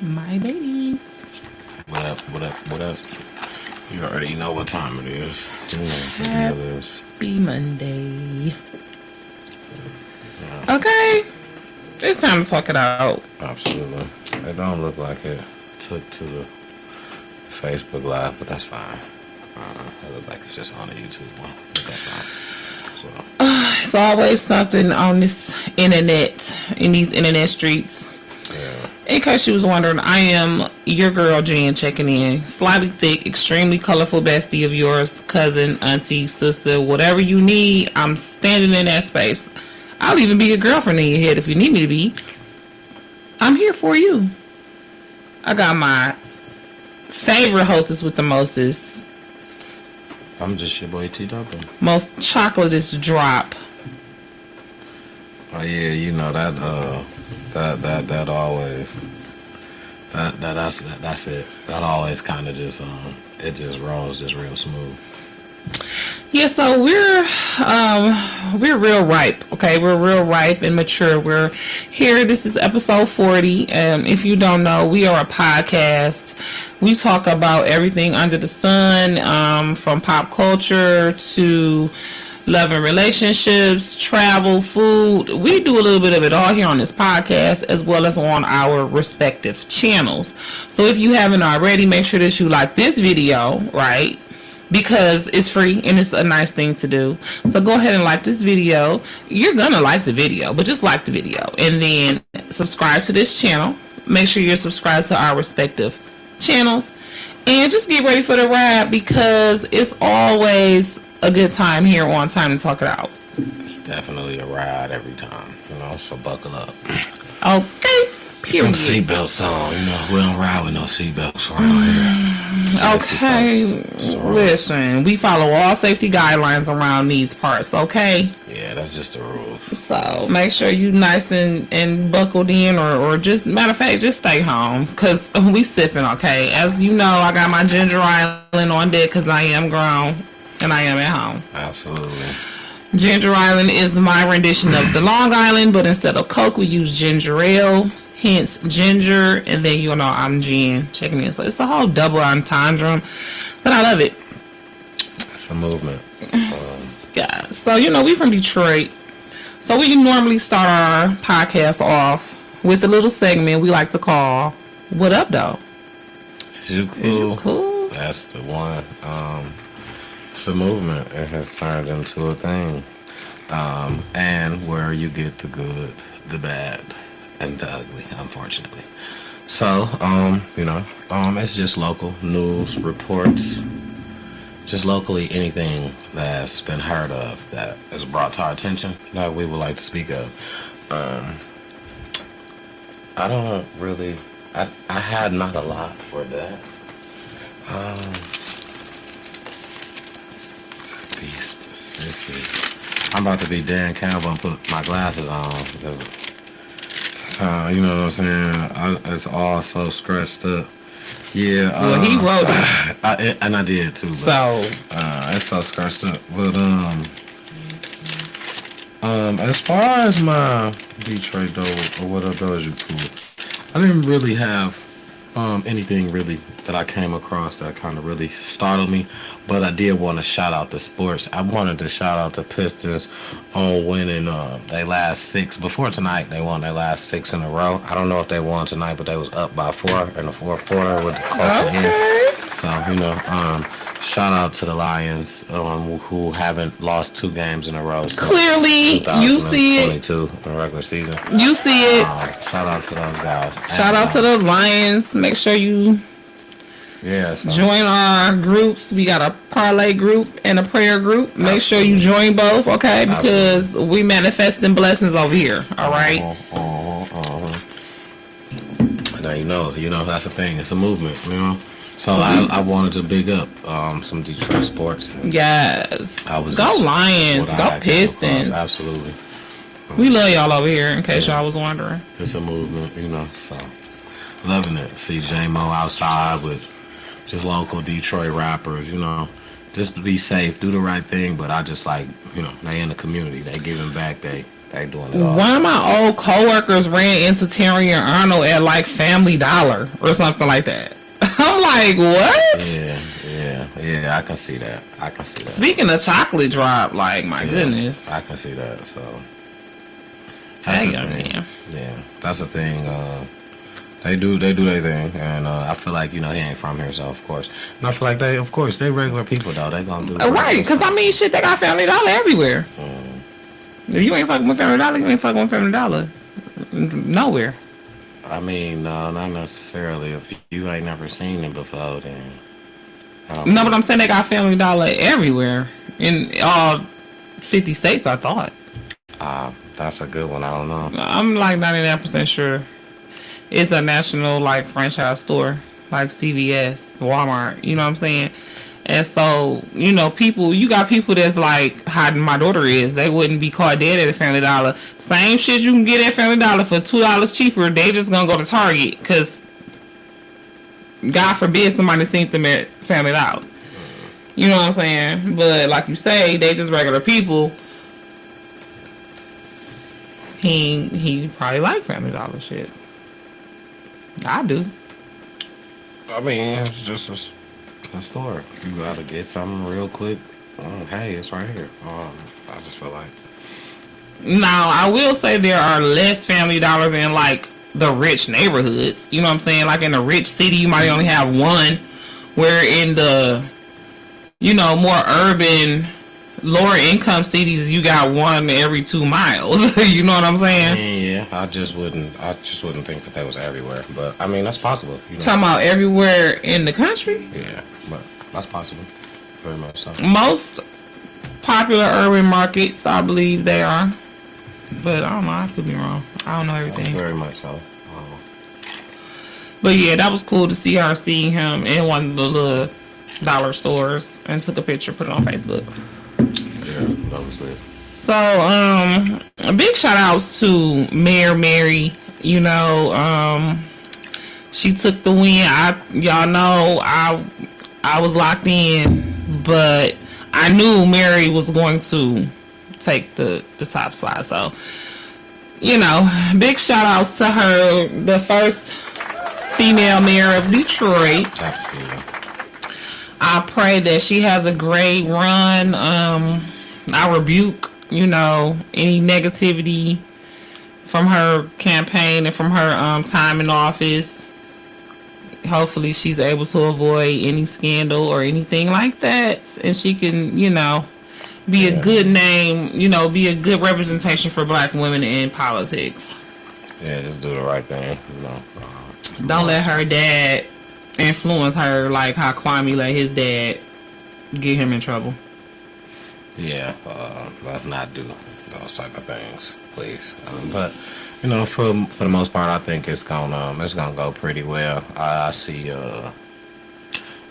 My babies. What up? What up? What up? You already know what time it is. You know what the deal is. Happy Monday. Okay. It's time to talk it out. Absolutely. It don't look like it took to the Facebook Live, but that's fine. It looks like it's just on the YouTube one, but that's fine. So, It's always something on this internet, in these internet streets. yeah. In case you was wondering, I am your girl Jen checking in. Slightly thick, extremely colorful bestie of yours, cousin, auntie, sister, whatever you need. I'm standing in that space. I'll even be your girlfriend in your head if you need me to be. I'm here for you. I got my favorite hostess with the mostest, I'm just your boy T-Double. most chocolatest drop. Oh yeah, you know that always that's it. That always kind of just it just rolls just real smooth. Yeah, so we're real ripe, okay? We're real ripe and mature. We're here. This is episode 40. If you don't know, we are a podcast. We talk about everything under the sun, from pop culture to love and relationships, travel, food. We do a little bit of it all here on this podcast as well as on our respective channels. So if you haven't already, make sure that you like this video, right? Because it's free and it's a nice thing to do. So go ahead and like this video. You're gonna like the video, but just like the video. And then subscribe to this channel. Make sure you're subscribed to our respective channels. And just get ready for the ride because it's always a good time here on Time to Talk It Out. It's definitely a ride every time, so buckle up. Okay. Period. Seatbelts on, we don't ride with no seatbelts around here. Okay, listen, we follow all safety guidelines around these parts, okay? Yeah, that's just the rules. So make sure you nice and buckled in or just, matter of fact, just stay home because we sipping, okay? As you know, I got my ginger island on deck because I am grown and I am at home. Absolutely. Ginger Island is my rendition of the Long Island, but instead of Coke, we use ginger ale. Hence ginger, and then I'm Jen checking in. So it's a whole double entendre, but I love it. It's a movement. Yeah. So we from Detroit, so we normally start our podcast off with a little segment we like to call "What Up, Though." Is you cool? Is you cool? That's the one. It's a movement. It has turned into a thing, and where you get the good, the bad, and the ugly, unfortunately. So, it's just local news, reports, just locally anything that's been heard of that is brought to our attention that we would like to speak of. I don't really, I had not a lot for that. To be specific, I'm about to be Dan Campbell and put my glasses on because you know what I'm saying? It's all so scratched up. Yeah. Well, he wrote it. And I did too. But, So it's so scratched up. But as far as my Detroit though, or what up though, is you cool? I didn't really have anything really that I came across that kind of really startled me. But I did want to shout out the sports. I wanted to shout out the Pistons on winning their last 6. Before tonight, they won their last 6 in a row. I don't know if they won tonight, but they was up by 4 in the fourth quarter with the close to end. So, shout out to the Lions who haven't lost 2 games in a row. Clearly, you see it. 22 in the regular season. You see it. Shout out to those guys. Shout out to the Lions. Make sure you join our groups. We got a parlay group and a prayer group. Make sure you join both, okay? Because we manifesting blessings over here. All right. Now that's the thing. It's a movement, So I wanted to big up some Detroit sports. Yes. Go Lions. Go Pistons. Absolutely. We love y'all over here. In case y'all was wondering. It's a movement, So loving it. See J-Mo outside with just local Detroit rappers, just be safe, do the right thing. But I just like, they in the community, they giving back, they they doing it all. One of my old coworkers ran into Terry and Arnold at like Family Dollar or something like that. I'm like, what? Yeah. I can see that. Speaking of chocolate drop, like, my goodness. I can see that. So that's the thing. Man. Yeah, that's the thing. They do their thing, and I feel like he ain't from here, so of course. And I feel like they regular people though. They gonna do Right, because I mean, shit, they got Family Dollar everywhere. If you ain't fucking with Family Dollar, you ain't fucking with Family Dollar. Nowhere. I mean, no, not necessarily. If you ain't never seen it before, then. No, but I'm saying they got Family Dollar everywhere in all 50 states. I thought. That's a good one. I don't know. I'm like 99% sure. It's a national like franchise store, like CVS, Walmart. You know what I'm saying? And so, you got people that's like how my daughter is. They wouldn't be caught dead at a Family Dollar. Same shit you can get at Family Dollar for $2 cheaper. They just gonna go to Target because God forbid somebody seen them at Family Dollar. You know what I'm saying? But like you say, they just regular people. He probably like Family Dollar shit. I do. I mean, it's just a store. You gotta get something real quick. Hey, it's right here. I just feel like. Now, I will say there are less Family Dollars in like the rich neighborhoods. You know what I'm saying? Like in a rich city, you might only have one. Where in the, more urban, lower income cities, you got one every 2 miles. You know what I'm saying? Yeah, I just wouldn't think that was everywhere. But I mean, that's possible. Talking about everywhere in the country? Yeah, but that's possible. Very much so. Most popular urban markets, I believe they are. But I don't know, I could be wrong. I don't know everything. Very much so. But yeah, that was cool to see her seeing him in one of the little dollar stores and took a picture, put it on Facebook. Yeah, that was it. So, big shout outs to Mayor Mary. She took the win. Y'all know I was locked in, but I knew Mary was going to take the top spot. So, big shout outs to her, the first female mayor of Detroit. Absolutely. I pray that she has a great run. I rebuke, any negativity from her campaign and from her time in office. Hopefully she's able to avoid any scandal or anything like that. And she can, be a good name, be a good representation for black women in politics. Yeah, just do the right thing, Don't let her dad influence her like how Kwame let his dad get him in trouble. Yeah, let's not do those type of things, please. But for the most part, I think it's gonna go pretty well. I see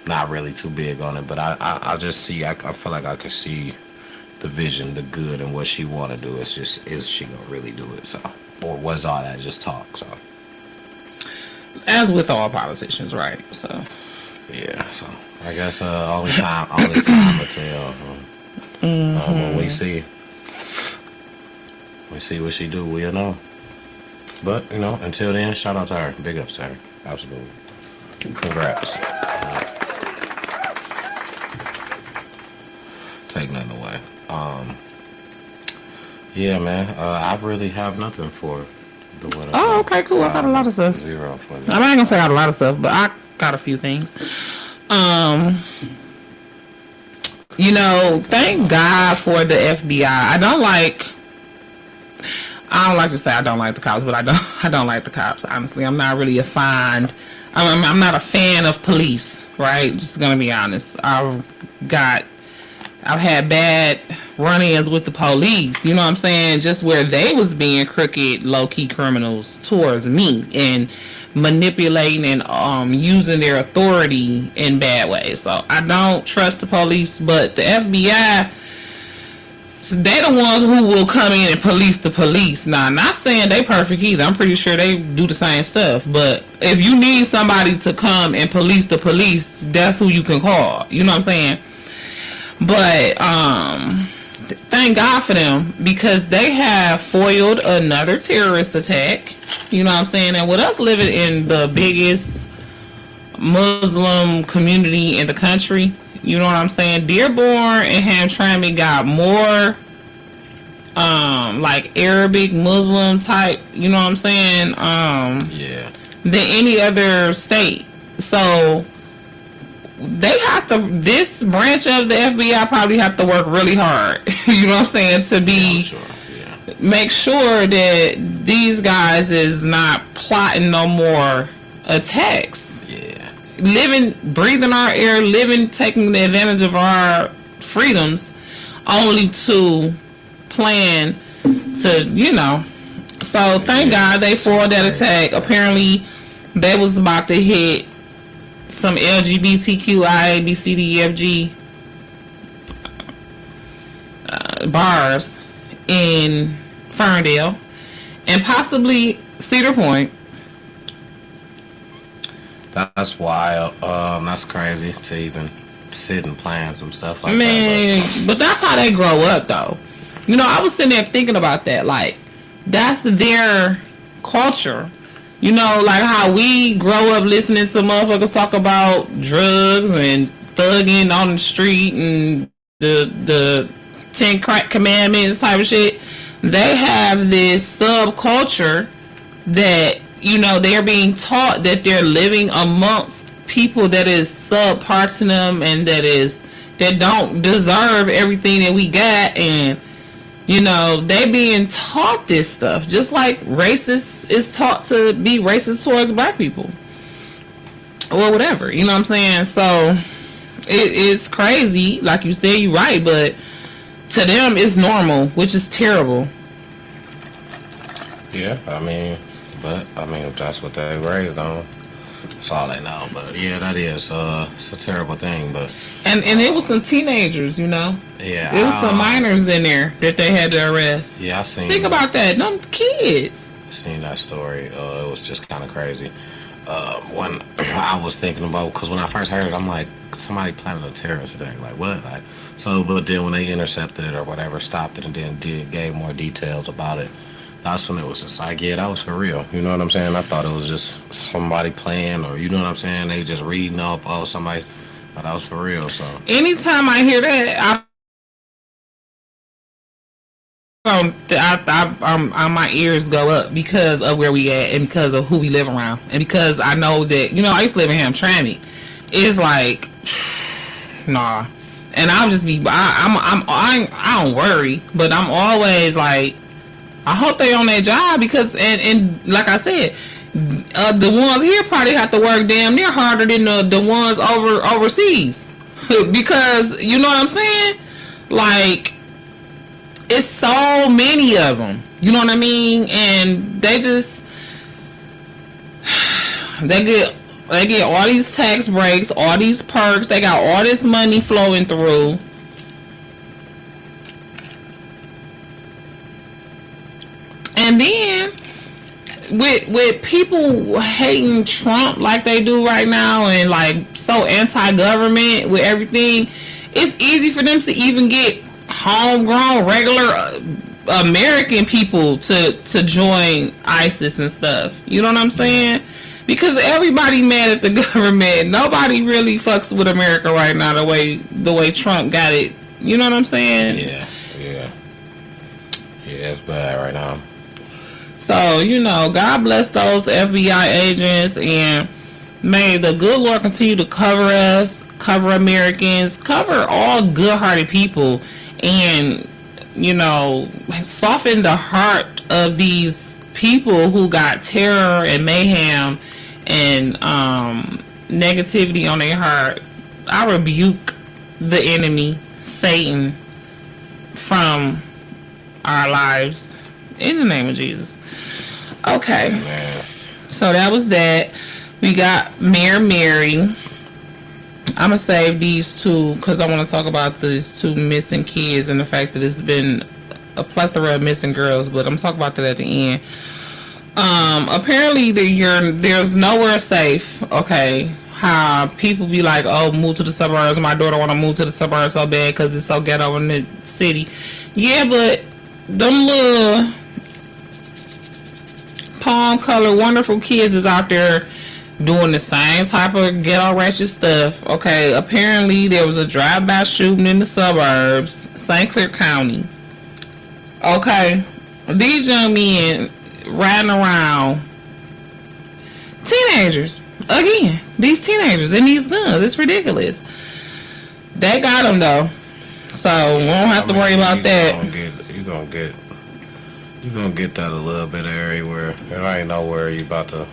not really too big on it, but I just see I feel like I can see the vision, the good, and what she want to do. It's just, is she gonna really do it? So, or was all that just talk? So, as with all politicians, right? So, yeah. So I guess only time will tell. When we see what she do, we'll know. But until then, shout out to her. Big ups to her. Absolutely. Congrats. Take nothing away. Yeah, man. I really have nothing for the winner. Oh, okay, cool. I got a lot of stuff. 0 for I'm not gonna say I got a lot of stuff, but I got a few things. Thank God for the FBI. I don't like to say I don't like the cops, but I don't like the cops. Honestly, I'm not really a fan. I'm not a fan of police. Right? Just gonna be honest. I've had bad run-ins with the police, you know what I'm saying? Just where they was being crooked, low-key criminals towards me and manipulating and using their authority in bad ways. So I don't trust the police, but the FBI, they the ones who will come in and police the police. Now, I'm not saying they perfect either. I'm pretty sure they do the same stuff. But if you need somebody to come and police the police, that's who you can call. You know what I'm saying? But thank God for them, because they have foiled another terrorist attack. You know what I'm saying? And with us living in the biggest Muslim community in the country, you know what I'm saying? Dearborn and Hamtramck got more like Arabic Muslim type, you know what I'm saying? Yeah. Than any other state. So they have to, this branch of the FBI probably have to work really hard, you know what I'm saying, to be, Sure. Yeah. make sure that these guys is not plotting no more attacks. Yeah. Living, breathing our air, living, taking advantage of our freedoms, only to plan to, you know. So thank God they foiled that attack. Apparently they was about to hit some LGBTQIA BCDEFG bars in Ferndale and possibly Cedar Point. That's wild. That's crazy to even sit and plan some stuff like Man, but that's how they grow up, though. You know, I was sitting there thinking about that. Like, that's their culture. You know, like how we grow up listening to motherfuckers talk about drugs and thugging on the street and the 10 commandments type of shit. They have this subculture that, you know, they're being taught that they're living amongst people that is subpar to them and that don't deserve everything that we got. And you know, they being taught this stuff, just like racists is taught to be racist towards black people or whatever, you know what I'm saying? So it is crazy, like you said, you're right, but to them it's normal, which is terrible. Yeah, I mean, if that's what they raised on, that's all they know. But yeah, that is it's a terrible thing. But and it was some teenagers, you know. Yeah, it was some minors in there that they had to arrest. Yeah, I seen. Think about that, them kids. Seen that story. It was just kind of crazy. When I was thinking about, because when I first heard it, I'm like, somebody planning a terrorist attack. Like what? Like so, but then when they intercepted it or whatever, stopped it, and then gave more details about it. That's when it was just like, yeah, that was for real. You know what I'm saying? I thought it was just somebody playing, or you know what I'm saying? They just reading up, oh, somebody, but that was for real. So anytime I hear that, my ears go up because of where we at and because of who we live around and because I know that, you know, I used to live in Hamtramck. It's like, nah, and I'll just be, I don't worry, but I'm always like, I hope they on their job because, and like I said, the ones here probably have to work damn near harder than the ones overseas because, you know what I'm saying? Like, it's so many of them, you know what I mean? And they just, they get all these tax breaks, all these perks, they got all this money flowing through. And then with people hating Trump like they do right now and like so anti-government with everything, it's easy for them to even get homegrown regular American people to join ISIS and stuff. You know what I'm saying? Because everybody mad at the government. Nobody really fucks with America right now the way Trump got it. You know what I'm saying? Yeah, it's bad right now. So, you know, God bless those FBI agents, and may the good Lord continue to cover us, cover Americans, cover all good-hearted people, and, you know, soften the heart of these people who got terror and mayhem and negativity on their heart. I rebuke the enemy, Satan, from our lives in the name of Jesus. Okay, so that was that. We got Mayor Mary. I'm gonna save these two because I want to talk about these two missing kids and the fact that it's been a plethora of missing girls, but I'm talking about that at the end. Apparently there's nowhere safe. Okay, how people be like, oh, move to the suburbs. My daughter want to move to the suburbs so bad because it's so ghetto in the city. Yeah, but them little palm color wonderful kids is out there doing the same type of ghetto ratchet stuff. Okay, apparently there was a drive-by shooting in the suburbs, St. Clair County. Okay, these young men riding around, teenagers again. These teenagers and these guns, it's ridiculous. They got them though, so we don't have to worry about that. You're gonna get that a little bit everywhere. There ain't nowhere you about to.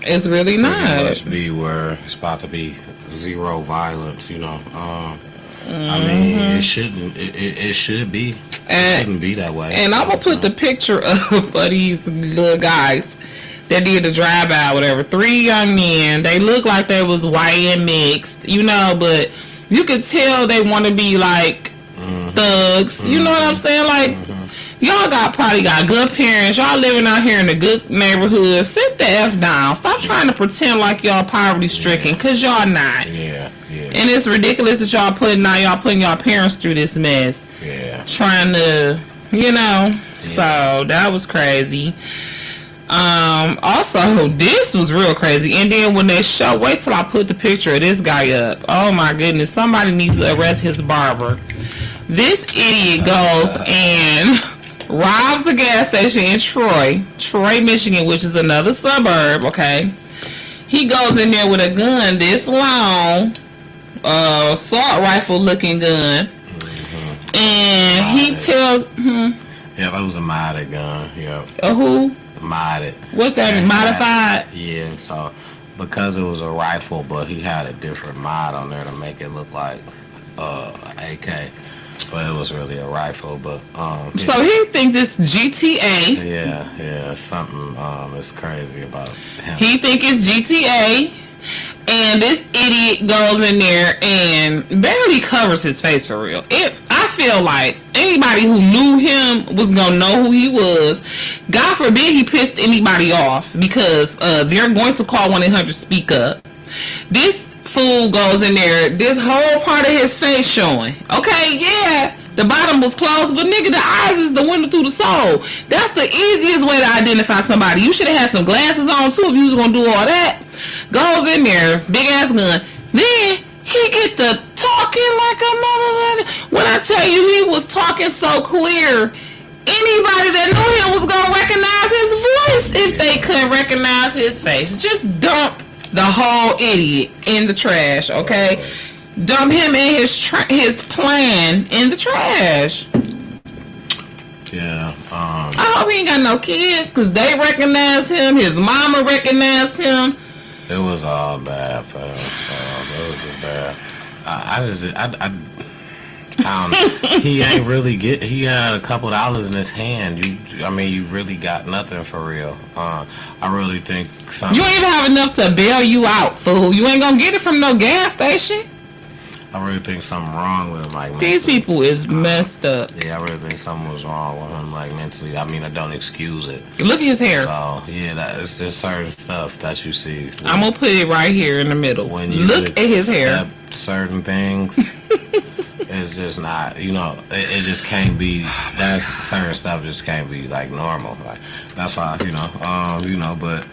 It's really pretty not. much be where it's about to be zero violence. You know. I mean, it shouldn't. It should be. It shouldn't be that way. And I'm gonna put the picture of these little guys that did the drive-by, whatever. 3 young men. They look like they was white and mixed, you know, but you could tell they want to be like thugs. You know what I'm saying? Like, y'all probably got good parents. Y'all living out here in a good neighborhood. Sit the F down. Stop trying to pretend like y'all poverty stricken, cause y'all not. Yeah. And it's ridiculous that y'all putting y'all parents through this mess. Yeah. Trying to, you know. Yeah. So that was crazy. Also, this was real crazy. And then when they wait till I put the picture of this guy up. Oh my goodness, somebody needs to arrest his barber. This idiot goes and robs a gas station in Troy, Michigan, which is another suburb, okay? He goes in there with a gun this long, assault rifle looking gun, and he tells... Yeah, that was a modded gun, yeah. A who? Modded. What that, modified? Yeah, so because it was a rifle, but he had a different mod on there to make it look like AK. But it was really a rifle, but yeah. So he think this GTA. Yeah, something is crazy about him. He think it's GTA, and this idiot goes in there and barely covers his face for real. I feel like anybody who knew him was gonna know who he was. God forbid he pissed anybody off, because they're going to call 1-800-SPEAK UP. This fool goes in there, this whole part of his face showing. Okay, yeah, the bottom was closed, but nigga, the eyes is the window through the soul. That's the easiest way to identify somebody. You should have had some glasses on too if you was gonna do all that. Goes in there, big ass gun. Then he get to talking like a motherfucker. When I tell you he was talking so clear, anybody that knew him was gonna recognize his voice if they couldn't recognize his face. Just dump the whole idiot in the trash, okay? Dump him and his plan in the trash. Yeah. I hope he ain't got no kids, because they recognized him. His mama recognized him. It was all bad, fam. It was just bad. I don't know. He ain't really he had a couple dollars in his hand. You really got nothing for real. I really think something. You ain't even have enough to bail you out, fool. You ain't gonna get it from no gas station. I really think something wrong with him, like mentally. These people is messed up. Yeah, I really think something was wrong with him, like mentally. I mean, I don't excuse it. Look at his hair. So yeah, it's just certain stuff that you see. I'm gonna put it right here in the middle. When you look at his hair. Certain things. It's just not, it just can't be. That's certain stuff just can't be like normal. Like that's why, But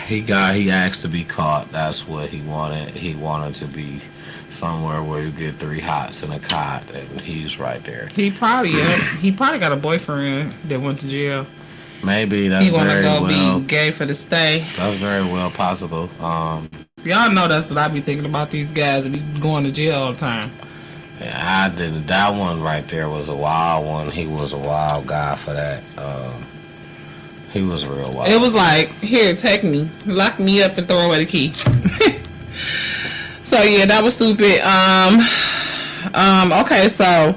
he asked to be caught. That's what he wanted. He wanted to be somewhere where you get 3 hots in a cot, and he's right there. He probably got a boyfriend that went to jail. Maybe that's he wanna very go well. Be gay for the stay. That's very well possible. Y'all know that's what I be thinking about these guys that be going to jail all the time. Yeah, I didn't. That one right there was a wild one. He was a wild guy for that. He was real wild. It was like, here, take me, lock me up, and throw away the key. So yeah, that was stupid. Okay, so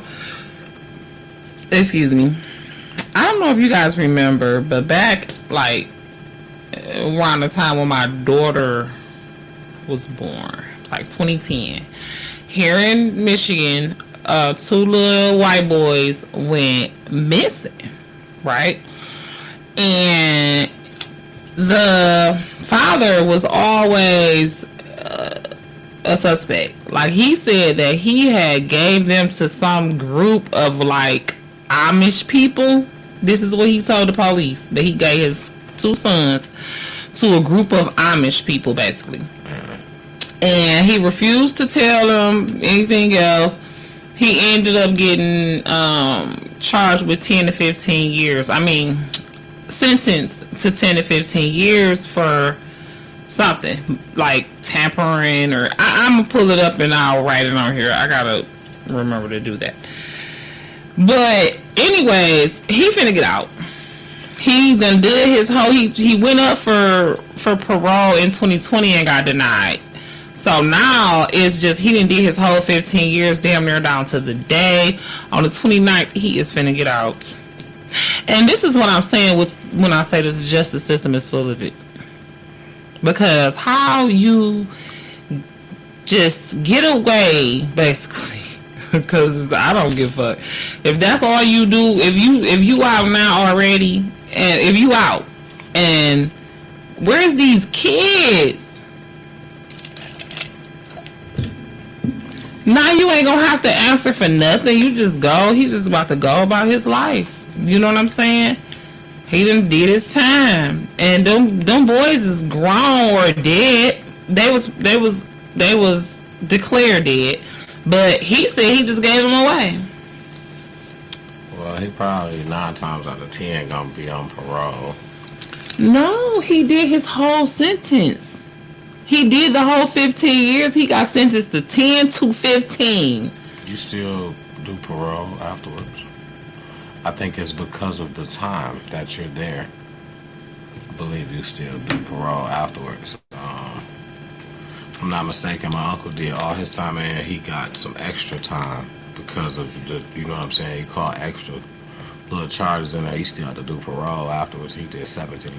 excuse me. I don't know if you guys remember, but back like around the time when my daughter was born, it's like 2010. Here in Michigan, 2 little white boys went missing, right? And the father was always a suspect. Like, he said that he had gave them to some group of like Amish people. This is what he told the police, that he gave his 2 sons to a group of Amish people, basically. And he refused to tell them anything else. He ended up getting charged with 10 to 15 years. I mean, sentenced to 10 to 15 years for something like tampering, or I'm gonna pull it up and I'll write it on here. I gotta remember to do that. But anyways, he finna get out. He done did his whole. He went up for parole in 2020 and got denied. So now it's just he didn't did his whole 15 years, damn near down to the day. On the 29th, he is finna get out. And this is what I'm saying with when I say that the justice system is full of it. Because how you just get away, basically. Because I don't give a fuck. If that's all you do, if you out now already, and if you out, and where's these kids? Now you ain't gonna have to answer for nothing. You just go. He's just about to go about his life. You know what I'm saying? He done did his time, and them boys is grown or dead. They was declared dead, but he said he just gave them away. Well, he probably 9 times out of 10 gonna be on parole. No, he did his whole sentence. He did the whole 15 years. He got sentenced to 10 to 15. You still do parole afterwards? I think it's because of the time that you're there. I believe you still do parole afterwards. If I'm not mistaken, my uncle did all his time and he got some extra time because of the, you know what I'm saying, he caught extra little charges in there. He still had to do parole afterwards. He did 17.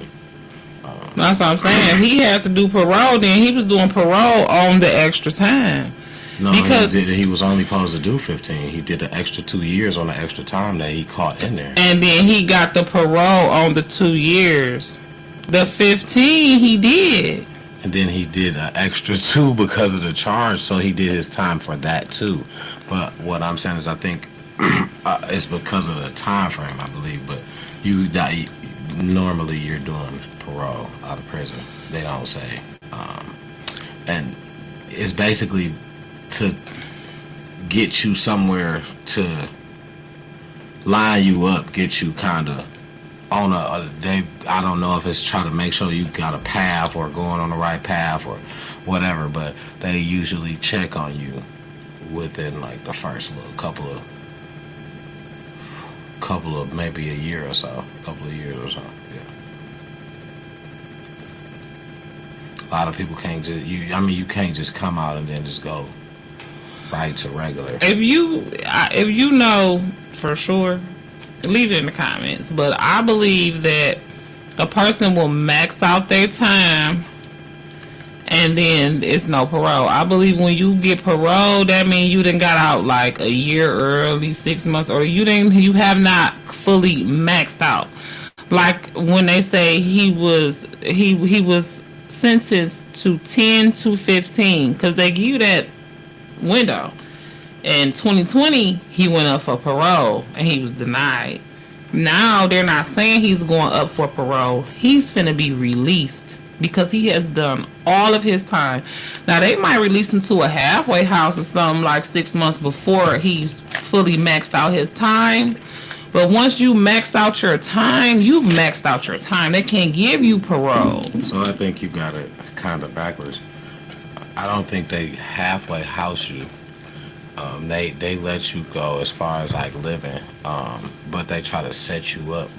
That's what I'm saying. He has to do parole. Then he was doing parole on the extra time. No, because he was only supposed to do 15. He did the extra 2 years on the extra time that he caught in there. And then he got the parole on the 2 years. The 15 he did. And then he did an extra 2 because of the charge, so he did his time for that too. But what I'm saying is, I think it's because of the time frame, I believe. But normally you're doing parole out of prison. They don't say, and it's basically to get you somewhere, to line you up, get you kind of on I don't know if it's trying to make sure you got a path or going on the right path or whatever, but they usually check on you within like the first little couple of maybe a year or so, couple of years or so. Yeah. A lot of people can't just you can't just come out and then just go right to regular. If you know for sure, leave it in the comments. But I believe that a person will max out their time and then it's no parole. I believe when you get parole, that means you done got out like a year early, 6 months, or you have not fully maxed out. Like when they say he was sentenced to 10 to 15, because they give you that window. In 2020, he went up for parole and he was denied. Now they're not saying he's going up for parole. He's finna be released because he has done all of his time. Now they might release him to a halfway house or something like 6 months before he's fully maxed out his time. But once you max out your time, you've maxed out your time. They can't give you parole. So I think you got it kind of backwards. I don't think they halfway house you. They let you go as far as like living, but they try to set you up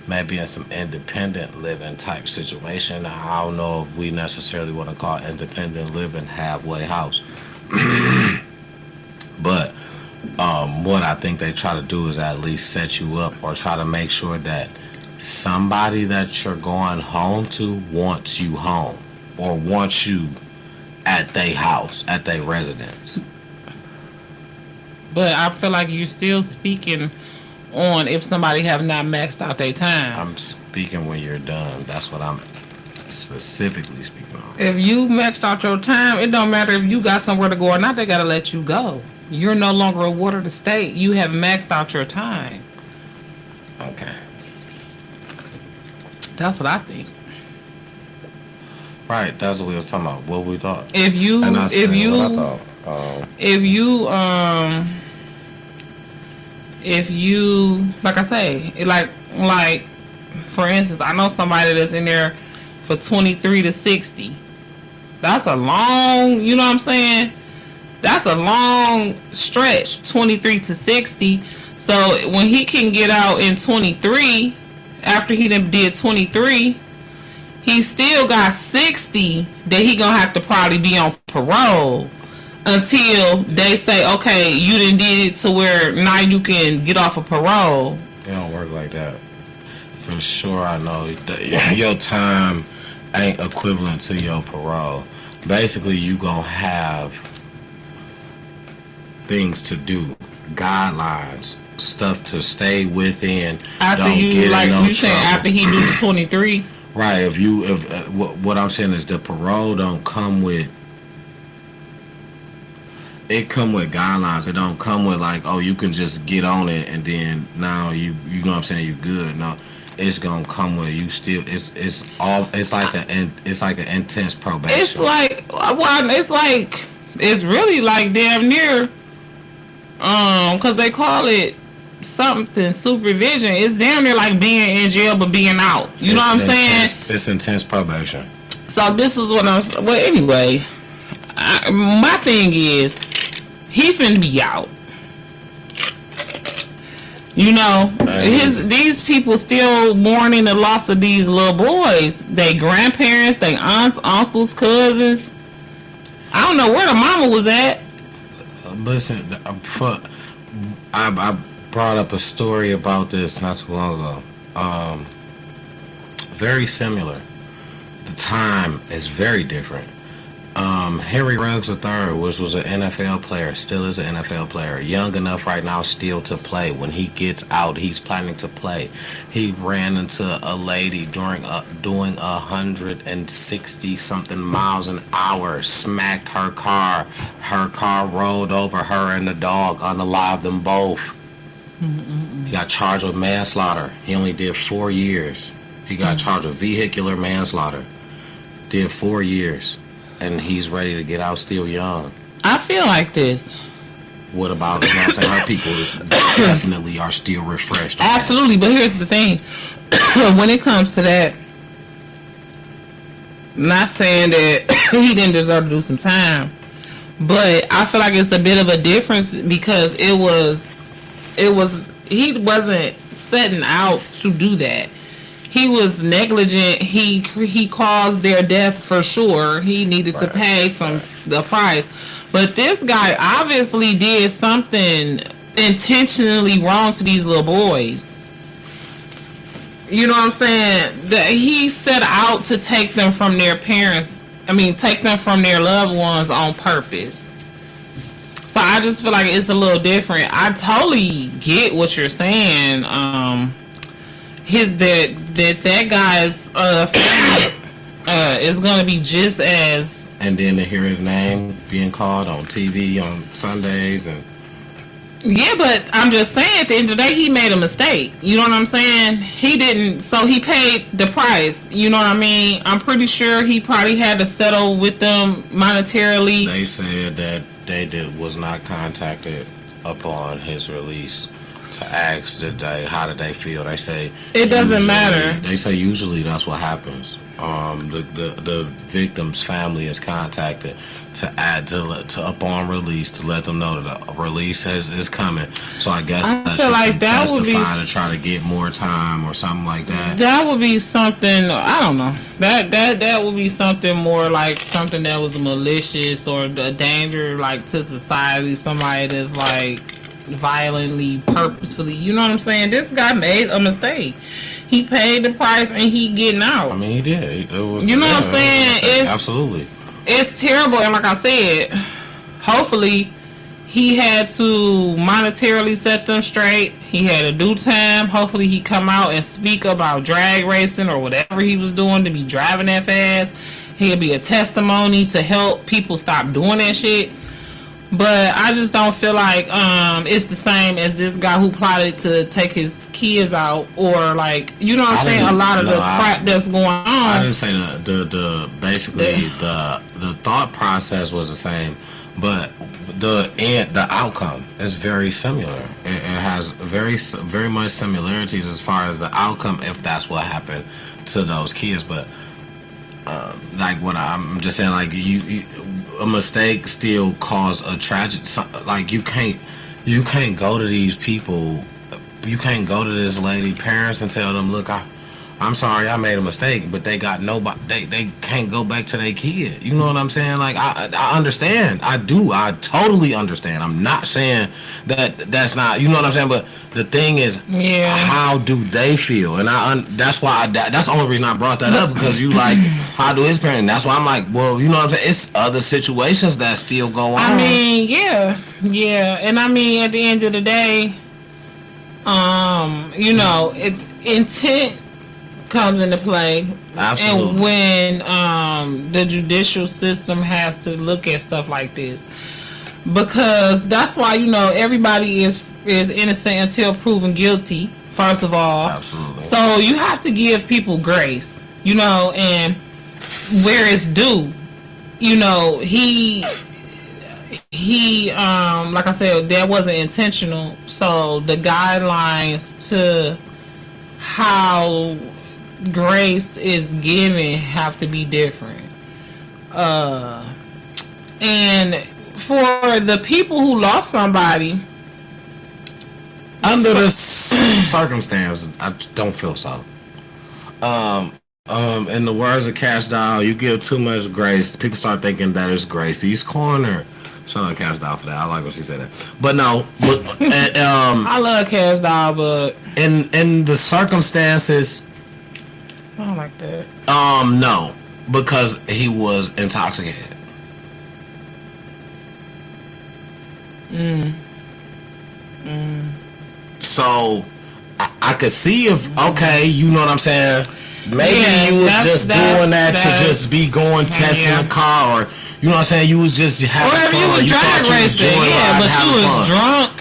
maybe in some independent living type situation. I don't know if we necessarily want to call independent living halfway house. But what I think they try to do is at least set you up or try to make sure that somebody that you're going home to wants you home or wants you at their house, at their residence. But I feel like you're still speaking on if somebody have not maxed out their time. I'm speaking when you're done. That's what I'm specifically speaking on. If you maxed out your time, it don't matter if you got somewhere to go or not. They gotta let you go. You're no longer a ward of the state. You have maxed out your time. Okay. That's what I think. Right, that's what we was talking about. What we thought. If you, And I said if you, what I thought. if you, like I say, like, for instance, I know somebody that's in there for 23 to 60. That's a long, you know what I'm saying? That's a long stretch, 23 to 60. So when he can get out in 23, after he done did 23, he still got 60 that he gonna have to probably be on parole until they say, okay, you done did it to where now you can get off of parole. It don't work like that. For sure, I know that your time ain't equivalent to your parole. Basically, you gonna have things to do, guidelines, stuff to stay within. After don't you, get like in no you saying, trouble. after he do the 23. Right, what I'm saying is the parole don't come with. It come with guidelines. It don't come with like, oh, you can just get on it and then now you know what I'm saying, you good. No, it's gonna come with you still. It's like an intense probation. It's like, well, it's really like damn near, cause they call it something supervision. It's damn near like being in jail but being out. You know what I'm saying? It's intense probation. So this is what I'm. Well, anyway, my thing is, he finna be out. You know, these people still mourning the loss of these little boys. They grandparents, they aunts, uncles, cousins. I don't know where the mama was at. Listen, I brought up a story about this not too long ago. Very similar. The time is very different. Henry Ruggs III, which was an NFL player, still is an NFL player, young enough right now still to play. When he gets out, he's planning to play. He ran into a lady doing 160 something miles an hour, smacked her car. Her car rolled over her and the dog, unalived them both. He got charged with manslaughter. He only did 4 years. He got charged with vehicular manslaughter. Did 4 years. And he's ready to get out still young. I feel like this. What about, you know what I'm saying? Our people definitely are still refreshed. Absolutely, but here's the thing. When it comes to that, not saying that he didn't deserve to do some time, but I feel like it's a bit of a difference because he wasn't setting out to do that. He was negligent. He caused their death for sure. He needed to pay the price. But this guy obviously did something intentionally wrong to these little boys. You know what I'm saying? That he set out to take them from their parents. Take them from their loved ones on purpose. So I just feel like it's a little different. I totally get what you're saying. That guy's family is gonna be just as. And then to hear his name being called on TV on Sundays and. Yeah, but I'm just saying, at the end of the day, he made a mistake. You know what I'm saying? He didn't, so he paid the price. You know what I mean? I'm pretty sure he probably had to settle with them monetarily. They said that was not contacted upon his release to ask how did they feel. They say it doesn't matter. They say usually that's what happens. The victim's family is contacted to upon release to let them know that a release is coming. So I guess I feel like that would be to try to get more time or something like that. That would be something. I don't know. That would be something more like something that was malicious or a danger like to society. Somebody that's like violently, purposefully. You know what I'm saying? This guy made a mistake. He paid the price and he getting out. I mean, he did. You know what I'm saying? Absolutely. It's terrible, and like I said, hopefully he had to monetarily set them straight. He had a due time. Hopefully he come out and speak about drag racing or whatever he was doing to be driving that fast. He'll be a testimony to help people stop doing that shit. But I just don't feel like it's the same as this guy who plotted to take his kids out, or like, you know what I'm saying, a lot of the crap that's going on. I didn't say the basically the thought process was the same, but the outcome is very similar. It has very much similarities as far as the outcome, if that's what happened to those kids. But like what I'm just saying, like you a mistake still caused a tragic. Like you can't go to these people, you can't go to this lady parents and tell them, look, I'm sorry, I made a mistake, but they got nobody. They can't go back to their kid. You know what I'm saying? Like I understand. I do. I totally understand. I'm not saying that's not. You know what I'm saying? But the thing is, how do they feel? And that's why that's the only reason I brought that up, because you like, how do his parents? That's why I'm like, well, you know what I'm saying? It's other situations that still go on. I mean, yeah, and I mean, at the end of the day, you know, it's intent comes into play. Absolutely. And when the judicial system has to look at stuff like this, because that's why, you know, everybody is innocent until proven guilty, first of all. Absolutely. So you have to give people grace, you know, and where it's due. You know, he like I said, that wasn't intentional. So the guidelines to how grace is given have to be different. And for the people who lost somebody under the circumstances, I don't feel so. In the words of Cash Doll, you give too much grace, people start thinking that it's Gracie's corner. Shout out Cash Doll for that. I like when she said that. But no, I love Cash Doll, but in the circumstances, I don't like that. No, because he was intoxicated. So I could see if, okay, you know what I'm saying, maybe you was just doing that to just be going testing a car, or you know what I'm saying, you was just having fun. Or if you was drag racing, but you was drunk,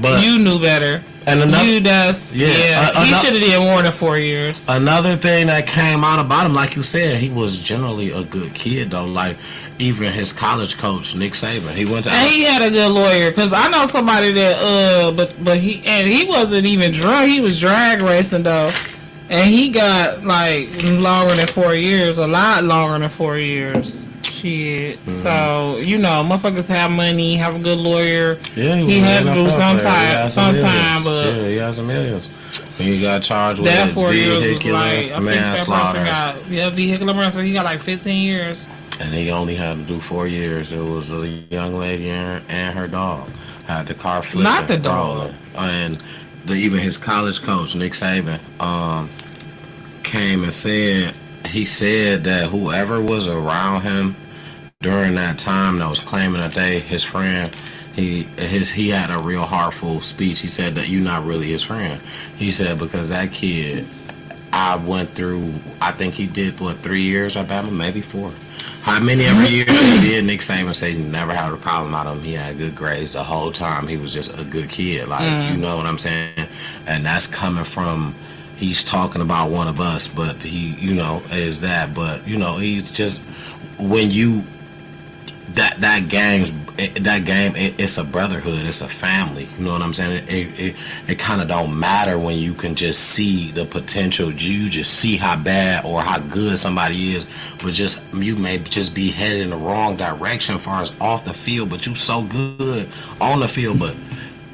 but you knew better. And another, he should have did more than 4 years. Another thing that came out about him, like you said, he was generally a good kid though. Like even his college coach, Nick Saban, he went to. And he had a good lawyer, because I know somebody that but he wasn't even drunk. He was drag racing though, and he got like longer than 4 years, a lot longer than 4 years. Shit. Mm-hmm. So, you know, motherfuckers have money, have a good lawyer. Yeah, he had to do sometime, but yeah, he has some millions. He got charged with that 4 years was like, I think manslaughter. that person got vehicular manslaughter. He got like 15 years. And he only had to do 4 years. It was a young lady and her dog had the car flipping. Not the dog. And even his college coach, Nick Saban, came and said, he said that whoever was around him during that time that was claiming that his friend, he had a real heartful speech. He said that you're not really his friend. He said, because that kid, I went through, I think he did 3 years at Bama, maybe 4. How many every year he did? Nick Saban said he never had a problem out of him. He had good grades the whole time. He was just a good kid. Like, you know what I'm saying? And that's coming from, he's talking about one of us, but he, you know, is that. But, you know, he's just, when you, that game, it's a brotherhood, it's a family. You know what I'm saying? It kind of don't matter when you can just see the potential. You just see how bad or how good somebody is, but just you may just be headed in the wrong direction as far as off the field, but you so good on the field. But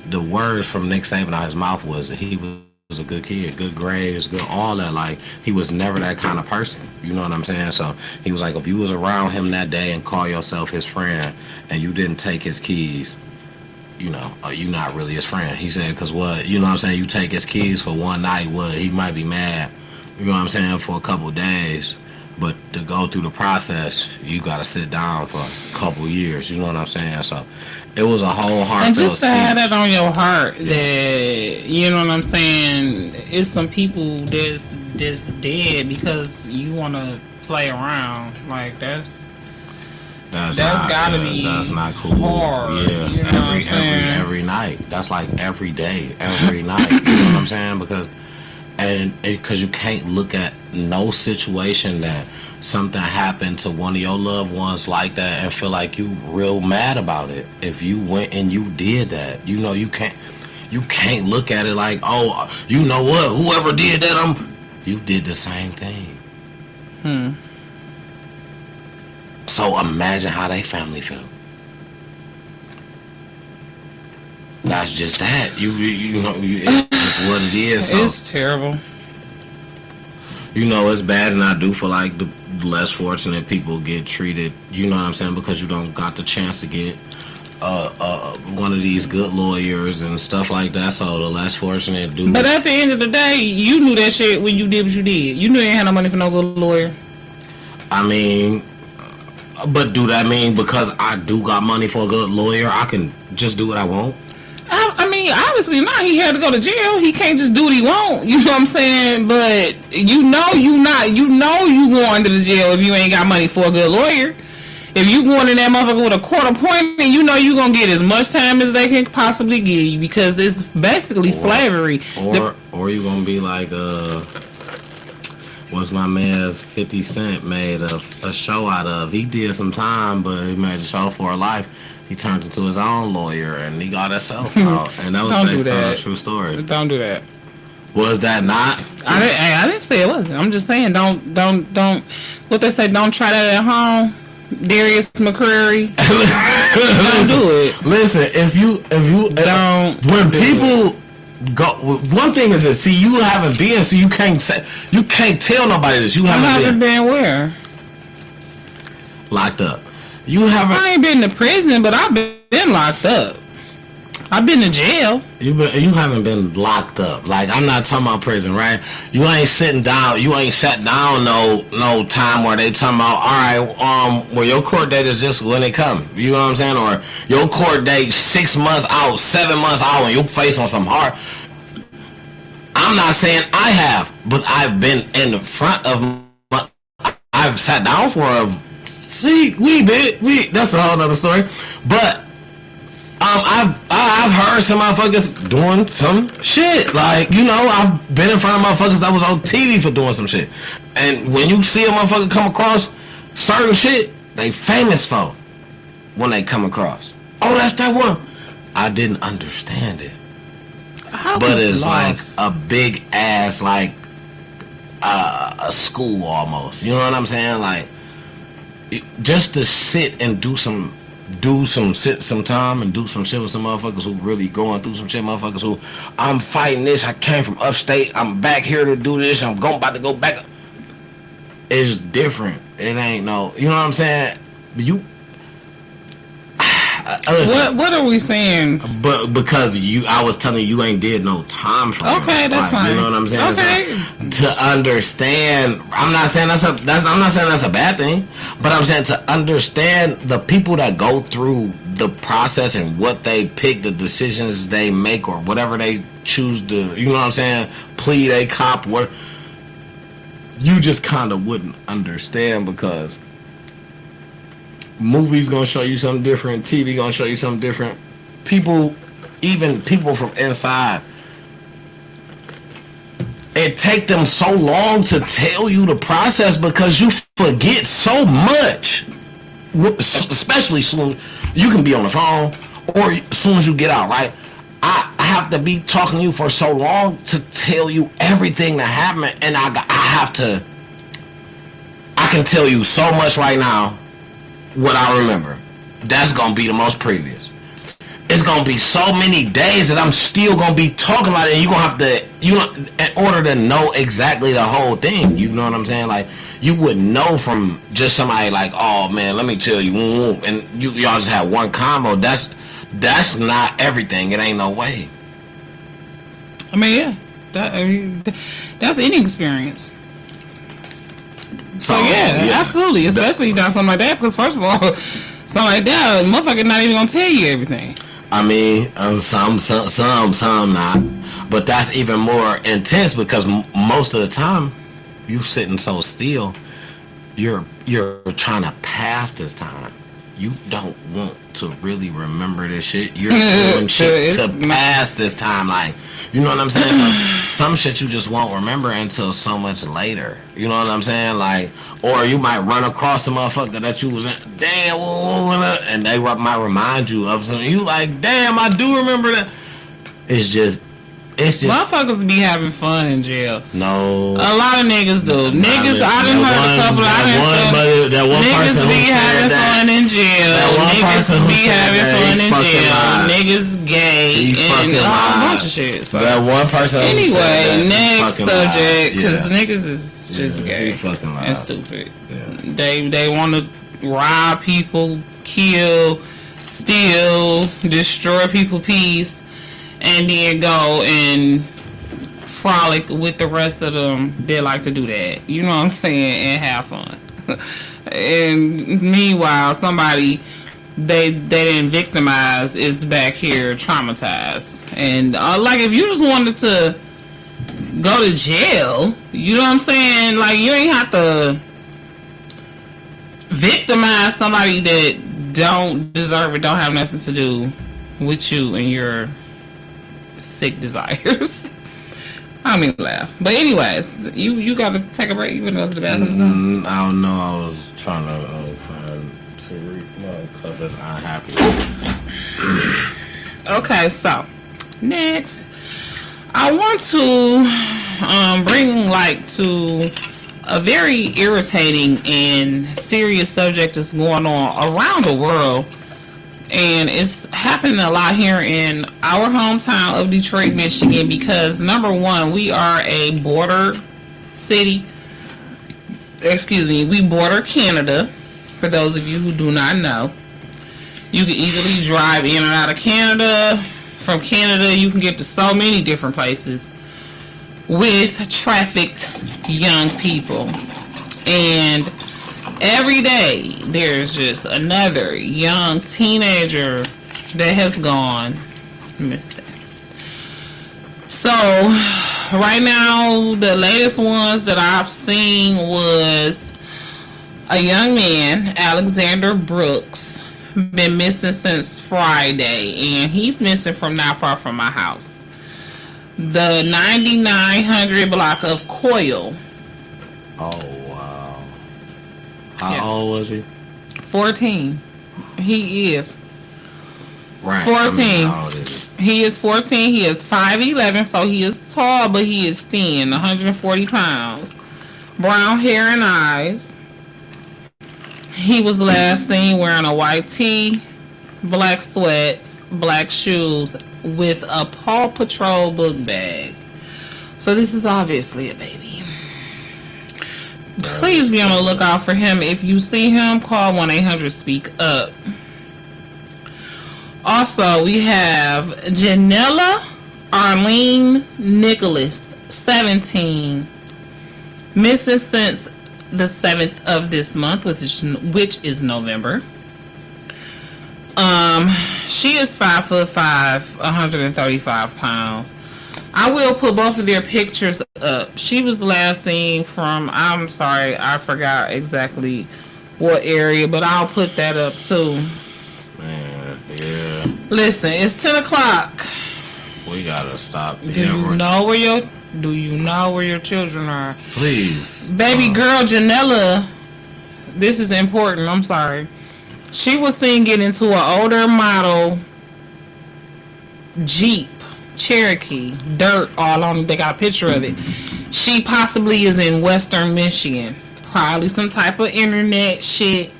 the words from Nick Saban out his mouth was that he was a good kid, good grades, good all that. Like, he was never that kind of person. You know what I'm saying? So he was like, if you was around him that day and call yourself his friend and you didn't take his keys, you know, you not really his friend. He said, because what, you know what I'm saying, you take his keys for one night, what, he might be mad, you know what I'm saying, for a couple of days, But to go through the process, you got to sit down for a couple years. You know what I'm saying? So it was a whole heartfelt And just to have speech. that on your heart that, you know what I'm saying, it's some people that's dead because you want to play around. Like, that's That's gotta be that's not cool. hard. Yeah, You know what I'm saying? every night. That's like every day, every night. You know what I'm saying? Because you can't look at no situation that something happened to one of your loved ones like that and feel like you real mad about it. If you went and you did that, you know you can't look at it like, oh, you know what? Whoever did that, you did the same thing. So imagine how they family feel. That's just that. You know, it's just what it is. So, It's terrible. you know, it's bad, and I do feel like the less fortunate people get treated. You know what I'm saying? Because you don't got the chance to get one of these good lawyers and stuff like that. So the less fortunate do. But at the end of the day, you knew that shit when you did what you did. You knew you ain't had no money for no good lawyer. I mean, but do that mean because I do got money for a good lawyer, I can just do what I want? I mean, obviously not. He had to go to jail. He can't just do what he want. You know what I'm saying? But you know you going to the jail if you ain't got money for a good lawyer. If you going in that motherfucker with a court appointment, you know you gonna get as much time as they can possibly give you because it's basically slavery. Or you gonna be like what's my man's 50 Cent made a show out of? He did some time, but he made a show for a life. He turned into his own lawyer and he got himself out. And that was based on a true story. Don't do that. Was that not? I didn't say it wasn't. I'm just saying don't. What they say? Don't try that at home. Darius McCrary. Don't do it. Listen, if you Don't. when people go, one thing is that see you haven't been, so you can't tell nobody this. You I haven't haven't been been where? locked up. You haven't. I ain't been to prison, but I've been locked up. I've been to jail. You haven't been locked up. Like, I'm not talking about prison, right? You ain't sitting down. You ain't sat down no time where they talking about, all right, well, your court date is just when they come. You know what I'm saying? Or your court date 6 months out, 7 months out, and you face on some hard. I'm not saying I have, but I've been in the front of I've sat down for a that's a whole nother story. But I've heard some motherfuckers doing some shit. Like, you know, I've been in front of motherfuckers that was on TV for doing some shit. And when you see a motherfucker come across certain shit, they famous for when they come across. Oh, that's that one. I didn't understand it. But it's lost. Like a big ass, like a school almost. You know what I'm saying? Like, just to sit and do some time and do some shit with some motherfuckers who really going through some shit, motherfuckers who, I'm fighting this, I came from upstate, I'm back here to do this, I'm about to go back. It's different. It ain't no, you know what I'm saying? You listen, what are we saying? But because I was telling you ain't did no time for okay, that's fine. You know what I'm saying? Okay. So, to understand, I'm not saying that's a bad thing, but I'm saying to understand the people that go through the process and what they pick, the decisions they make, or whatever they choose to, you know what I'm saying? Plead, they cop, what you just kind of wouldn't understand because movies gonna show you something different, TV gonna show you something different. People, even people from inside, it take them so long to tell you the process because you forget so much. Especially soon, you can be on the phone or as soon as you get out, right? I have to be talking to you for so long to tell you everything that happened, and I can tell you so much right now what I remember. That's gonna be the most previous. It's gonna be so many days that I'm still gonna be talking about it, and you're gonna have to, in order to know exactly the whole thing, you know what I'm saying? Like, you wouldn't know from just somebody like, oh man, let me tell you, and y'all just have one combo. That's not everything. It ain't no way. I mean, yeah, that's any experience. So yeah, absolutely. Especially you done something like that, because first of all, something like that, motherfucker not even gonna tell you everything. I mean, some not, but that's even more intense because most of the time, you sitting so still, you're trying to pass this time. You don't want to really remember this shit. You're doing shit to pass this time, like, you know what I'm saying? So some shit you just won't remember until so much later. You know what I'm saying? Like, or you might run across a motherfucker that you was in, damn, and they might remind you of something. You like, damn, I do remember that. It's just motherfuckers be having fun in jail. No, a lot of niggas do. Niggas, I done heard a couple. That one niggas person be having fun in jail. Niggas be having fun in jail. Niggas gay and a whole bunch of shit. So. That one person. Anyway, next subject, because niggas is just gay and stupid. Yeah. They want to rob people, kill, steal, destroy people's peace. And then go and frolic with the rest of them. They like to do that. You know what I'm saying? And have fun. And meanwhile, somebody they didn't victimize is back here traumatized. And like if you just wanted to go to jail, you know what I'm saying? Like you ain't have to victimize somebody that don't deserve it, don't have nothing to do with you and your sick desires. I don't mean to laugh. But anyways, you gotta take a break. You wanna go to the bathroom? I don't know. I was trying to find because that's unhappy. Okay, so next I want to bring light to a very irritating and serious subject that's going on around the world. And it's happening a lot here in our hometown of Detroit, Michigan, because number one, we are a border city. Excuse me, we border Canada. For those of you who do not know, you can easily drive in and out of Canada. From Canada, you can get to so many different places with trafficked young people. And every day, there's just another young teenager that has gone missing. So, right now, the latest ones that I've seen was a young man, Alexander Brooks, been missing since Friday, and he's missing from not far from my house. The 9900 block of Coyle. Oh. How old was he? 14. He is. Right. 14. How old is he is 14. He is 5'11", so he is tall, but he is thin, 140 pounds. Brown hair and eyes. He was last seen wearing a white tee, black sweats, black shoes, with a Paw Patrol book bag. So this is obviously a baby. Please be on the lookout for him. If you see him, call 1-800-SPEAK-UP. Also, we have Janella Arlene Nicholas, 17, missing since the 7th of this month, which is November. She is 5'5", 135 pounds. I will put both of their pictures up. She was last seen from, I'm sorry, I forgot exactly what area, but I'll put that up too. Man, yeah. Listen, it's 10 o'clock. We gotta stop. Do you know where your children are? Please. Baby girl Janella, this is important, I'm sorry. She was seen getting into an older model Jeep Cherokee, dirt all on it. They got a picture of it. She possibly is in Western Michigan. Probably some type of internet shit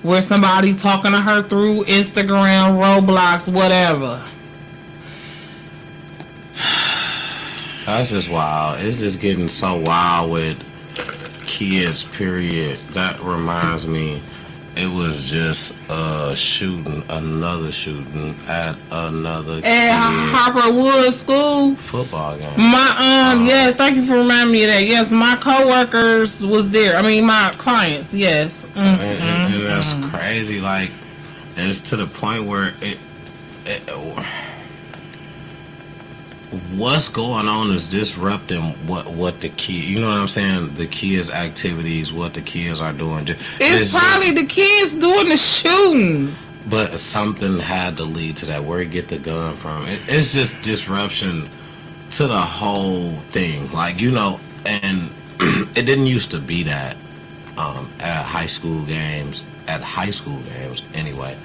where somebody talking to her through Instagram, Roblox, whatever. That's just wild. It's just getting so wild with kids, period. That reminds me, it was just another shooting at another At Harper Woods School. football game. My yes, thank you for reminding me of that. Yes, my coworkers was there. I mean, my clients. Yes, and that's crazy. Like, it's to the point where it what's going on is disrupting what the kid, you know what I'm saying, the kids' activities, what the kids are doing. It's probably the kids doing the shooting. But something had to lead to that. Where you get the gun from? It's just disruption to the whole thing. Like, you know, and it didn't used to be that at high school games. At high school games, anyway.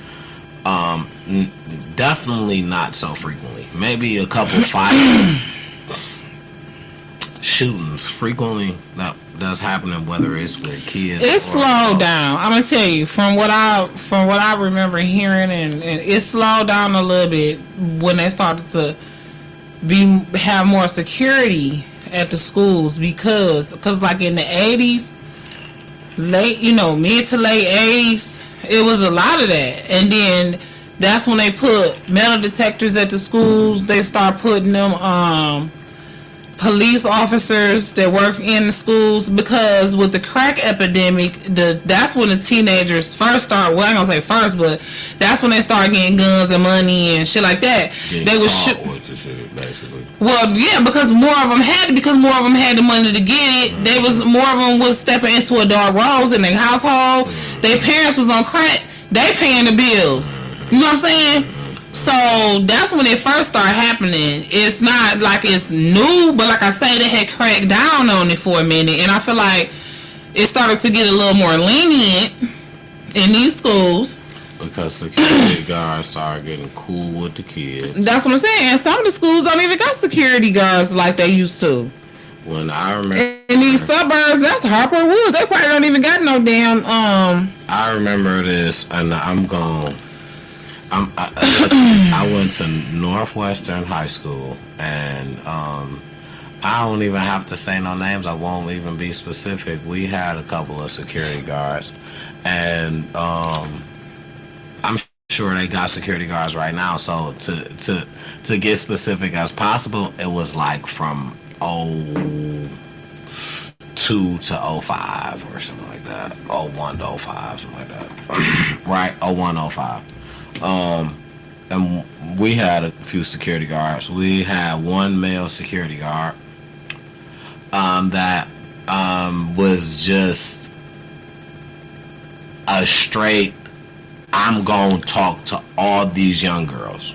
Definitely not so frequently. Maybe a couple fights, shootings frequently that's happening. Whether it's with kids, it's slowed down. I'm gonna tell you from what I remember hearing, and it slowed down a little bit when they started to have more security at the schools because like in the 80s, mid to late 80s. It was a lot of that. And then that's when they put metal detectors at the schools. They start putting them police officers that work in the schools because with the crack epidemic, that's when the teenagers first start, well, I ain't gonna say first, but that's when they start getting guns and money and shit like that. They was with the shit, basically. Well, yeah, because more of them had the money to get it. They was more of them was stepping into a dark roles in their household. Their parents was on crack. They paying the bills. You know what I'm saying? So that's when it first started happening. It's not like it's new, but like I say, they had cracked down on it for a minute, and I feel like it started to get a little more lenient in these schools. Because security guards started getting cool with the kids. That's what I'm saying. And some of the schools don't even got security guards like they used to. When I remember in these suburbs, that's Harper Woods. They probably don't even got no damn. I remember this, and I went to Northwestern High School, and I don't even have to say no names. I won't even be specific. We had a couple of security guards, and I'm sure they got security guards right now. So to get specific as possible, it was like from 02 to 05 or something like that. 01 to 05, something like that. Right, 01, 05. And we had a few security guards. We had one male security guard that was just a straight, I'm gonna talk to all these young girls.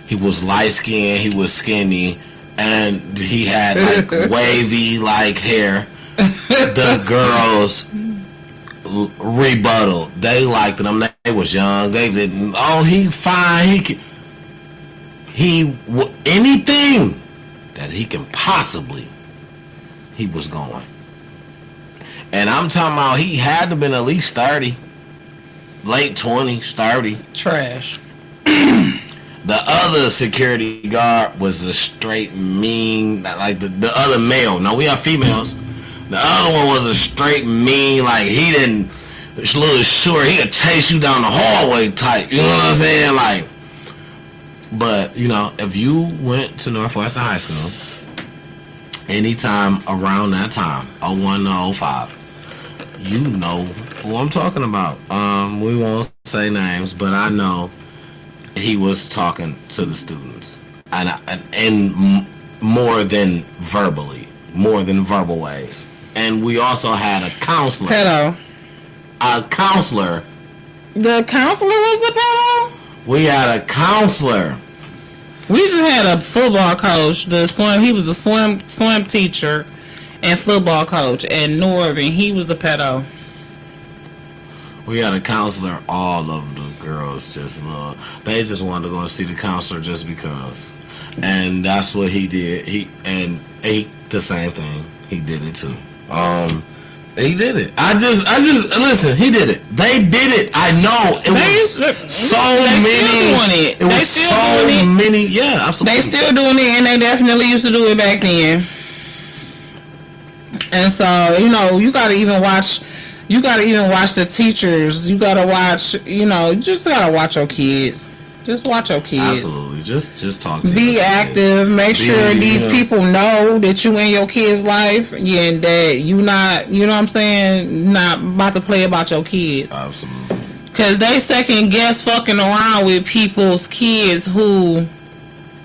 He was light skinned, he was skinny, and he had like wavy like hair. The girls rebuttal. They liked him. They was young. They didn't. Oh, he fine. Anything that he can possibly. He was going. And I'm talking about he had to have been at least 30. Late 20s, 30. Trash. The other security guard was a straight mean, like the other male. Now we have females. The other one was a straight mean, like he didn't, a little short, he could chase you down the hallway type. You know what I'm saying? Like, but you know, if you went to Northwestern High School, anytime around that time, 01 to 05, you know who I'm talking about. We won't say names, but I know he was talking to the students, and more than verbally, more than verbal ways. And we also had a counselor. Pedo. A counselor. The counselor was a pedo? We had a counselor. We just had a football coach. He was a swim teacher and football coach at Northern. He was a pedo. We had a counselor. All of the girls they just wanted to go and see the counselor just because. And that's what he did. He ate the same thing. He did it too. He did it. I just listen. He did it. They did it. I know. It was so many. It was so many. Yeah, absolutely. They still doing it, and they definitely used to do it back then. And so you got to even watch You gotta even watch the teachers. You gotta watch, you know, you just gotta watch your kids. Just watch your kids. Absolutely. Just talk to Be your active. kids. Make sure these yeah. people know that you in your kid's life, yeah, and that you not, you know what I'm saying, not about to play about your kids. Absolutely. Cause they second guess fucking around with people's kids who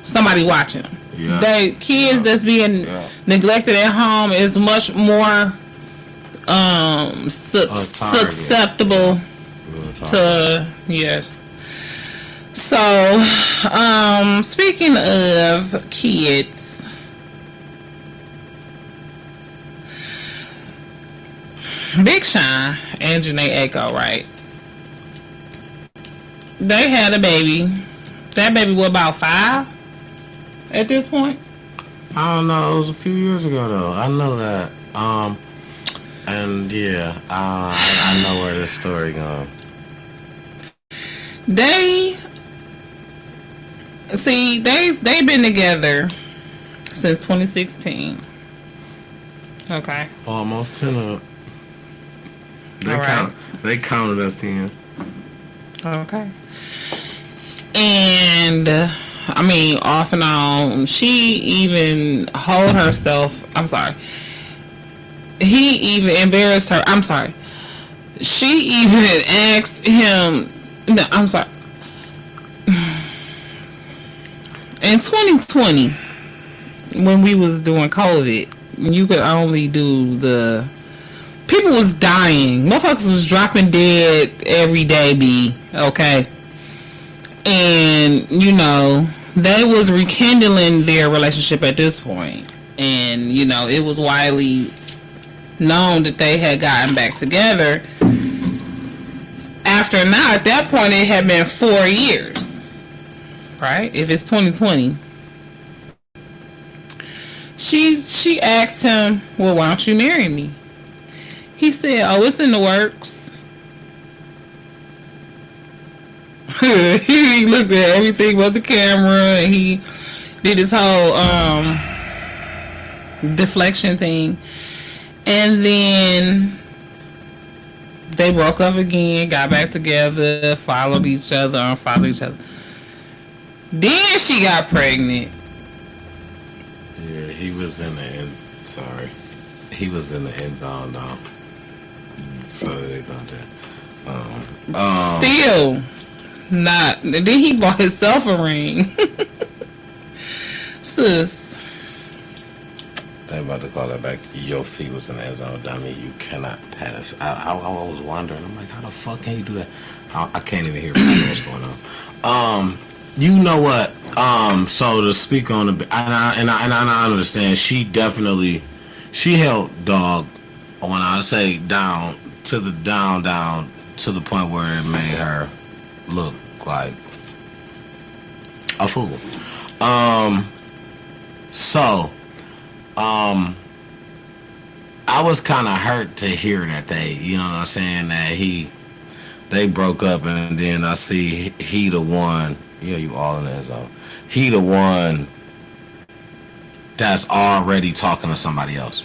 somebody watching them. Yeah. They kids that's being neglected at home is much more susceptible to yes. So, speaking of kids, Big Sean and Janae Aiko, right? They had a baby. That baby was about 5 at this point. I don't know. It was a few years ago, though. I know that. And yeah, I know where this story going. They've been together since 2016. Okay. Almost 10. They counted us 10. Okay. And I mean, off and on, she even hold herself. I'm sorry. He even embarrassed her. I'm sorry. She even asked him. No, I'm sorry. In 2020, when we was doing COVID, you could only do the. People was dying. Motherfuckers was dropping dead every day, okay? And, you know, they was rekindling their relationship at this point. And, you know, it was widely known that they had gotten back together. After now, at that point, it had been 4 years. Right? If it's 2020. She asked him, well, why don't you marry me? He said, oh, it's in the works. He looked at everything but the camera, and he did his whole deflection thing. And then they broke up again, got back together, followed each other, unfollowed each other. Then she got pregnant. Yeah, he was in the end. Sorry. He was in the end zone, though. Sorry about that. Still not. Then he bought himself a ring. Sis. They about to call that back. Your feet was in the end zone, dummy. You cannot pass. I was wondering. I'm like, how the fuck can you do that? I can't even hear what's going on. You know what? So to speak on the, and I understand. She held dog when I say down to the down to the point where it made her look like a fool. I was kind of hurt to hear that they, you know what I'm saying, that they broke up, and then I see he the one. Yeah, you all in there, so he the one that's already talking to somebody else.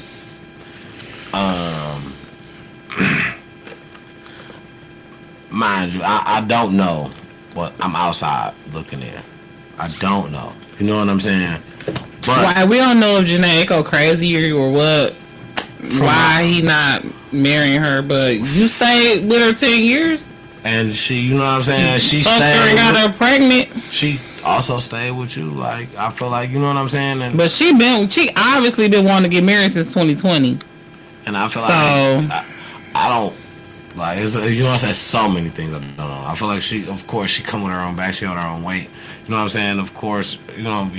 Mind you, I don't know what I'm outside looking in. I don't know. You know what I'm saying? But why we don't know if Janae Aiko crazy or what? Why he not marrying her? But you stayed with her 10 years, and she, you know what I'm saying? She fucked stayed. her and got her pregnant. She also stayed with you. Like, I feel like, you know what I'm saying? And, but she obviously been wanting to get married since 2020. And I feel like I don't like. It's, you know what I'm saying? So many things I don't know. I feel like she, of course, she come with her own back. She held her own weight. You know what I'm saying? Of course, you know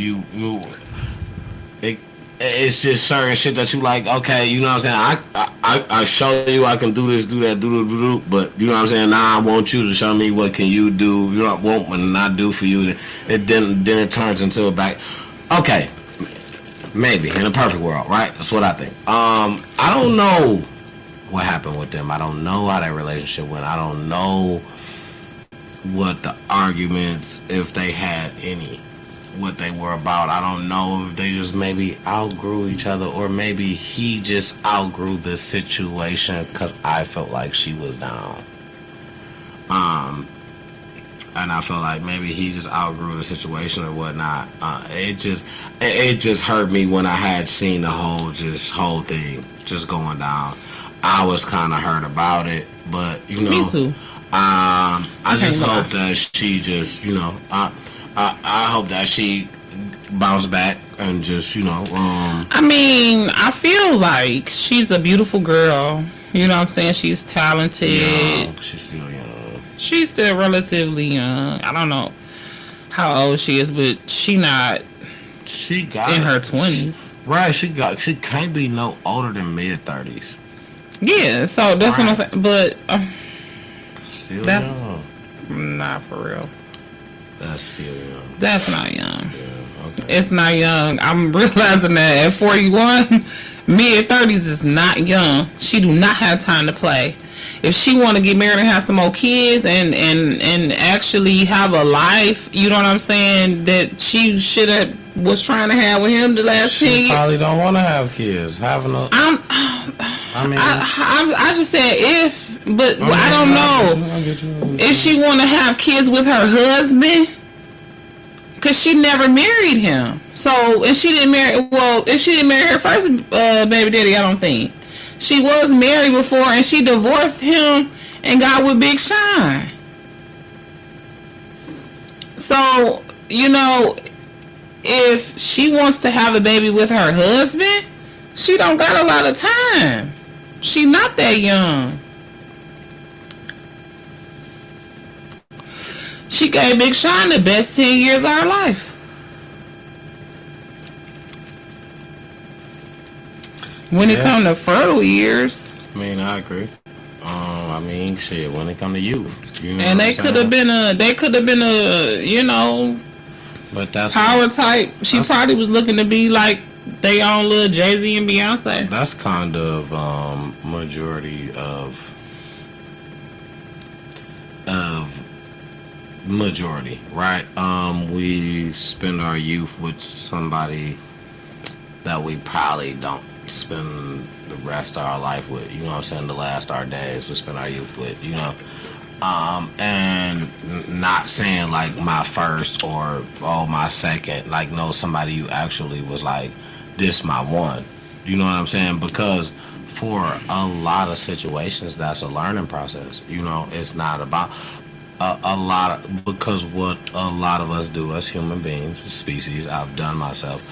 it's just certain shit that you like. Okay, you know what I'm saying? I show you I can do this, do that, do. But you know what I'm saying? Now I want you to show me what can you do. You know what and I do for you. Then it turns into a back. Okay. Maybe in a perfect world, right? That's what I think. I don't know what happened with them. I don't know how that relationship went. I don't know what the arguments, if they had any. what they were about. I don't know if they just maybe outgrew each other, or maybe he just outgrew the situation because I felt like she was down. And I felt like maybe he just outgrew the situation or whatnot. It just hurt me when I had seen the whole thing just going down. I was kind of hurt about it, but Me too. I just hope that she just I hope that she bounced back and just I mean, I feel like she's a beautiful girl. You know what I'm saying? She's talented. young. She's still young. She's still relatively young. I don't know how old she is, but she not She got in her 20s. Right, she can't be no older than mid-30s. Yeah, so that's what I'm saying. But Still that's young. not for real. That's still young. That's not young. Yeah, okay. It's not young. I'm realizing that at 41, mid-30s is not young. She do not have time to play. If she want to get married and have some more kids and actually have a life, you know what I'm saying, that she should have was trying to have with him the last 10 She years. probably don't want to have kids. I just said if, but I don't know if she want to have kids with her husband, because she never married him. So, and she didn't marry. Well, if she didn't marry her first baby daddy, I don't think she was married before, and she divorced him and got with Big Sean. So, if she wants to have a baby with her husband, she don't got a lot of time. She not that young. She gave Big Sean the best 10 years of her life. When it come to fertile years. I mean, I agree. I mean, shit, when it come to youth, and they could have been a, but that's power type. She probably was looking to be like they own little Jay-Z and Beyonce. That's kind of majority of majority, right? We spend our youth with somebody that we probably don't spend the rest of our life with, you know what I'm saying? The last our days we spend our youth with, and not saying like my first or my second, like no, somebody you actually was like, this my one, you know what I'm saying? Because for a lot of situations that's a learning process, it's not about because what a lot of us do as human beings, species, I've done myself,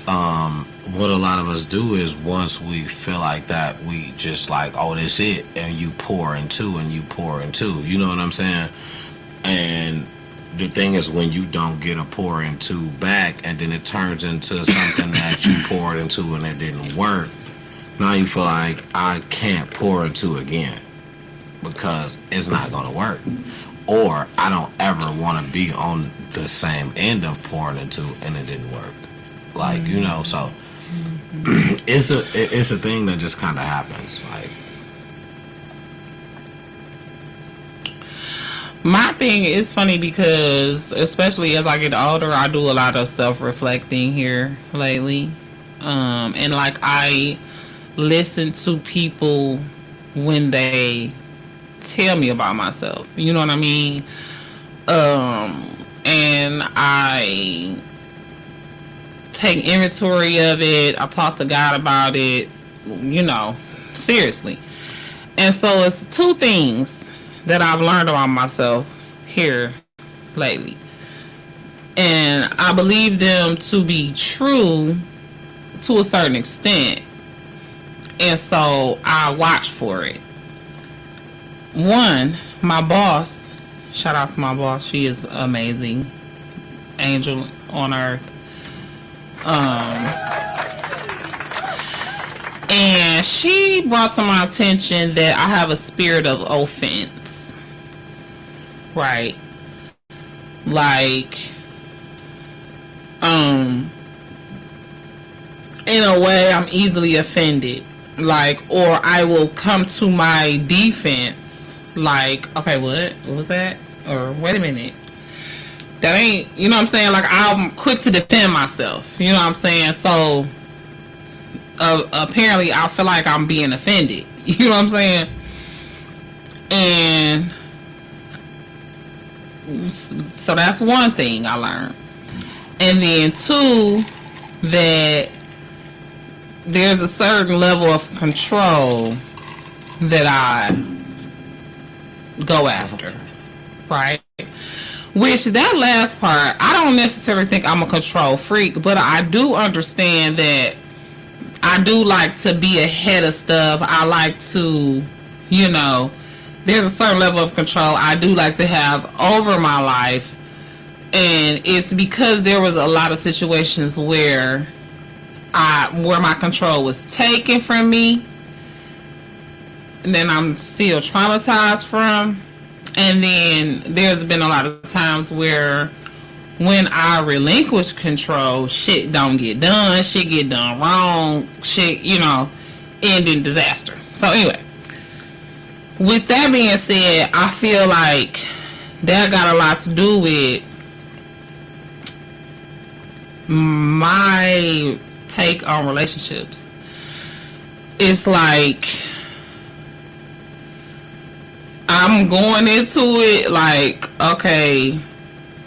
what a lot of us do is once we feel like that, we just like, oh, that's it, and you pour into, you know what I'm saying? And the thing is, when you don't get a pour into back, and then it turns into something that you poured into and it didn't work, now you feel like I can't pour into again because it's not going to work, or I don't ever want to be on the same end of pouring into and it didn't work. Like, so it's a thing that just kind of happens. Like, my thing is funny because, especially as I get older, I do a lot of self-reflecting here lately, and like I listen to people when they tell me about myself. You know what I mean? And I take inventory of it. I talk to God about it, seriously. And so it's two things that I've learned about myself here lately. And I believe them to be true to a certain extent. And so I watch for it. One, my boss, shout out to my boss, she is amazing. Angel on earth. And she brought to my attention that I have a spirit of offense. Right. Like, in a way, I'm easily offended. Like, or I will come to my defense. Like, okay, what was that? Or wait a minute. that ain't, you know what I'm saying? Like, I'm quick to defend myself. You know what I'm saying? So, apparently, I feel like I'm being offended. You know what I'm saying? And so that's one thing I learned. And then two, that there's a certain level of control that I go after, right? Which, that last part, I don't necessarily think I'm a control freak, but I do understand that I do like to be ahead of stuff. I like to, you know, there's a certain level of control I do like to have over my life. And it's because there was a lot of situations where my control was taken from me, and then I'm still traumatized from. And then there's been a lot of times where when I relinquish control, shit don't get done, shit get done wrong, shit, you know, end in disaster. So anyway, with that being said, I feel like that got a lot to do with my take on relationships. It's like I'm going into it like, okay,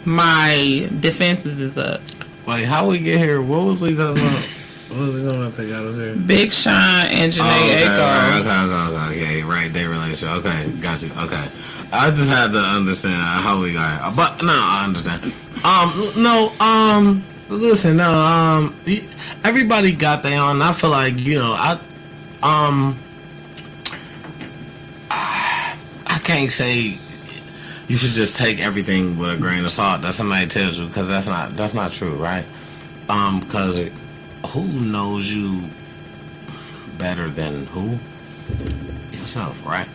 my defenses is up. Wait, how we get here? What was we talking about? What was we talking about that got us here? Big Sean and Janae Aiko. Okay, right, their relationship. Okay, got you. Okay, I just had to understand how we got here. But no, I understand. Listen, everybody got their own. I feel like, you know, I can't say you should just take everything with a grain of salt that somebody tells you, because that's not true, right? Because who knows you better than who? Yourself, right?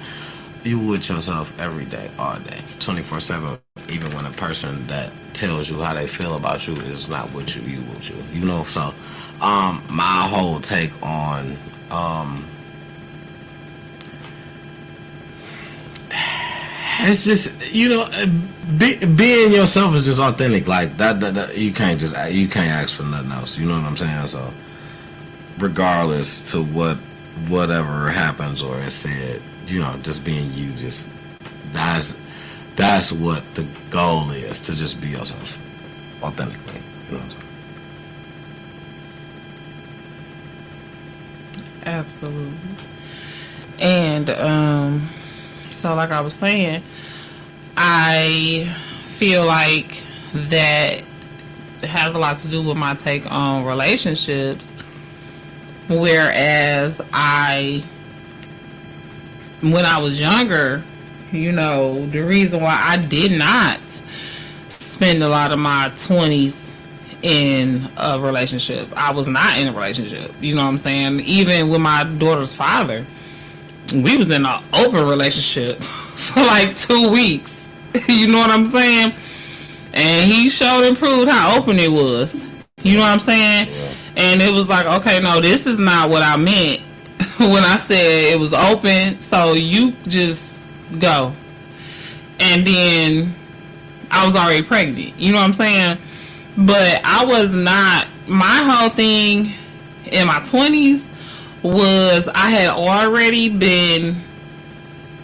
You with yourself every day, all day, 24/7. Even when a person that tells you how they feel about you is not with you, you with you. You know, so my whole take on it's just, you know, being yourself is just authentic. Like that you can't ask for nothing else. You know what I'm saying? So regardless to whatever happens or is said, you know, just being you, just that's what the goal is, to just be yourself authentically. You know what I'm saying? Absolutely. And so like I was saying, I feel like that has a lot to do with my take on relationships. Whereas when I was younger, you know, the reason why I did not spend a lot of my 20s in a relationship, I was not in a relationship. You know what I'm saying? Even with my daughter's father, we was in an open relationship for like 2 weeks. You know what I'm saying? And he showed and proved how open it was. You know what I'm saying? Yeah. And it was like, okay, no, this is not what I meant when I said it was open. So you just go. And then I was already pregnant. You know what I'm saying? But I was not, my whole thing in my 20s was I had already been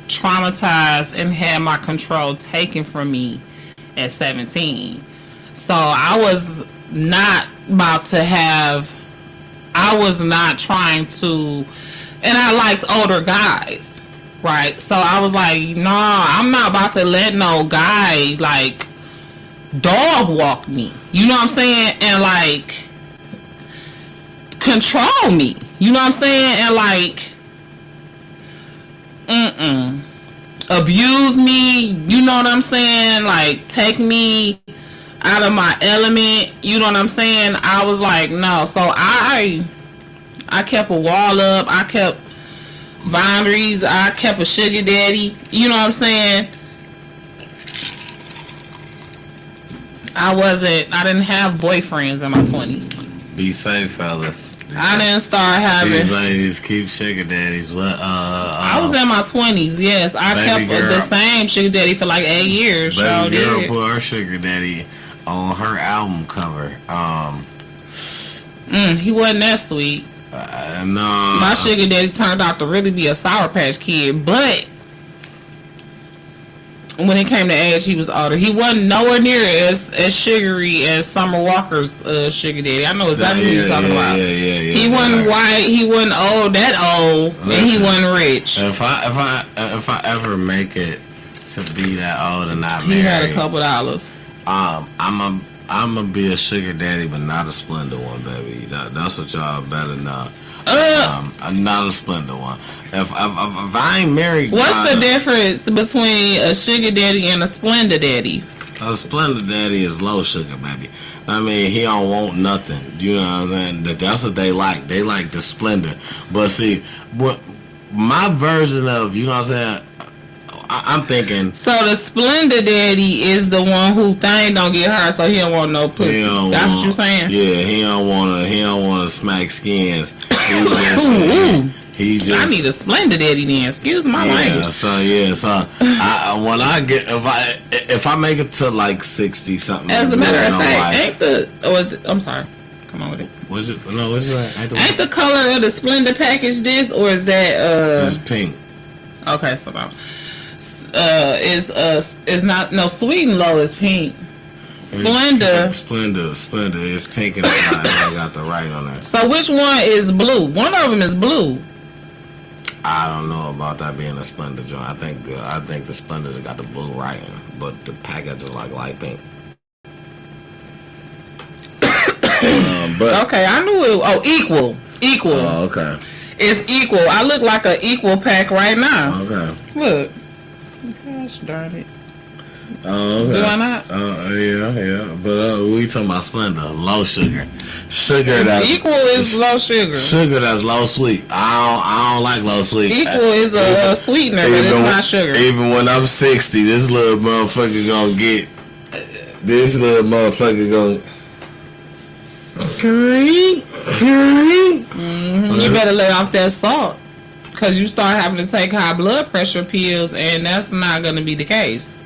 traumatized and had my control taken from me at 17. So I was not about to have, I was not trying to, and I liked older guys, right? So I was like, nah, I'm not about to let no guy like dog walk me, you know what I'm saying, and like control me, you know what I'm saying, and like abuse me, you know what I'm saying, like take me out of my element, you know what I'm saying. I was like, no. So I kept a wall up, I kept boundaries, I kept a sugar daddy, you know what I'm saying. I didn't have boyfriends in my 20s. Be safe, fellas. I didn't start having. These ladies keep sugar daddies. What? I was in my 20s. Yes, I kept the same sugar daddy for like 8 years. Baby girl put her sugar daddy on her album cover. He wasn't that sweet. No. My sugar daddy turned out to really be a Sour Patch Kid, but when it came to age, he was older. He wasn't nowhere near as sugary as Summer Walker's sugar daddy. I know exactly who you're talking about. He wasn't white. He wasn't that old, and he wasn't rich. If I ever make it to be that old and not married, he had a couple dollars. I'm gonna be a sugar daddy, but not a Splendor one, baby. That's what y'all better know. I'm not a Splendor one. If I ain't married, what's the difference between a sugar daddy and a Splendor daddy? A Splendor daddy is low sugar, baby. I mean, he don't want nothing. You know what I'm saying? That's what they like. They like the Splendor. But see, what my version of, you know what I'm saying? I'm thinking. So the Splendor daddy is the one who thing don't get hurt, so he don't want no pussy. That's what you saying? Yeah, he don't wanna smack skins. He just. I need a Splendor daddy then. Excuse my language. So when I get if I make it to like 60 something. As a matter of fact, I'm sorry. Come on with it. What's it? No, what's that? Ain't the color of the Splendor package this, or is that It's pink. Okay, so now. Is not no Sweet and Low is pink. Splendor is pink and I got the right on that. So which one is blue? One of them is blue. I don't know about that being a Splendor joint. I think the Splendor got the blue writing, but the package is like light pink. But okay, I knew it. Oh, equal. Oh, okay. It's equal. I look like an equal pack right now. Okay. Look. Gosh darn it. Oh, okay. Do I not? Yeah. But we talking about Splendor, low sugar. Sugar that's equal is low sugar. Sugar that's low sweet. I don't like low sweet. Equal is a sweetener, but it's not sugar. Even when I'm 60, this little motherfucker gonna get. This little motherfucker gonna. You better lay off that salt. Because you start having to take high blood pressure pills, and that's not going to be the case.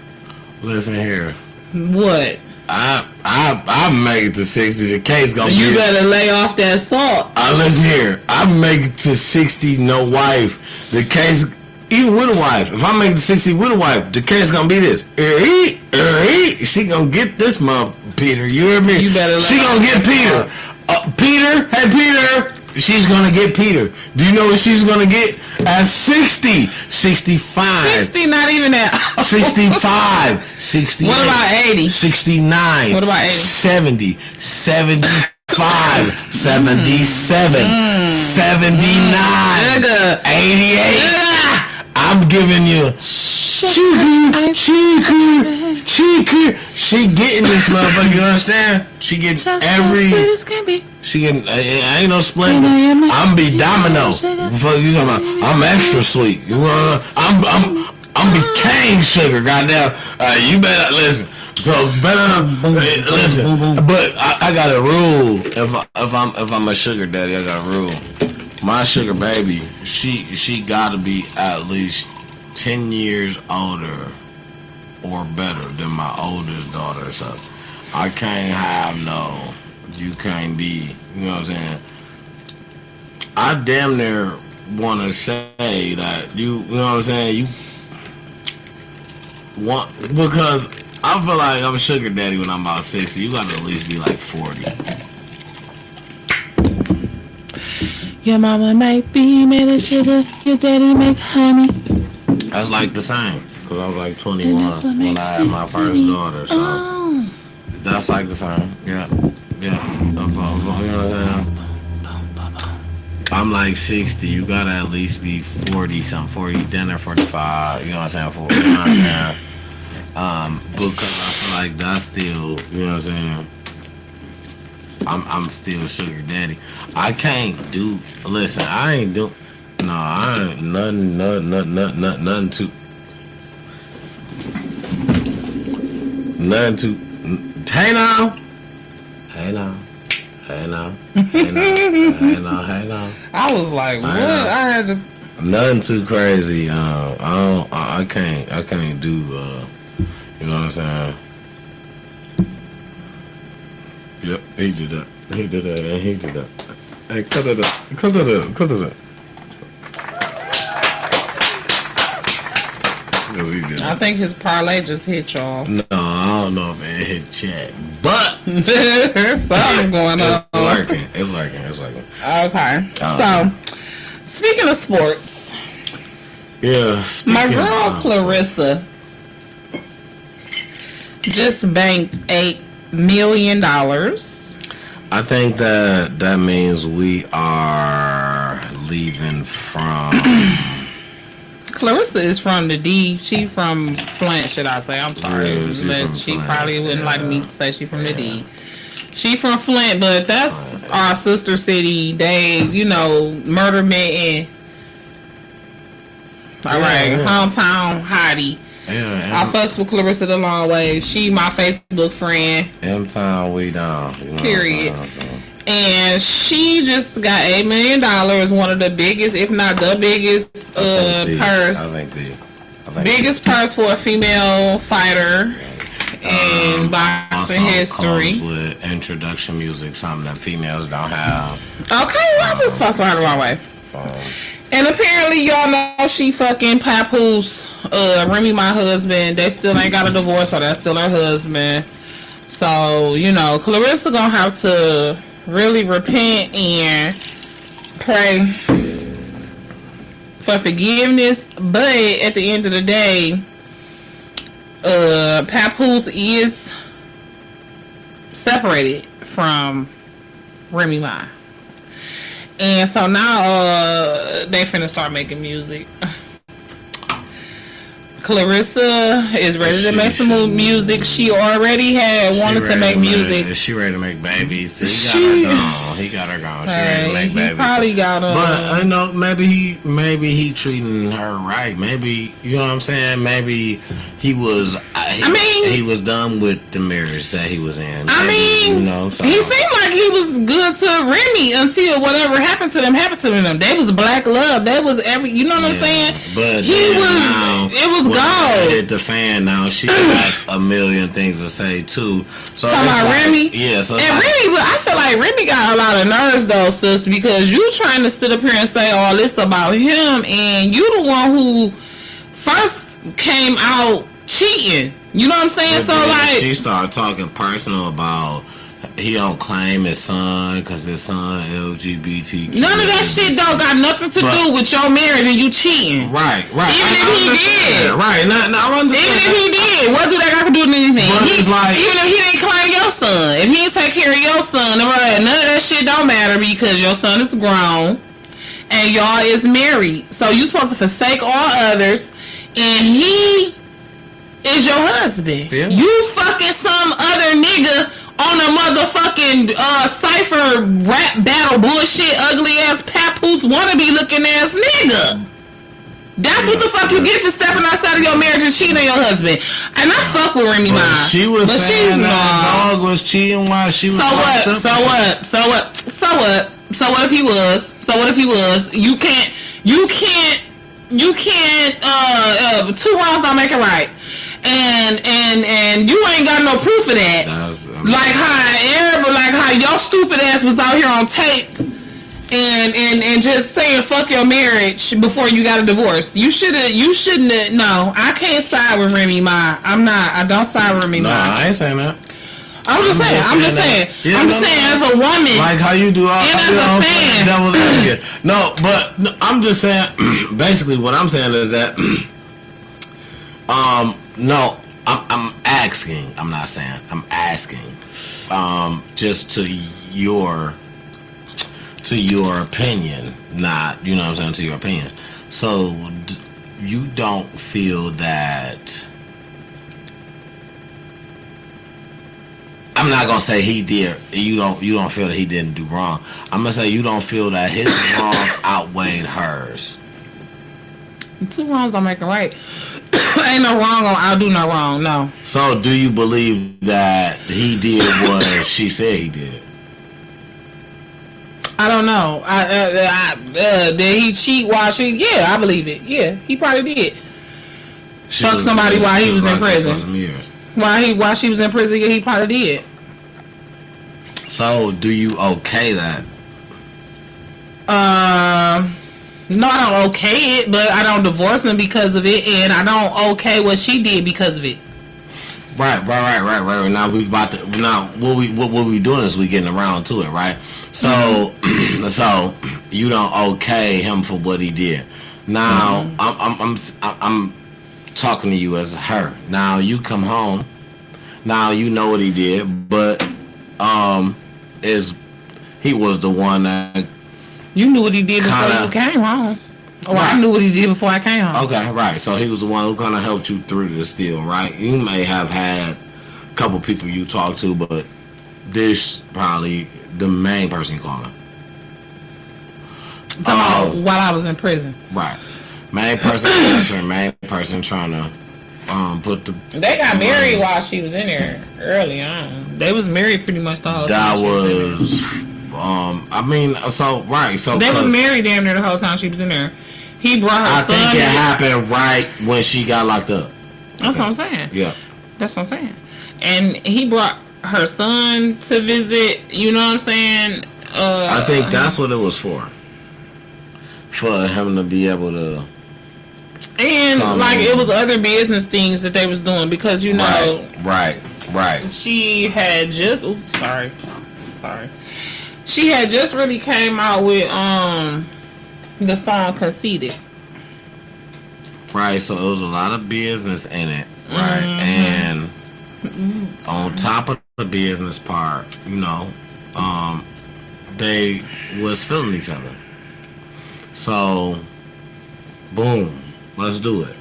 Listen here. What? I make it to 60. The case gonna you be. You better lay off that salt. Listen here. I make it to 60, no wife. The case, even with a wife. If I make it to 60 with a wife, the case gonna be this. She gonna get this month, Peter. You hear me? You better. She gonna get Peter. Peter. Hey, Peter. She's gonna get Peter. Do you know what she's gonna get? At 60, 65. 60, not even that. 65, 68. What about 80? 69. What about 80? 70, 75, 77, 79, 88. I'm giving you cheeky. She getting this motherfucker, you understand? She gets every. She getting. I ain't no Splendor. I'm be Domino. Fuck you talking about? I'm extra sweet. You I'm be cane sugar. Goddamn. You better listen. So better listen. But I got a rule. If I'm a sugar daddy, I got a rule. My sugar baby, she gotta be at least 10 years older or better than my oldest daughter. So I can't have no. You can't be. You know what I'm saying? I damn near want to say that you know what I'm saying? You want, because I feel like I'm a sugar daddy when I'm about 60. You gotta at least be like 40. Your mama might be made of sugar, your daddy make honey. That's like the same, because I was like 21 when I had my first daughter, so that's like the same. Yeah. You know what I'm saying? I'm like 60. You gotta at least be 40 something, 40, dinner 45. You know what I'm saying? 40. You know what I'm saying? Because I feel like that's still. You know what I'm saying? I'm still sugar daddy. I can't do. Listen, I ain't do. No, I ain't nothing to. Nothing to. Hey now. Hey now. Hey now. Hey now. Hey now. I was like, what? I had to. Nothing too crazy. I can't do. You know what I'm saying? Yep, he did that. He did that. And he did that. Hey, cut it up. Cut it up. Cut it up. Because he did that. I think his parlay just hit y'all. No, I don't know if it hit chat, but There's something going on. it's working. It's working. It's working. Okay. So, speaking of sports, Yeah. my speaking girl of- Clarissa just banked $8 million. I think that means we are leaving from. Clarissa is from the D. She from Flint, should I say? I'm sorry. Yeah, she but from she Flint. probably wouldn't like Yeah. me to say she from the D. She from Flint, but that's our sister city. They, murder men. All right, yeah. hometown hottie. Yeah, I fucks with Clarissa the long way. She my Facebook friend. M-Town, we down. You know Period. What I'm saying? And she just got $8 million, one of the biggest, if not the biggest, purse. I think Biggest purse for a female fighter in boxing history. Comes with introduction music, something that females don't have. Okay, I just fussed with her the wrong way. And apparently, y'all know she fucking papoose Remy, my husband. They still ain't got a divorce, so that's still her husband. So, Clarissa gonna have to really repent and pray for forgiveness. But at the end of the day, papoose is separated from Remy Ma. And so now they finna start making music. Clarissa is ready to make some music. She already wanted to make music. Is she ready to make babies? He got her gone. She ready to make He babies. probably got her. But I know maybe he treating her right. Maybe you know what I'm saying. Maybe he was. He was done with the marriage that he was in. Maybe, so. He seemed like he was good to Remy until whatever happened to them. They was black love. They was you know what I'm saying? But it was when gold. hit the fan now. She got a million things to say too. So talking about Remy? Yeah. So and Remy, but I feel like Remy got a lot of nerves though, sis, because you trying to sit up here and say all this about him, and you the one who first came out cheating. You know what I'm saying? So like, she started talking personal about he don't claim his son because his son LGBTQ. None of that shit don't got nothing to do with your marriage and you cheating. Right. Even if he did. Right. Now I understand. Even if he did, what do that got to do with anything? But it's like, even if he didn't claim your son, if he didn't take care of your son, none of that shit don't matter because your son is grown and y'all is married. So you supposed to forsake all others, and he is your husband. Yeah. You fucking some other nigga on a motherfucking cypher rap battle bullshit ugly ass papoose wannabe looking ass nigga. That's what the fuck you get for stepping outside of your marriage and cheating on your husband. And I fuck with Remy Ma. She was saying that dog was cheating while she was So what if he was? You can't two wrongs don't make it right. And you ain't got no proof of that. Like how your stupid ass was out here on tape and just saying fuck your marriage before you got a divorce. You shouldn't have. No, I can't side with Remy Ma. I don't side with Remy Ma. No, I ain't saying that. I'm just saying as a woman, like how you do all, and as a fan. Devil's advocate. No, but no, I'm just saying. Basically, what I'm saying is that, no, I'm asking. I'm not saying. I'm asking. Just to your opinion, not you know what I'm saying, to your opinion. So you don't feel that. I'm not gonna say he did. You don't feel that he didn't do wrong. I'm gonna say you don't feel that his wrong outweighed hers. Two wrongs don't make it right. Ain't no wrong on I'll do no wrong. No. So do you believe that he did what she said he did? I don't know. Did he cheat while she? Yeah, I believe it. Yeah, he probably did. Fuck somebody while he was in prison. While she was in prison, yeah, he probably did. So, do you okay that? No, I don't okay it, but I don't divorce him because of it, and I don't okay what she did because of it. Right. Now we about to. Now what we doing is we getting around to it, right? So, so you don't okay him for what he did. Now I'm talking to you as her. Now you come home. Now you know what he did, but is he was the one that you knew what he did before you came home. Oh, right. I knew what he did before I came home. Okay, right. So he was the one who kind of helped you through this deal, right? You may have had a couple people you talked to, but this probably the main person you calling. Talking about while I was in prison. Right. Main person, main person trying to put the. They got married while she was in there early on. They was married pretty much the whole That time. was. I mean, so right. So they was married damn near the whole time she was in there. He brought her son. I think it happened right when she got locked up. That's what I'm saying. Yeah. That's what I'm saying. And he brought her son to visit. You know what I'm saying? I think that's what it was for. For him to be able to. And like it was other business things that they was doing because you know. Right. She had just. Oops, sorry. She had just really came out with the song Conceited. Right, so it was a lot of business in it, right? And on top of the business part, you know, they was feeling each other. So, boom, let's do it.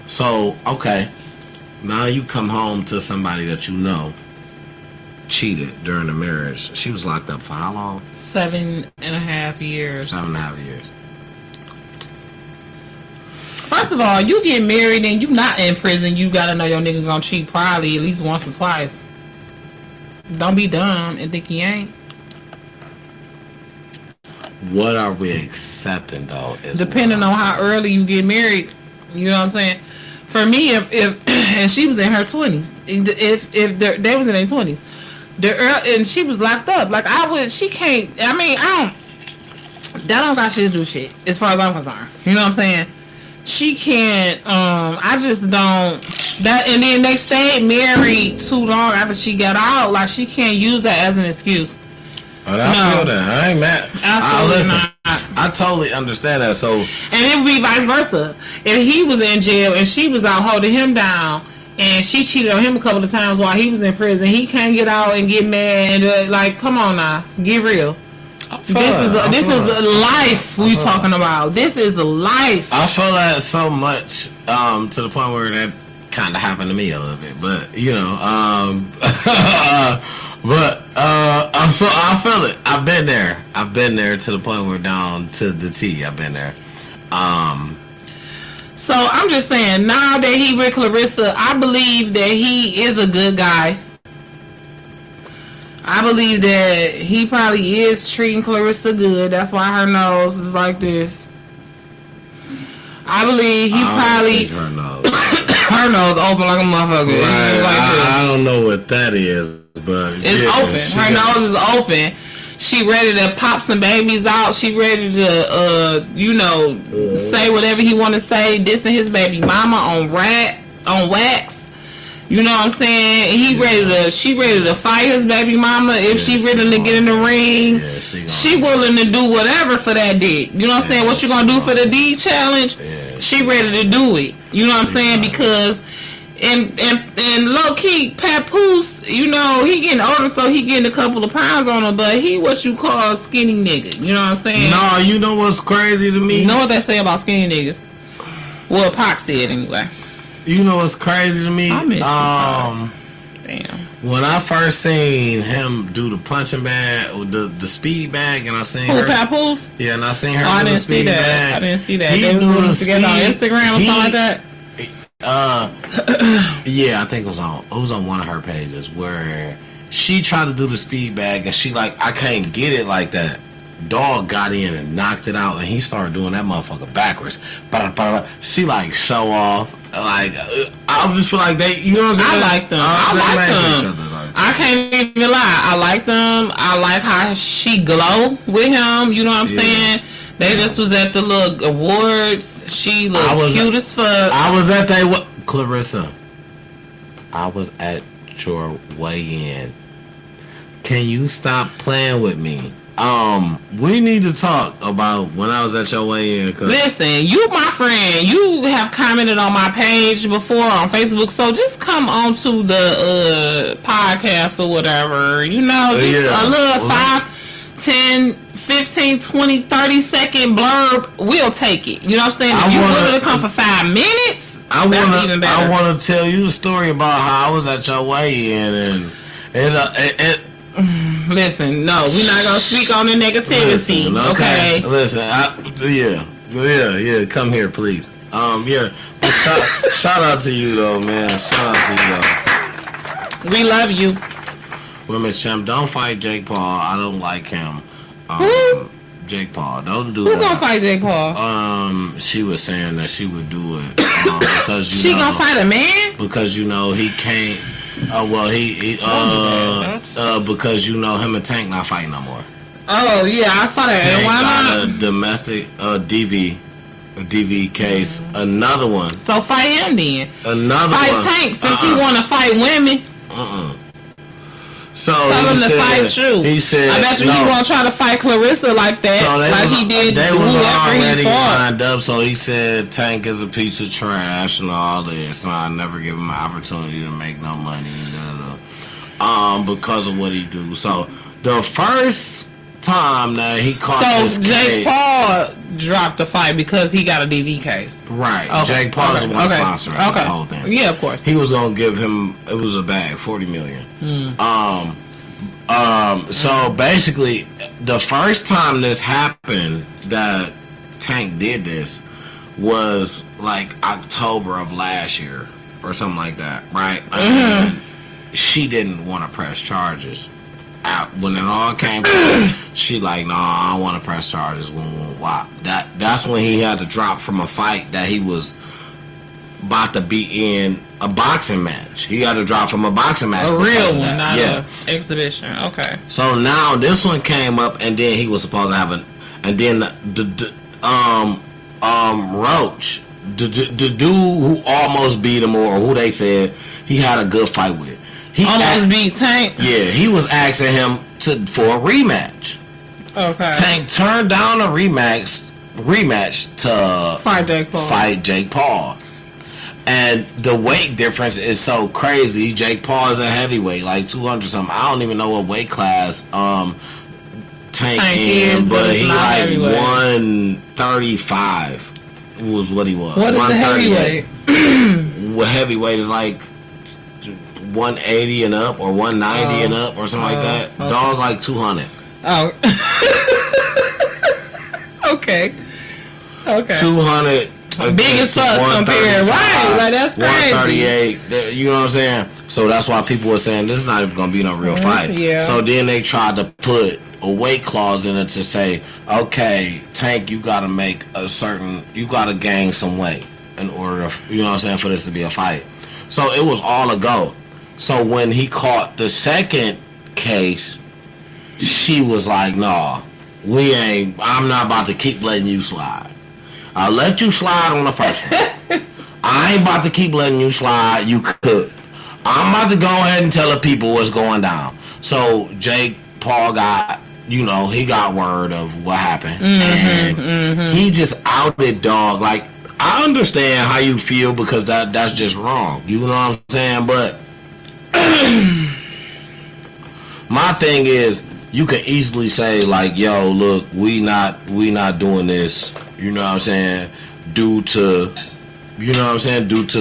So, okay, now you come home to somebody that you know cheated during the marriage. She was locked up for how long? 7.5 years. 7.5 years. First of all, you get married and you not in prison, you gotta know your nigga gonna cheat probably at least once or twice. Don't be dumb and think he ain't. What are we accepting though? Depending on how early you get married, you know what I'm saying? For me, if and she was in her 20s, if they was in their 20s, and she was locked up, like she can't. I mean, that don't got shit to do with shit as far as I'm concerned. You know what I'm saying? She can't. I just don't. That and then they stayed married too long after she got out. Like she can't use that as an excuse. Oh, I feel that. I ain't mad. Absolutely not. I totally understand that. So, and it would be vice versa. If he was in jail and she was out holding him down, and she cheated on him a couple of times while he was in prison, he can't get out and get mad and like, come on now, get real. This is life we talking about. This is life. I feel that so much to the point where that kind of happened to me a little bit, but you know, so I feel it. I've been there to the point where down to the T. I've been there. So I'm just saying, now that he with Clarissa, I believe that he is a good guy. I believe that he probably is treating Clarissa good. That's why her nose is like this. I believe he probably her nose. Her nose open like a motherfucker. Right. Like I don't know what that is, but it's open. Her nose is open. She ready to pop some babies out. She ready to, say whatever he want to say. Dissing his baby mama on wax. You know what I'm saying? She ready to fight his baby mama if she ready to get in the ring. Yeah, she willing to do whatever for that dick. You know what I'm saying? What you gonna do for the D challenge? Yeah, she ready to do it. You know what I'm saying? Because and low key, Papoose, he getting older, so he getting a couple of pounds on him, but he what you call a skinny nigga. You know what I'm saying? No, you know what's crazy to me? You know what they say about skinny niggas? Well, Pac said anyway. You know what's crazy to me? I miss you, damn. When I first seen him do the punching bag, or the speed bag, and I seen her. Papoose? Yeah, and I seen her. I do didn't the speed see that. bag. I didn't see that. He They was knew doing the it together on Instagram or something like that. Yeah, I think it was on one of her pages where she tried to do the speed bag and she like, I can't get it like that. Dog got in and knocked it out, and he started doing that motherfucker backwards. She like show off. Like I just feel like they, you know what I'm saying? I like them. I like them. I can't even lie. I like them. I like how she glow with him. You know what I'm saying? They just was at the little awards. She looked cute as fuck. I was at Clarissa. I was at your weigh-in. Can you stop playing with me? We need to talk about when I was at your weigh-in. Listen, you my friend. You have commented on my page before on Facebook, so just come on to the podcast or whatever. You know, just a little 5, 10, 15, 20, 30 second blurb. We'll take it. You know what I'm saying? If you wanted to come for 5 minutes, that's even better. I want to tell you the story about how I was at your weigh-in and listen, no, we're not gonna speak on the negativity. Listen, okay. Listen, come here, please. Shout out to you though, man. Shout out to you though. We love you. Well, Miss Champ, don't fight Jake Paul. I don't like him. Who? Jake Paul, don't do that. Who gonna fight Jake Paul? She was saying that she would do it because she gonna fight a man because he can't. Because him and Tank not fighting no more. Oh yeah, I saw that. Tank Why got not? A domestic DV case. Another one. So fight him then. Another fight one. Tank since he want to fight women. So tell him to fight you. He said, I bet you he won't try to fight Clarissa like that, so he did. They was already lined up. So he said Tank is a piece of trash and all this. So I never give him an opportunity to make no money. Because of what he do. So the first time that he caught this case, Jake Paul dropped the fight because he got a DV case. Right. Okay. Jake Paul is the one sponsoring the whole thing. Yeah, of course. He was gonna give him. It was a bag, $40 million. So basically, the first time this happened that Tank did this was like October of last year or something like that, right? And she didn't want to press charges. When it all came to she like, nah, I don't want to press charges. That's when he had to drop from a fight that he was about to be in a boxing match. He had to drop from a boxing match. A real one, not an exhibition. Okay. So now this one came up, and then he was supposed to have and then Roach, the dude who almost beat him, or who they said he had a good fight with. He almost beat Tank. Yeah, he was asking him for a rematch. Okay. Tank turned down a rematch to fight Jake Paul. And the weight difference is so crazy. Jake Paul is a heavyweight, like 200 something. I don't even know what weight class Tank is, but he like 135 was what he was. What is the heavyweight? Well, heavyweight is like 180 and up, or 190 and up, or something like that. Okay. Dog like 200. Oh. Okay. 200. Big as fuck compared, right? Like that's crazy. 138. You know what I'm saying? So that's why people were saying this is not even gonna be no real fight. Yeah. So then they tried to put a weight clause in it to say, okay, Tank, you gotta you gotta gain some weight in order, you know what I'm saying, for this to be a fight. So it was all a go. So when he caught the second case, she was like, nah, I'm not about to keep letting you slide. I'll let you slide on the first one. I ain't about to keep letting you slide. You could. I'm about to go ahead and tell the people what's going down. So Jake Paul got, he got word of what happened. He just outed dog. Like, I understand how you feel because that's just wrong. You know what I'm saying? But my thing is, you can easily say like, yo, look, we not doing this. You know what I'm saying? Due to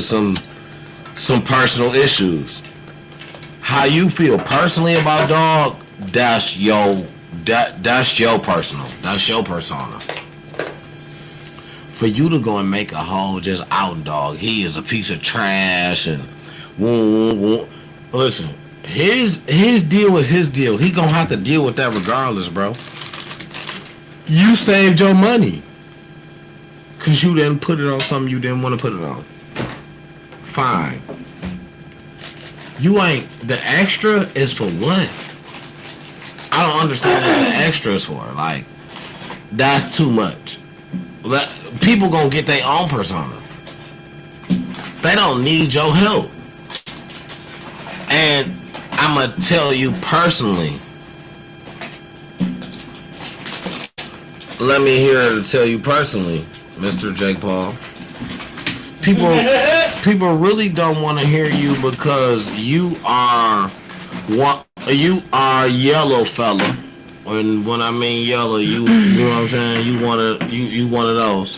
some personal issues. How you feel personally about dog, that's your personal. That's your persona. For you to go and make a whole just out dog, he is a piece of trash and listen, his deal is his deal. He gonna have to deal with that regardless, bro. You saved your money. Because you didn't put it on something you didn't want to put it on. Fine. You ain't... The extra is for what? I don't understand what the extra is for. Like, that's too much. People gonna get their own persona. They don't need your help. And I'ma tell you personally. Let me hear to tell you personally, Mr. Jake Paul. People really don't want to hear you because you are a yellow fella. And when I mean yellow, you know what I'm saying? You one of those.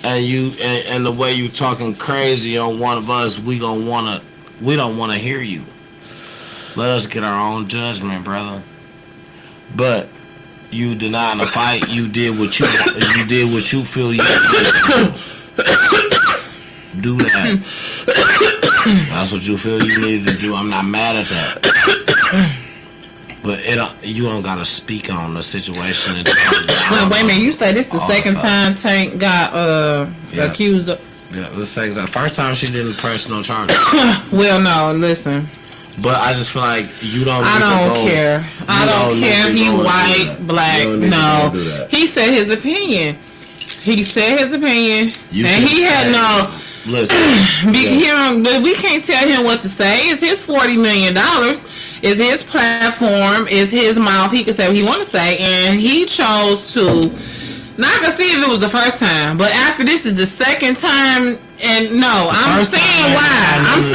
And the way you talking crazy on one of us, we don't want to hear you. Let us get our own judgment, brother. But you denied the fight. You did what you feel you did. Do that. That's what you feel you needed to do. I'm not mad at that. But you don't gotta speak on the situation. Wait a minute, you say this the second time Tank got accused of... Yeah, the second time. First time she didn't press no charges. Well, no, listen. But I just feel like you don't. I don't care. I don't care if he white, black. No, he said his opinion. He said his opinion, and he had no. Listen, but we can't tell him what to say. It's his $40 million. It's his platform. It's his mouth. He can say what he want to say, and he chose to. Now I can see if it was the first time, but after this is the second time, and no, I'm saying why. It's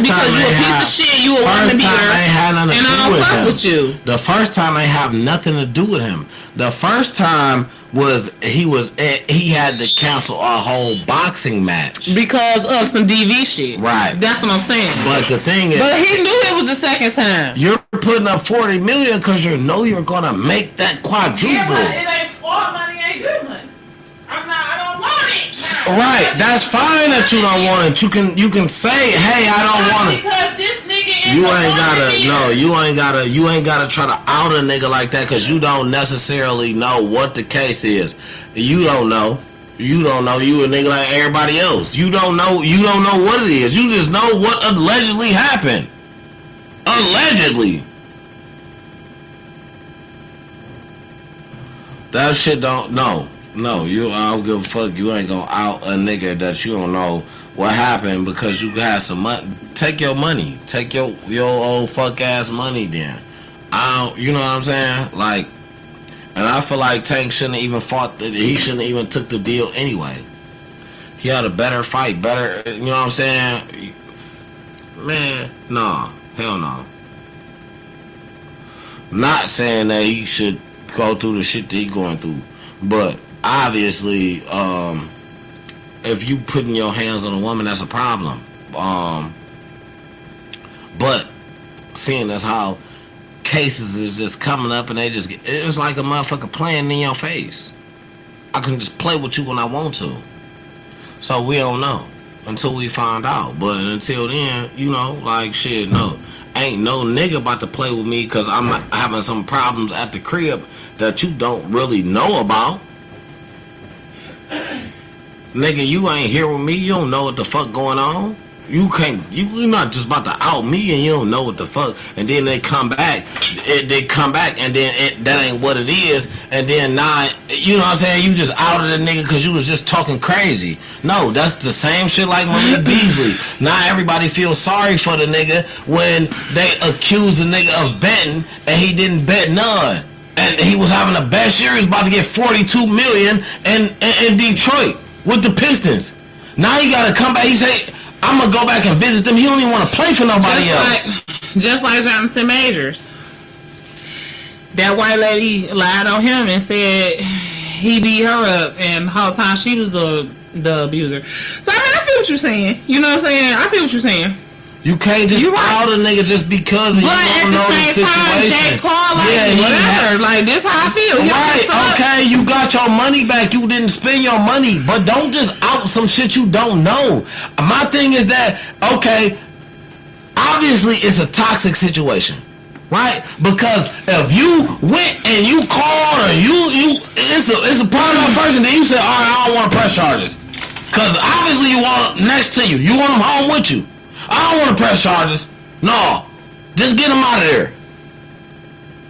because you a piece of shit. You a woman beater, and I don't fuck with you. The first time ain't have nothing to do with him. The first time was he had to cancel a whole boxing match because of some DV shit. Right. That's what I'm saying. But the thing is, but he knew it was the second time. You're putting up $40 million because you know you're gonna make that quadruple. Yeah, but it ain't all money, ain't good money. I don't want it. Right. That's fine that you don't want it. You can say, hey, I don't want it. Because this nigga is you ain't gotta try to out a nigga like that because you don't necessarily know what the case is. You don't know. You a nigga like everybody else. You don't know what it is. You just know what allegedly happened. Allegedly. That shit don't I don't give a fuck. You ain't gonna out a nigga that you don't know what happened because you got some money. Take your money. Take your old fuck ass money then. You know what I'm saying? Like, and I feel like Tank shouldn't even fought that. He shouldn't even took the deal anyway. He had a better fight, you know what I'm saying? Man, no, hell no. Not saying that he should go through the shit that he going through, but obviously, if you putting your hands on a woman, that's a problem. But seeing as how cases is just coming up and it's like a motherfucker playing in your face. I can just play with you when I want to. So we don't know until we find out. But until then, like shit, no. Ain't no nigga about to play with me because I'm having some problems at the crib that you don't really know about. Nigga, you ain't here with me. You don't know what the fuck going on. You're not just about to out me and you don't know what the fuck. And then they come back. They come back and then that ain't what it is. And then now, you know what I'm saying? You just outed a nigga because you was just talking crazy. No, that's the same shit like Malik Beasley. Now everybody feels sorry for the nigga when they accuse the nigga of betting and he didn't bet none. And he was having the best year. He was about to get $42 million in Detroit with the Pistons. Now he got to come back. He say, I'm going to go back and visit them. He don't even want to play for nobody else. Just like Jonathan Majors. That white lady lied on him and said he beat her up and the whole time she was the abuser. So, I feel what you're saying. You know what I'm saying? I feel what you're saying. You can't just out a nigga just because you don't know the situation. Time, Jake Paul, whatever. Like, this how I feel. Right, okay, you got your money back. You didn't spend your money. But don't just out some shit you don't know. My thing is that, okay, obviously it's a toxic situation. right? Because if you went and you called or it's a part of a person, then you say, all right, I don't want to press charges. Because obviously you want them next to you. You want them home with you. I don't want to press charges. No. Just get them out of there.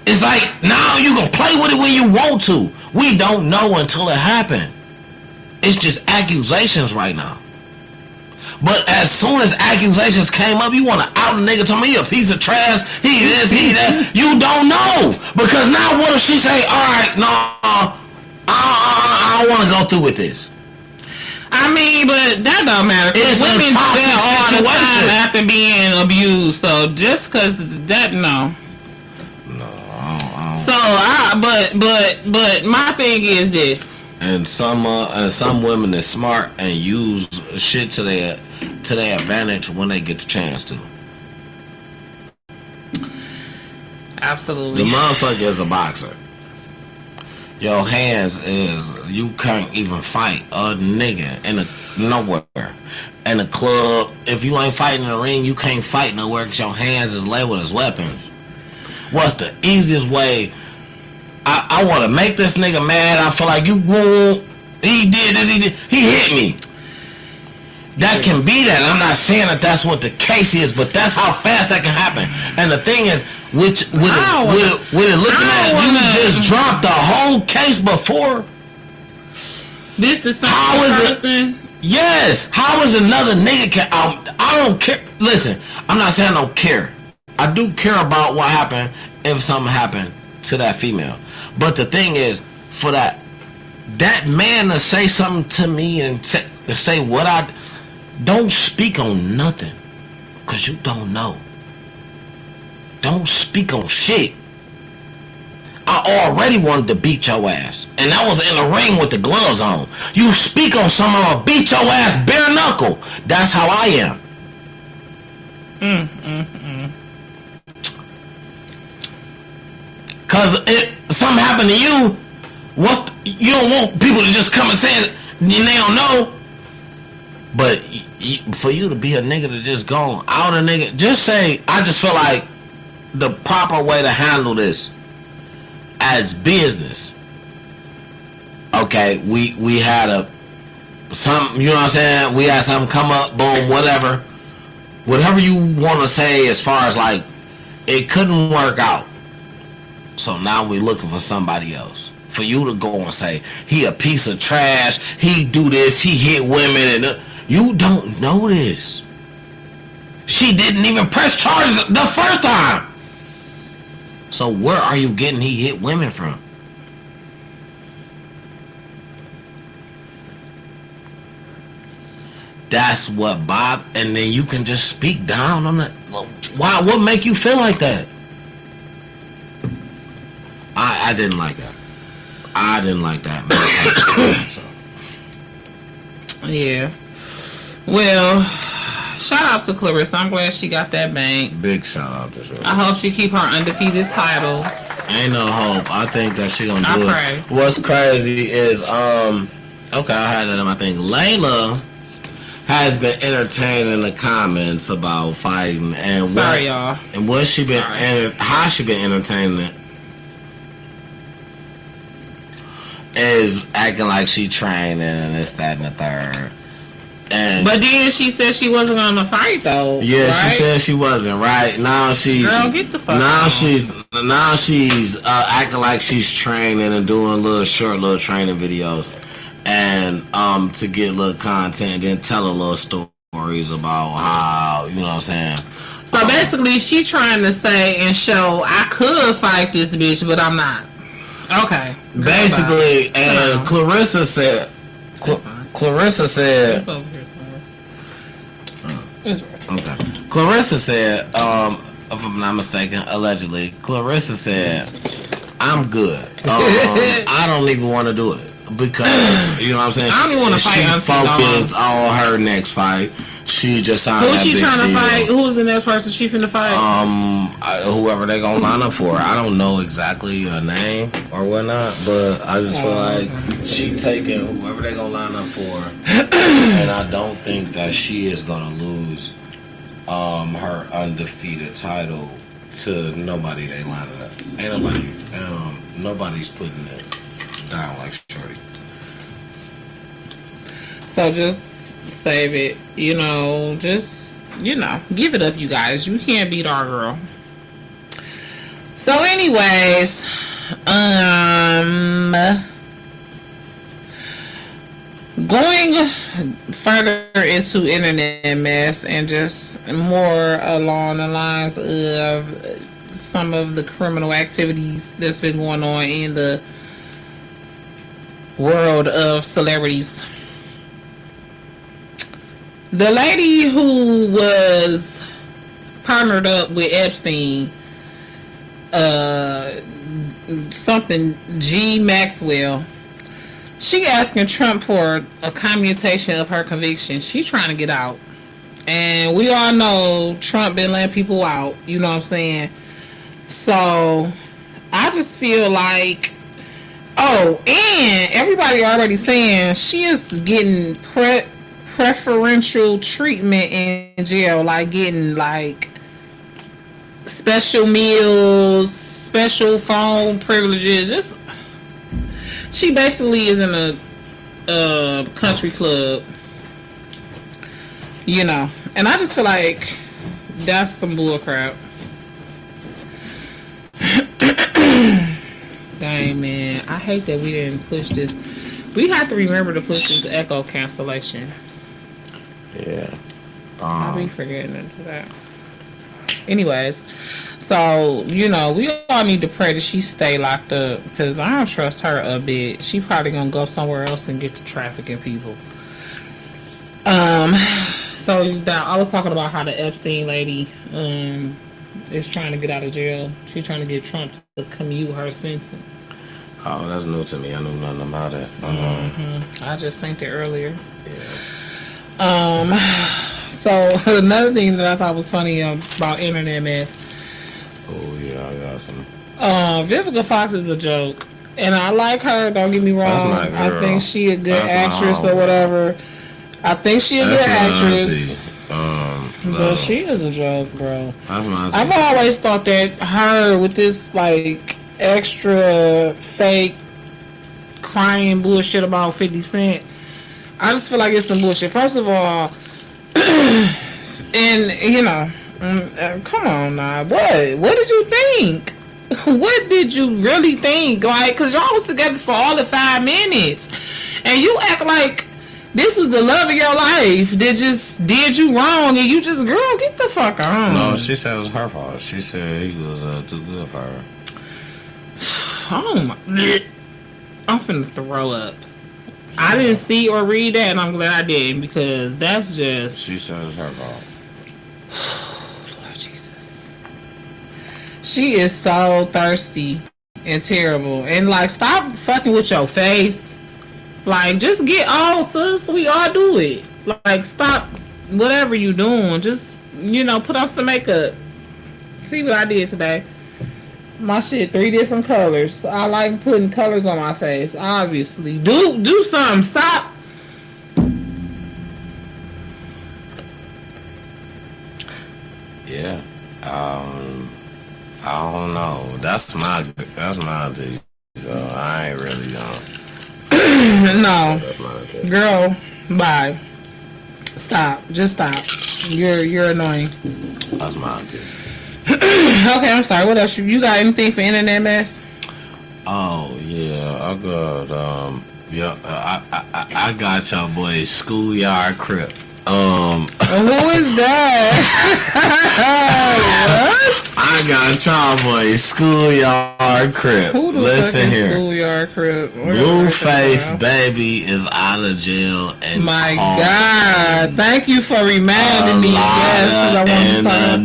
It's like, now you can play with it when you want to. We don't know until it happened. It's just accusations right now. But as soon as accusations came up, you want to out a nigga, tell me he a piece of trash, he this, he that. You don't know. Because now what if she say, all right, no, I don't want to go through with this. I mean, but that don't matter. It's women a toxic do that all the situation. time after being abused. So just because that, no. So but my thing is this. And some women is smart and use shit to their advantage when they get the chance to. Absolutely. The motherfucker is a boxer. Your hands is, you can't even fight a nigga nowhere. In a club, if you ain't fighting in the ring, you can't fight nowhere because your hands is labeled as weapons. What's the easiest way? I want to make this nigga mad. I feel like he did this, he hit me. That can be that. I'm not saying that that's what the case is, but that's how fast that can happen. And the thing is, with it looking at, you just dropped the whole case before. This the same person? Yes. How is another nigga I don't care. Listen, I'm not saying I don't care. I do care about what happened if something happened to that female. But the thing is, for that man to say something to me and say what I... Don't speak on nothing. Because you don't know. Don't speak on shit. I already wanted to beat your ass. And that was in the ring with the gloves on. You speak on someone, I'll beat your ass bare knuckle. That's how I am. Cause something happened to you, you don't want people to just come and say it and they don't know. But for you to be a nigga to just go out a nigga, just say, I just feel like the proper way to handle this as business. Okay, we had some, you know what I'm saying? We had something come up, boom, whatever. Whatever you want to say as far as like, it couldn't work out. So now we're looking for somebody else. For you to go and say, he a piece of trash, he do this, he hit women, and you don't know this. She didn't even press charges the first time. So where are you getting he hit women from? That's what Bob, and then you can just speak down on it. Why? What make you feel like that? I didn't like that. I didn't like that, man. So. Yeah. Well, shout out to Clarissa. I'm glad she got that bank. Big shout out to her. I hope she keep her undefeated title. Ain't no hope. I think that she gonna do pray. it. What's crazy is okay, I had that in my thing. Layla has been entertaining the comments about fighting and y'all. And what she been how she been entertaining it is acting like she training and this, that, and the third. But then she said she wasn't gonna fight though. Yeah, right? She said she wasn't. Right now she's girl, get the fuck now on. now she's acting like she's training and doing little training videos, and to get little content, and then telling little stories about how, you know what I'm saying. So basically, she trying to say and show I could fight this bitch, but I'm not. Okay. Basically, and Clarissa said. Clarissa said. Okay. Clarissa said, if I'm not mistaken, allegedly, Clarissa said, "I'm good. I don't even want to do it because you know what I'm saying. I don't even want to fight. She focused on her next fight. She just signed. Who's she trying to fight? Who's the next person she finna fight? Whoever they gonna line up for. I don't know exactly her name or whatnot, but I just feel like she taking whoever they gonna line up for, and I don't think that she is gonna lose her undefeated title to nobody they lining up. Ain't nobody, nobody's putting it down like Shorty. So just save it. Just give it up, you guys. You can't beat our girl. So, anyways, going further into internet mess and just more along the lines of some of the criminal activities that's been going on in the world of celebrities. The lady who was partnered up with Epstein, something G. Maxwell, she asking Trump for a commutation of her conviction. She trying to get out. And we all know Trump been letting people out. You know what I'm saying? So, I just feel like... Oh, and everybody already saying she is getting preferential treatment in jail. Like getting, like, special meals, special phone privileges. Just... She basically is in a country club, and I just feel like that's some bullcrap. Dang, man, I hate that we didn't push this. We have to remember to push this echo cancellation. Yeah, I'll be forgetting to do that. Anyways, so, we all need to pray that she stay locked up, because I don't trust her a bit. She probably gonna go somewhere else and get to trafficking people. So I was talking about how the Epstein lady is trying to get out of jail. She's trying to get Trump to commute her sentence. Oh, that's new to me. I knew nothing about it. I just sent it earlier. Yeah. So another thing that I thought was funny about internet mess. Oh yeah, I got some. Vivica Fox is a joke, and I like her. Don't get me wrong. I think she a good actress or whatever. I think she a good actress. But she is a joke, bro. I've always thought that her with this like extra fake crying bullshit about 50 Cent. I just feel like it's some bullshit. First of all, and come on now, what did you think? What did you really think? Like, cause y'all was together for all the 5 minutes, and you act like this was the love of your life that just did you wrong, and you just, girl, get the fuck on. No, she said it was her fault. She said he was too good for her. Oh my! I'm finna throw up. I didn't see or read that, and I'm glad I didn't, because that's just... She said it was her fault. Lord Jesus. She is so thirsty and terrible. And, like, stop fucking with your face. Like, just get old, sis. We all do it. Like, stop whatever you doing. Just, put on some makeup. See what I did today. My shit 3 different colors. I like putting colors on my face. Obviously, do something. Stop. Yeah. I don't know. That's my thing. So I ain't really No. That's my thing. Girl, bye. Stop. Just stop. You're annoying. That's my thing. Okay, I'm sorry. What else? You got anything for internet mess? Oh yeah, I got I got y'all boy Schoolyard Crip. Who is that? What? I got y'all boy Schoolyard Crip. Who the Listen here. Schoolyard Crip? Blueface baby is out of jail and my God! Thank you for reminding me. Yes, because I wanted to talk.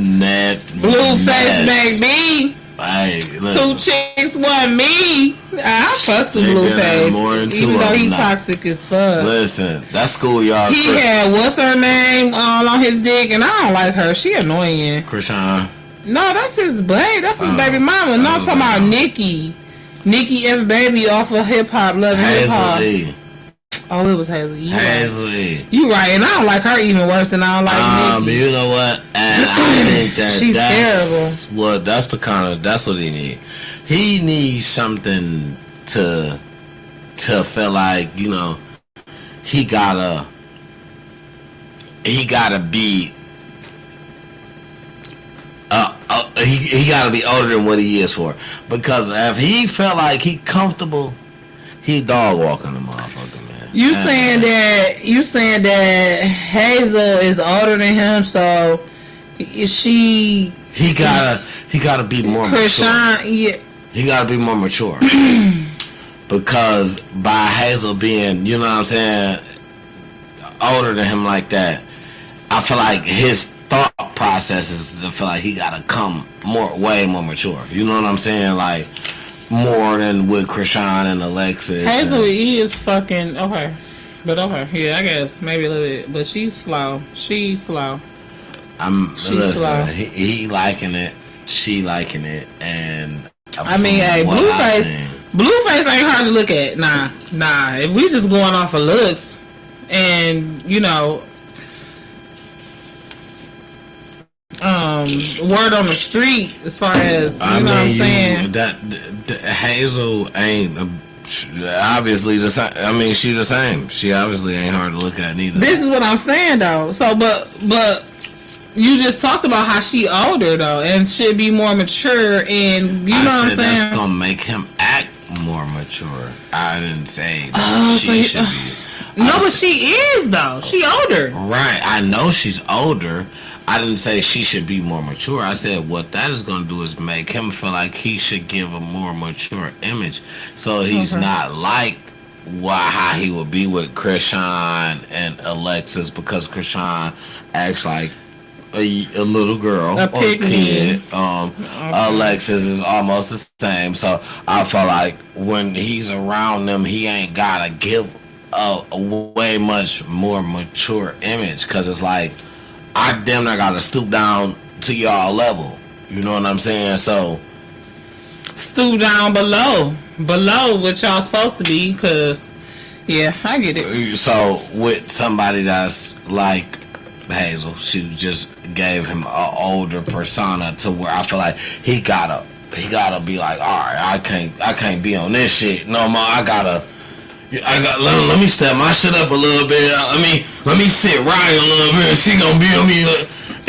Blueface baby. Hey, 2 chicks, 1 me. I fucks with Blueface, even though he's toxic as fuck. Listen, that Schoolyard He Crip. had what's her name on his dick, and I don't like her. She annoying. Krishan. No, that's his baby. That's his baby mama. No, I'm talking about Nikki F. Baby off of Hip Hop, Love and Hip Hop. Oh, it was Hazel. You right. Hazel E. You right, and I don't like her even worse than I don't like Nikki. You know what? And I think that She's that's terrible. that's what he needs. He needs something to feel like, you know, he gotta be he gotta be older than what he is for. Because if he felt like he comfortable, he dog walking the motherfucker, man. You saying that Hazel is older than him, so she he gotta be more mature. yeah. He gotta be more mature. Because by Hazel being, you know what I'm saying, older than him like that, I feel like his thought processes, I feel like he gotta come way more mature. You know what I'm saying? Like, more than with Krishan and Alexis. Hazel E is fucking okay. But okay, yeah, I guess maybe a little bit. But she's slow. She's slow. Listen, slow. he liking it, she liking it, and I mean, hey, Blueface ain't hard to look at. Nah. If we just going off of looks, and you know, word on the street as far as what I'm saying. That Hazel ain't obviously the same. I mean, she the same. She obviously ain't hard to look at neither. This is what I'm saying though. So, but you just talked about how she older though, and should be more mature, and you know what I'm saying. That's gonna make him act more mature. I didn't say she should be. No, but she is though. She older. Right. I know she's older. I didn't say she should be more mature. I said what that is going to do is make him feel like he should give a more mature image. So he's not like how he would be with Krishan and Alexis, because Krishan acts like a little girl or a kid. Alexis is almost the same. So I feel like when he's around them, he ain't got to give a way much more mature image, because it's like, I damn near gotta stoop down to y'all level. You know what I'm saying? So stoop down below what y'all supposed to be, because yeah, I get it. So with somebody that's like Hazel, she just gave him an older persona to where I feel like he gotta be like, all right, I can't be on this shit no more. Let me step my shit up a little bit. Let me sit right a little bit. She gonna be on me.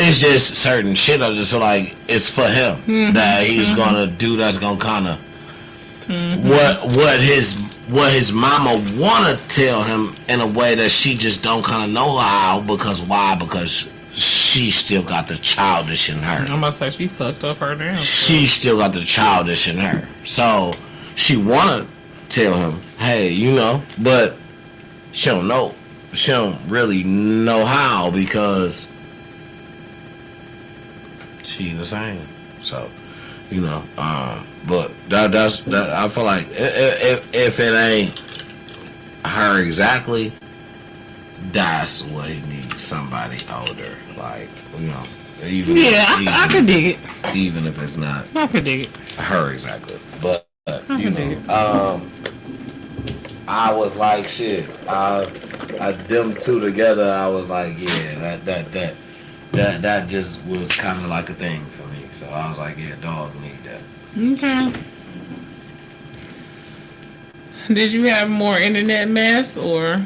It's just certain shit. I just feel like it's for him that he's gonna do. That's gonna kind of what his mama wanna tell him in a way that she just don't kind of know how. Because why? Because she still got the childish in her. I'm about to say she fucked up her damn. She still got the childish in her. So she wanna tell him, hey, you know, but she don't know. She don't really know how, because she the same. So, you know, but that's I feel like if it ain't her exactly, that's what he needs. Somebody older, like, you know, I could dig it. Even if it's not, I could dig it. Her exactly, but you know, I was like, shit. Them two together, I was like, yeah, that just was kind of like a thing for me. So I was like, yeah, dog need that. Okay. Did you have more internet mess or?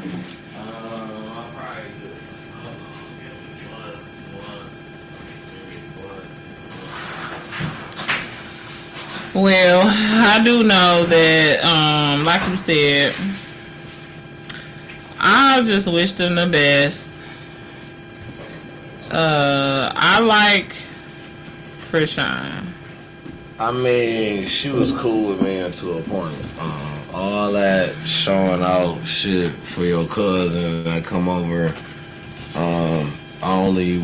Well, I do know that, like you said, I just wish them the best. I like Krishan. I mean, she was cool with me until a point. All that showing out shit for your cousin that come over, only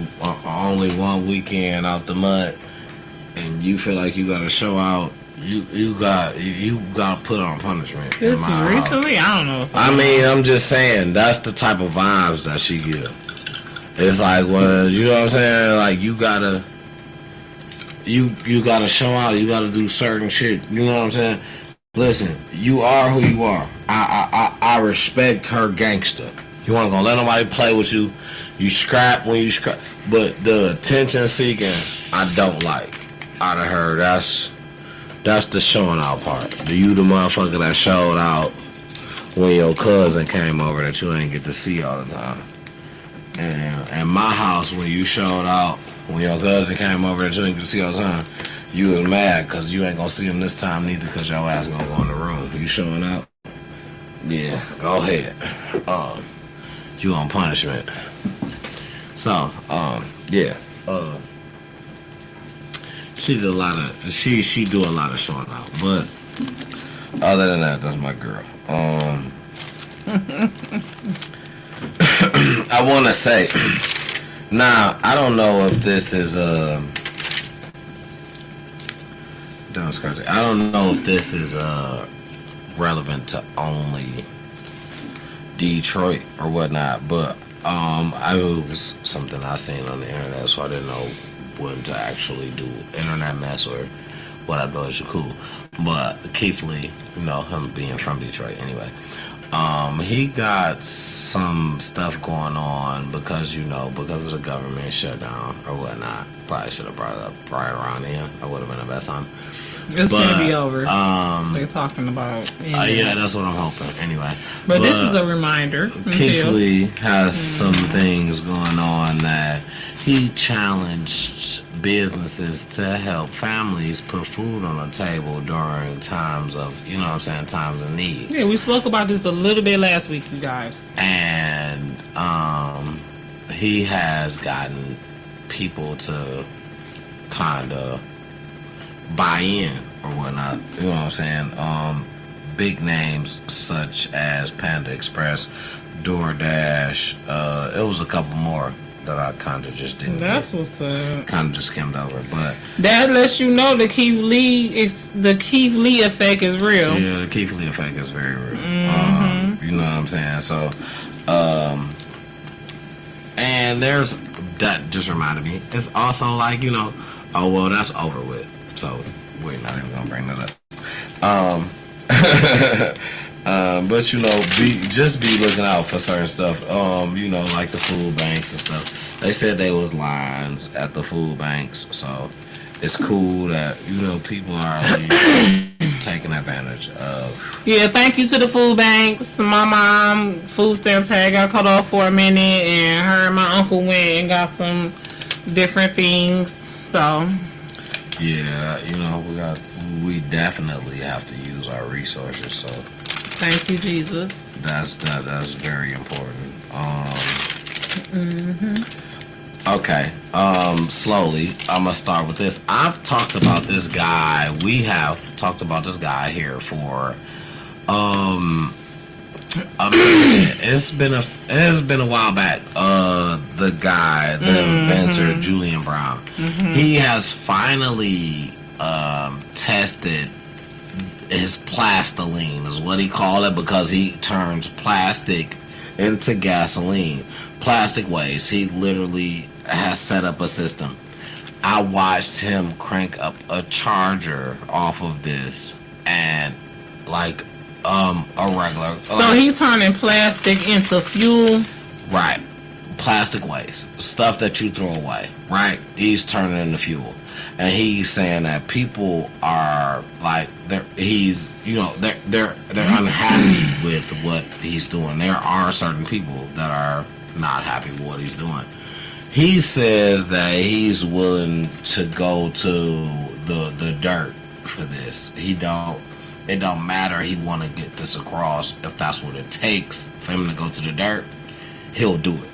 one weekend out the mud, and you feel like you gotta show out. You got to put on punishment. This is recently, I don't know. I mean, I'm just saying that's the type of vibes that she gives. It's like, well, you know what I'm saying? Like, you gotta show out. You gotta do certain shit. You know what I'm saying? Listen, you are who you are. I respect her gangster. You weren't gonna let nobody play with you. You scrap when you scrap. But the attention seeking, I don't like. Out of her, that's the showing out part. You the motherfucker that showed out when your cousin came over that you ain't get to see all the time. And my house, when you showed out when your cousin came over that you ain't get to see all the time, you was mad because you ain't gonna see him this time neither because your ass gonna go in the room. You showing up? Yeah, go ahead. You on punishment. So, yeah. She did a lot of she do a lot of showing out. But other than that, that's my girl. I wanna say now, I don't know if this is that was crazy. I don't know if this is relevant to only Detroit or whatnot, but it was something I seen on the internet, so I didn't know when to actually do internet mess or what I thought was cool. But Keith Lee, you know, him being from Detroit anyway, he got some stuff going on because of the government shutdown or whatnot. Probably should have brought it up right around then. That would have been the best time. It's gonna be over. They're talking about. Yeah, that's what I'm hoping. Anyway, but this is a reminder. Keith Lee has some things going on that he challenged businesses to help families put food on the table during times of, times of need. Yeah, we spoke about this a little bit last week, you guys. And he has gotten people to kind of buy in or whatnot. You know what I'm saying? Big names such as Panda Express, DoorDash. It was a couple more that I kind of just didn't. That's what's up. Kind of just skimmed over, but that lets you know the Keith Lee effect is real. Yeah, the Keith Lee effect is very real. You know what I'm saying? So, and there's that just reminded me. It's also like, oh well, that's over with. So we're not even gonna bring that up. But be looking out for certain stuff. Like the food banks and stuff. They said there was lines at the food banks, so it's cool that people are taking advantage of. Yeah, thank you to the food banks. My mom food stamps had got cut off for a minute, and her and my uncle went and got some different things. So yeah, we definitely have to use our resources. So thank you, Jesus. That's very important. Okay. Slowly, I'm gonna start with this. I've talked about this guy. We have talked about this guy here for a minute. It's been a while back. The guy, the inventor, Julian Brown. He has finally tested his plastiline, is what he called it, because he turns plastic into gasoline. Plastic waste. He literally has set up a system. I watched him crank up a charger off of this, and like a regular. So he's turning plastic into fuel. Right. Plastic waste, stuff that you throw away. Right. He's turning into fuel, and he's saying that people are like they're unhappy with what he's doing. There are certain people that are not happy with what he's doing. He says that he's willing to go to the dirt for this. It don't matter. He want to get this across. If that's what it takes for him to go to the dirt, he'll do it.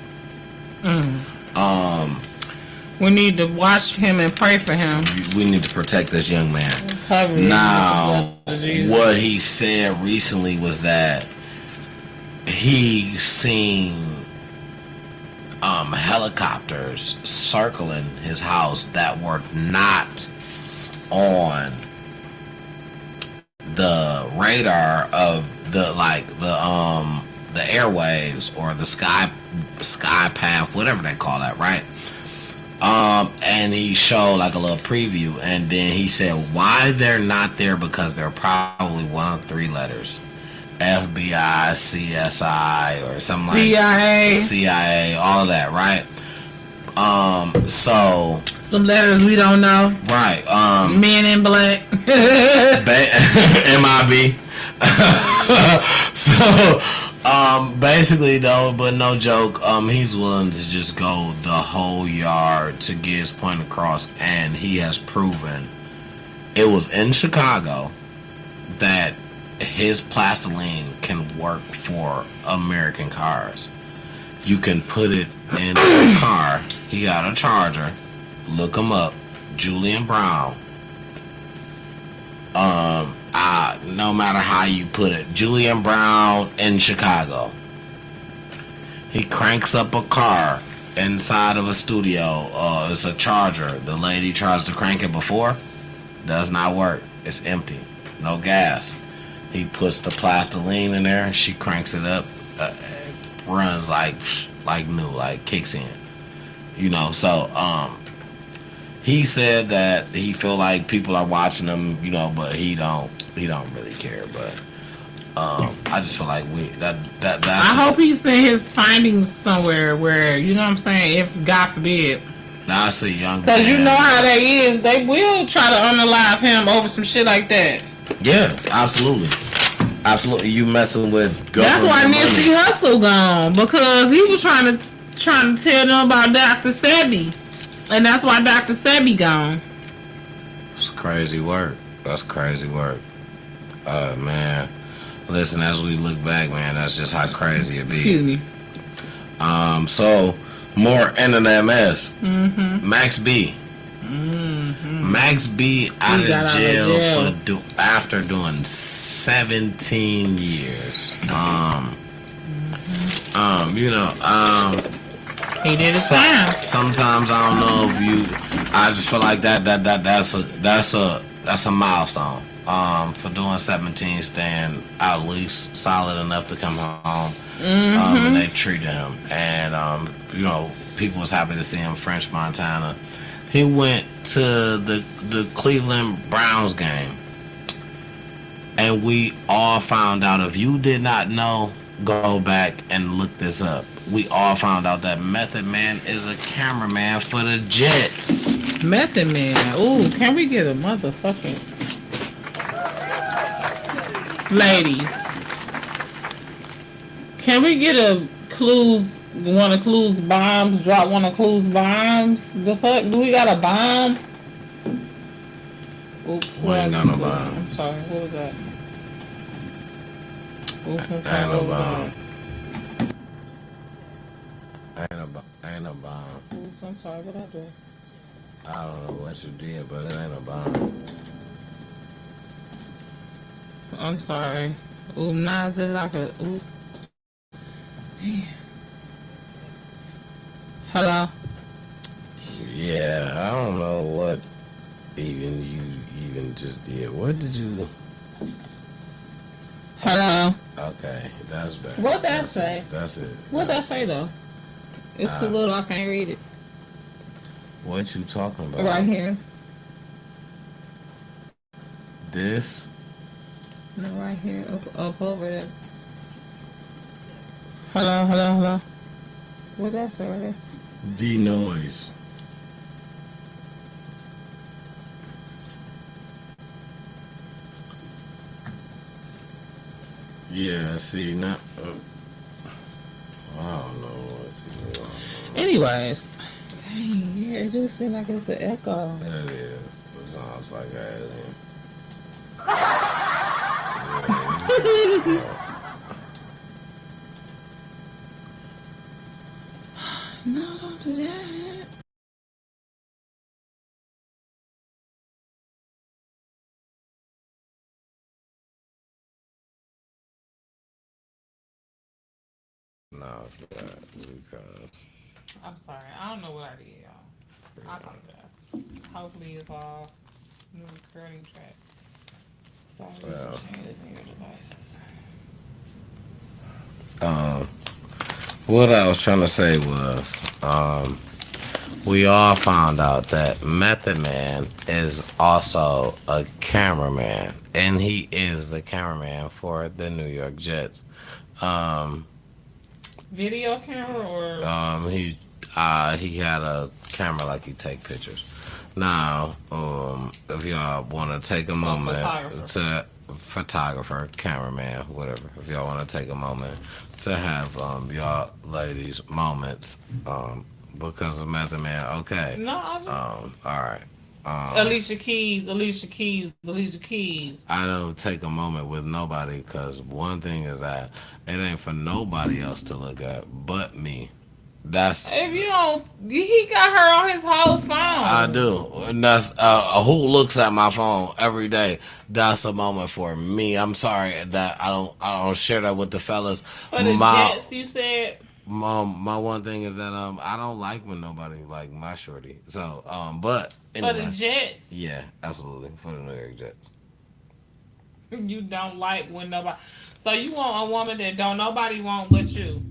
We need to watch him and pray for him. We need to protect this young man. Now, what he said recently was that he seen helicopters circling his house that were not on the radar of the airwaves or the sky path, whatever they call that, right? And he showed like a little preview, and then he said why they're not there, because they're probably one of three letters: FBI, CSI, or something CIA. like CIA, all of that, right? So Some letters we don't know. right, Men in Black. MIB. So basically though, but no joke, he's willing to just go the whole yard to get his point across, and he has proven it was in Chicago that his plastiline can work for American cars. You can put it in a car. He got a charger. Look him up, Julian Brown. No matter how you put it, Julian Brown in Chicago. He cranks up a car inside of a studio. It's a charger. The lady tries to crank it before, does not work. It's empty, no gas. He puts the plastiline in there. She cranks it up, runs like new, like kicks in. You know, so he said that he feel like people are watching him, you know, but he don't really care. But I just feel like that's. I hope he sent his findings somewhere where, you know what I'm saying, if God forbid. That's a young. Because you know how that is. They will try to unalive him over some shit like that. Yeah, absolutely. Absolutely. You messing with That's why money. Nipsey Hussle gone. Because he was trying to tell them about Dr. Sebi. And that's why Dr. Sebi gone. It's crazy work. That's crazy work. Man. Listen, as we look back, man, that's just how crazy it be. Excuse me. So more internet mess. Mm-hmm. Max B. Mm-hmm. Max B out He got of out of jail, jail. after doing 17 years. You know, He did his time. sometimes I don't know if you. I just feel like that's a milestone. For doing 17, staying at least solid enough to come home. And they treated him, and you know, people was happy to see him. French Montana. He went to the Cleveland Browns game, and we all found out. If you did not know, go back and look this up. We all found out that Method Man is a cameraman for the Jets. Method Man. Ooh, can we get a motherfucking... Ladies. Can we get a one of Clue's bombs? Drop one of Clue's bombs? The fuck? Do we got a bomb? Oops. We ain't got no bomb. I'm sorry. What was that? Oops, I'm Ain't sorry. no What was bomb. that? Ain't no bomb. Oops, I'm sorry. What I do? I don't know what you did, but it ain't a bomb. I'm sorry. Ooh, nah, is it like a... Ooh. Damn. Hello? Yeah, I don't know what you just did. What did you... Hello? Okay, that's better. What that say? That's it. What that say, though? It's too little, I can't read it. What you talking about? Right here. This? No, right here. Up over there. Hello? What that say right there? The noise. Yeah, see, not... I don't know what's going on. Anyways. Dang, yeah, it just seems like it's the echo. That is. It sounds like that. No, don't do that. No, because I'm sorry. I don't know what I did, y'all. I apologize. Hopefully it's all new recording track. Sorry, Well. changes in your devices. what I was trying to say was, we all found out that Method Man is also a cameraman, and he is the cameraman for the New York Jets. Um, Video camera or he had a camera like he take pictures. Now, if y'all want to take a moment to photographer, cameraman, whatever, if y'all want to take a moment to have y'all ladies moments because of Method Man, okay. no, I just All right. Alicia Keys, Alicia Keys, Alicia Keys. I don't take a moment with nobody because one thing is that it ain't for nobody else to look at but me. That's If you don't, he got her on his whole phone. I do, and that's who looks at my phone every day. That's a moment for me. I'm sorry that I don't share that with the fellas. For the Jets, you said. My one thing is that I don't like when nobody like my shorty. So but anyway, For the Jets. Yeah, absolutely for the New York Jets. You don't like when nobody. So you want a woman that don't nobody want but you.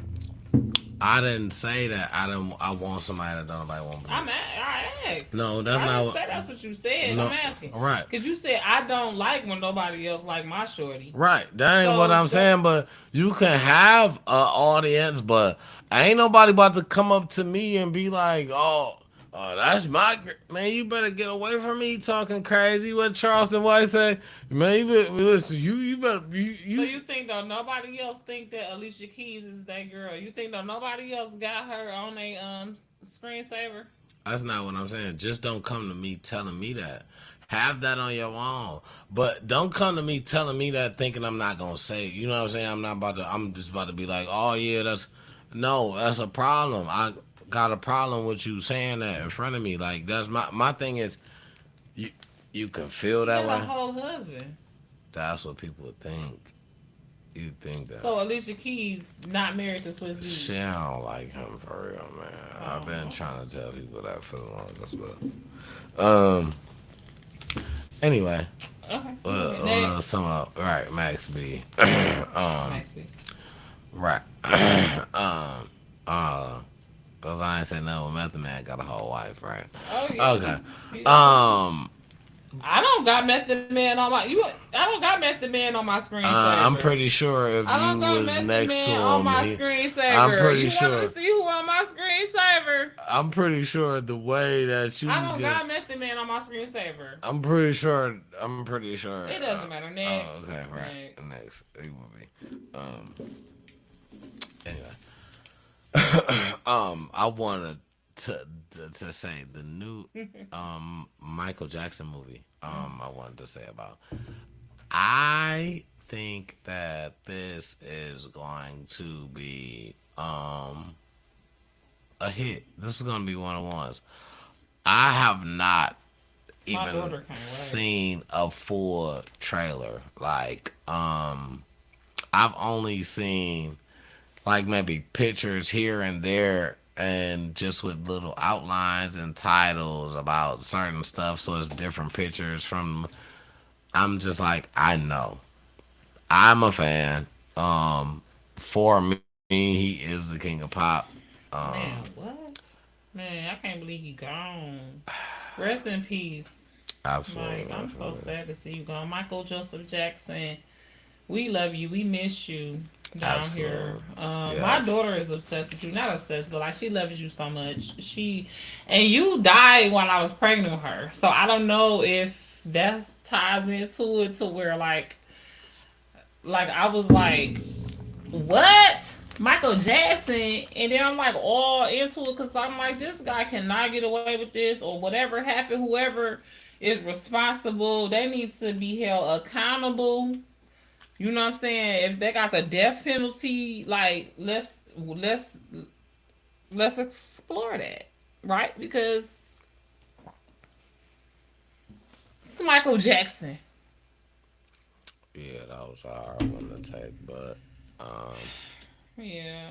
I didn't say that. I want somebody that don't nobody want. I asked. No, that's I not. Didn't say that's what you said. No, I'm asking. Right. Because you said I don't like when nobody else like my shorty. Right. That ain't what I'm saying. But you can have an audience, but ain't nobody about to come up to me and be like, "Oh, that's my man. You better get away from me talking crazy." What Charleston White say? Man, you better listen. You better. You. So you think though nobody else think that Alicia Keys is that girl? You think though nobody else got her on a screensaver? That's not what I'm saying. Just don't come to me telling me that. Have that on your own. But don't come to me telling me that thinking I'm not gonna say it. You know what I'm saying? I'm just about to be like, oh yeah, that's a problem. I got a problem with you saying that in front of me. Like that's my thing is you can feel that way. Her whole husband. That's what people would think. You think that. So Alicia Keys not married to Swiss Beats. She don't like him for real, man. I've been trying to tell people that for the longest, but anyway. Okay. Some right, Max B. Max B. Right. Cause I ain't say no. Method Man got a whole wife, right? Oh yeah. Okay. I don't got Method Man on my I don't got Method Man on my screensaver. I'm pretty sure if you was next to him, on my screensaver. I'm pretty sure. You want to see who on my screensaver? I'm pretty sure the way that you I don't got Method Man on my screensaver. I'm pretty sure. It doesn't matter. Next. Oh, okay, right. Next. It will be. Anyway. I wanted to say the new Michael Jackson movie. I wanted to say about. I think that this is going to be a hit. This is going to be one of the ones. I have not even seen a full trailer. Like I've only seen like maybe pictures here and there and just with little outlines and titles about certain stuff, so it's different pictures from. I'm just like, I know I'm a fan. For me, he is the king of pop. Man, what? Man, I can't believe he gone. Rest in peace. Absolutely. Mike, I'm so sad to see you gone. Michael Joseph Jackson, we love you. We miss you down here. Yes. My daughter is obsessed with you. Not obsessed, but like she loves you so much. And you died while I was pregnant with her. So I don't know if that ties into it to where like I was like, what? Michael Jackson, and then I'm like all into it because I'm like, this guy cannot get away with this, or whatever happened, whoever is responsible, they needs to be held accountable. You know what I'm saying? If they got the death penalty, like let's explore that, right? Because it's Michael Jackson. Yeah, that was a hard one to take, but yeah,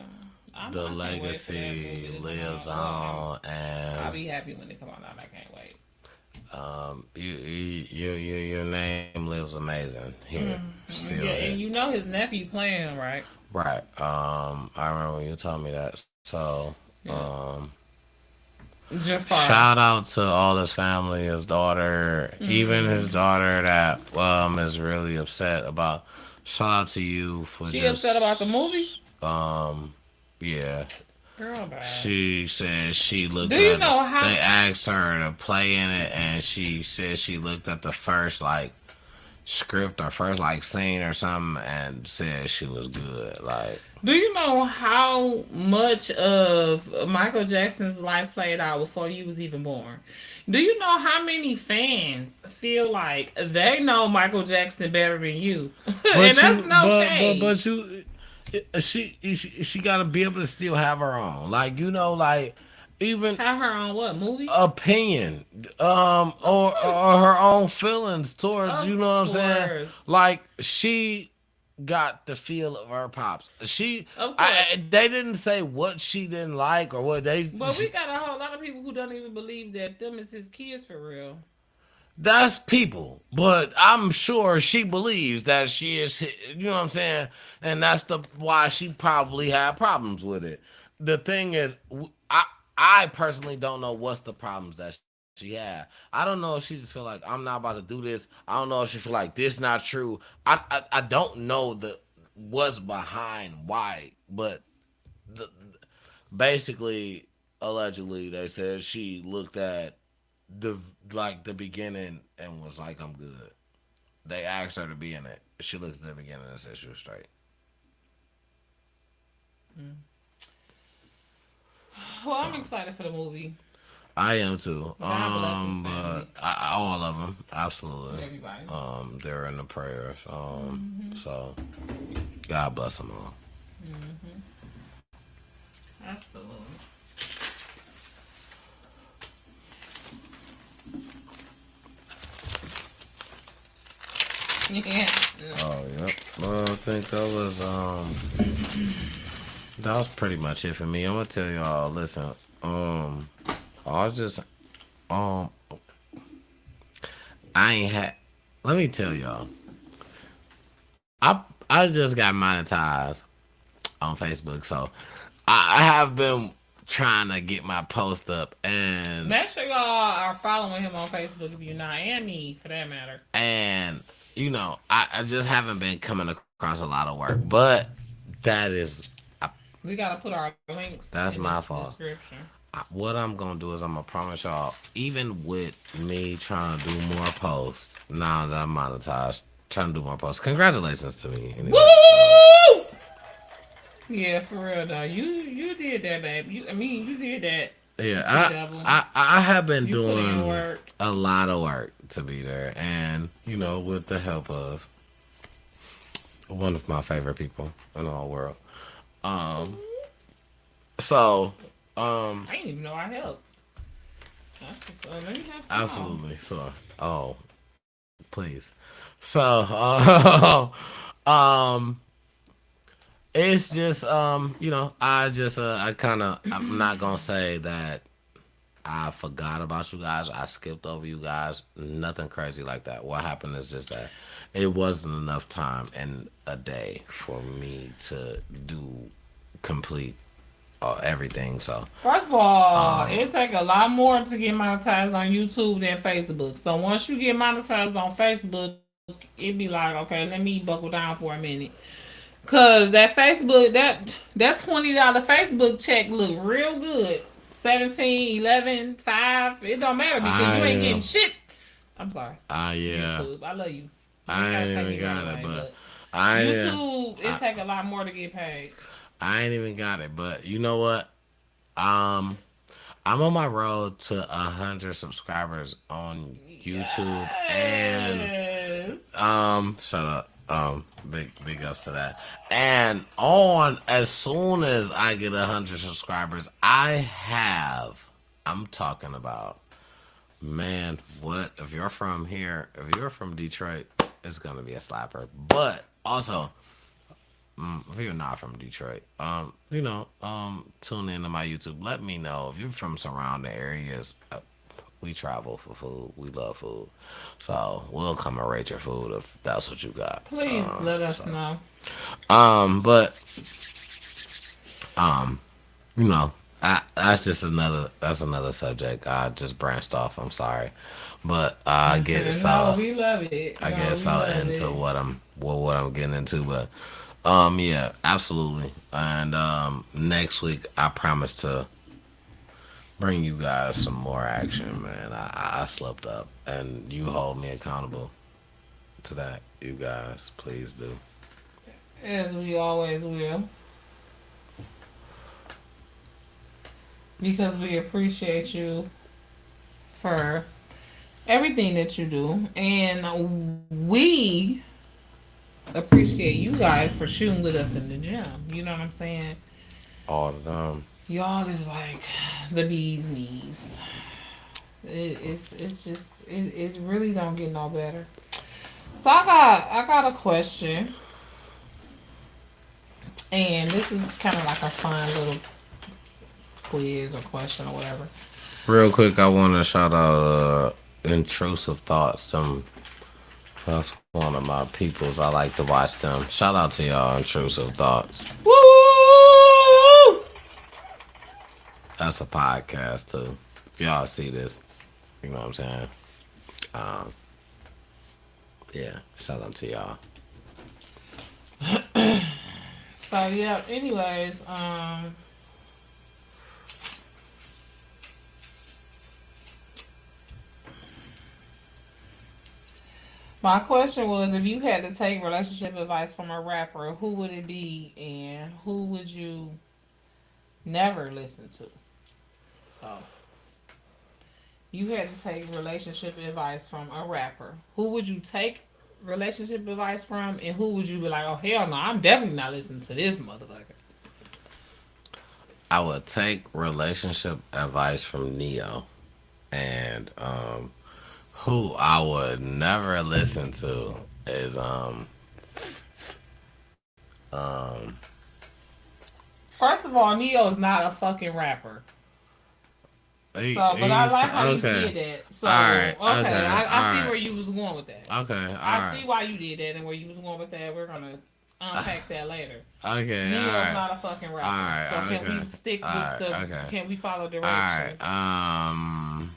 the legacy lives on, and I'll be happy when they come on out. I can't wait. Your name lives amazing here. Still, yeah, and you know his nephew playing, right? Right. I remember when you told me that. So, Jafar. Shout out to all his family, his daughter, even his daughter that is really upset about. Shout out to you for She just upset about the movie? Yeah. Girl, bad. She said she looked Do you at know it. how- They asked her to play in it, and she said she looked at the first like script or first like scene or something, and said she was good. Like, Do you know how much of Michael Jackson's life played out before you was even born? Do you know how many fans feel like they know Michael Jackson better than you? And that's no shade. but you, she got to be able to still have her own, like, you know, like even Have her on what movie? opinion, or her own feelings towards, Of you know what I'm saying? course. Like, she got the feel of her pops. She, Of course. they didn't say what she didn't like or what they. But we got a whole lot of people who don't even believe that them is his kids for real. That's people, but I'm sure she believes that she is. You know what I'm saying, and that's why she probably had problems with it. The thing is, I personally don't know what's the problems that she had. I don't know if she just feel like I'm not about to do this. I don't know if she feel like this not true. I don't know what's behind why, but basically, allegedly, they said she looked at the beginning and was like, I'm good. They asked her to be in it. She looked at the beginning and said she was straight. Well, I'm excited for the movie. I am too. God bless his family. But all of them, absolutely. Everybody. They're in the prayers. So God bless them all. Absolutely. Yeah. Oh, yep. Well, I think that was pretty much it for me. I'm gonna tell y'all. Listen, I was just, I ain't had. Let me tell y'all. I just got monetized on Facebook, so I have been trying to get my post up, and Make sure y'all are following him on Facebook if you're not, and me for that matter. and you know, I just haven't been coming across a lot of work, but that is We gotta put our links. That's in my the fault. Description. what I'm gonna do is I'm gonna promise y'all, even with me trying to do more posts now that I'm monetized, trying to do more posts. Congratulations to me. Anyway. Woo! Yeah, for real though. You did that, babe. You did that. Yeah, I have been You put in doing work. a lot of work to be there, and you know, with the help of one of my favorite people in the whole world. So, I didn't even know I helped. That's what's up. Let me have some. absolutely. So, please. So, it's just, you know, I'm not gonna say that I forgot about you guys. I skipped over you guys. Nothing crazy like that. What happened is just that it wasn't enough time in a day for me to complete everything. So, First of all, it take a lot more to get monetized on YouTube than Facebook. So once you get monetized on Facebook, it be like, okay, let me buckle down for a minute. Cause that Facebook, that $20 Facebook check look real good. 17, 11, 5. It don't matter because you ain't getting shit. I'm sorry. yeah. YouTube, I love you. I ain't even got it, but I YouTube, it take a lot more to get paid. I ain't even got it, but you know what? I'm on my road to 100 subscribers on YouTube, and shut up. Big ups to that. And as soon as I get 100 subscribers, I'm talking about, man, what if you're from here, if you're from Detroit, it's gonna be a slapper. But also, if you're not from Detroit, tune into my YouTube. Let me know if you're from surrounding areas. We travel for food. We love food. So we'll come and rate your food if that's what you got. Please let us know. But, That's just another subject. I just branched off. I'm sorry, but I get No, so we love it. I No, get we so love into it. what I'm getting into, but yeah, absolutely. And next week I promise to bring you guys some more action, man. I slept up, and you hold me accountable to that. You guys, please do. As we always will. Because we appreciate you for everything that you do. And we appreciate you guys for shooting with us in the gym. You know what I'm saying? All the time. Y'all is like the bee's knees. It's just it really don't get no better. So I got a question, and this is kind of like a fun little quiz or question or whatever. Real quick, I want to shout out Intrusive Thoughts. That's one of my peoples. I like to watch them. Shout out to y'all, Intrusive Thoughts. Woo! That's a podcast too. If y'all see this, you know what I'm saying. Um, yeah, shout out to y'all. So yeah. Anyways, my question was, if you had to take relationship advice from a rapper, who would it be, and who would you never listen to? So, you had to take relationship advice from a rapper. Who would you take relationship advice from, and who would you be like, oh hell no, I'm definitely not listening to this motherfucker? I would take relationship advice from Neo, and who I would never listen to is um First of all, Neo is not a fucking rapper. But I like how you did that. So, Alright, okay, okay, I see alright. where you was going with that. Okay, I see alright. why you did that and where you was going with that. We're gonna unpack that later. Okay, Neo's alright. not a fucking rapper. Alright, So can okay. we stick with Alright, the? okay. Can we follow Alright. directions?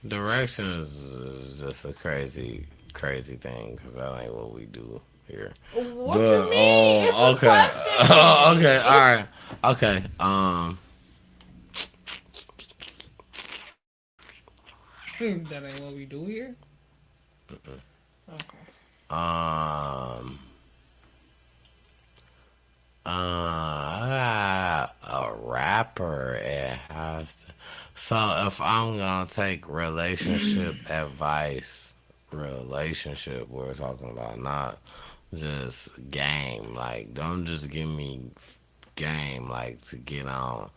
Directions is just a crazy thing because that ain't what we do here. What you mean? It's a okay. question. Okay, all right. Okay. That ain't what we do here. Okay. A rapper, it has to. So if I'm gonna take relationship advice, relationship we're talking about, not just game. Like, don't just give me game like to get on.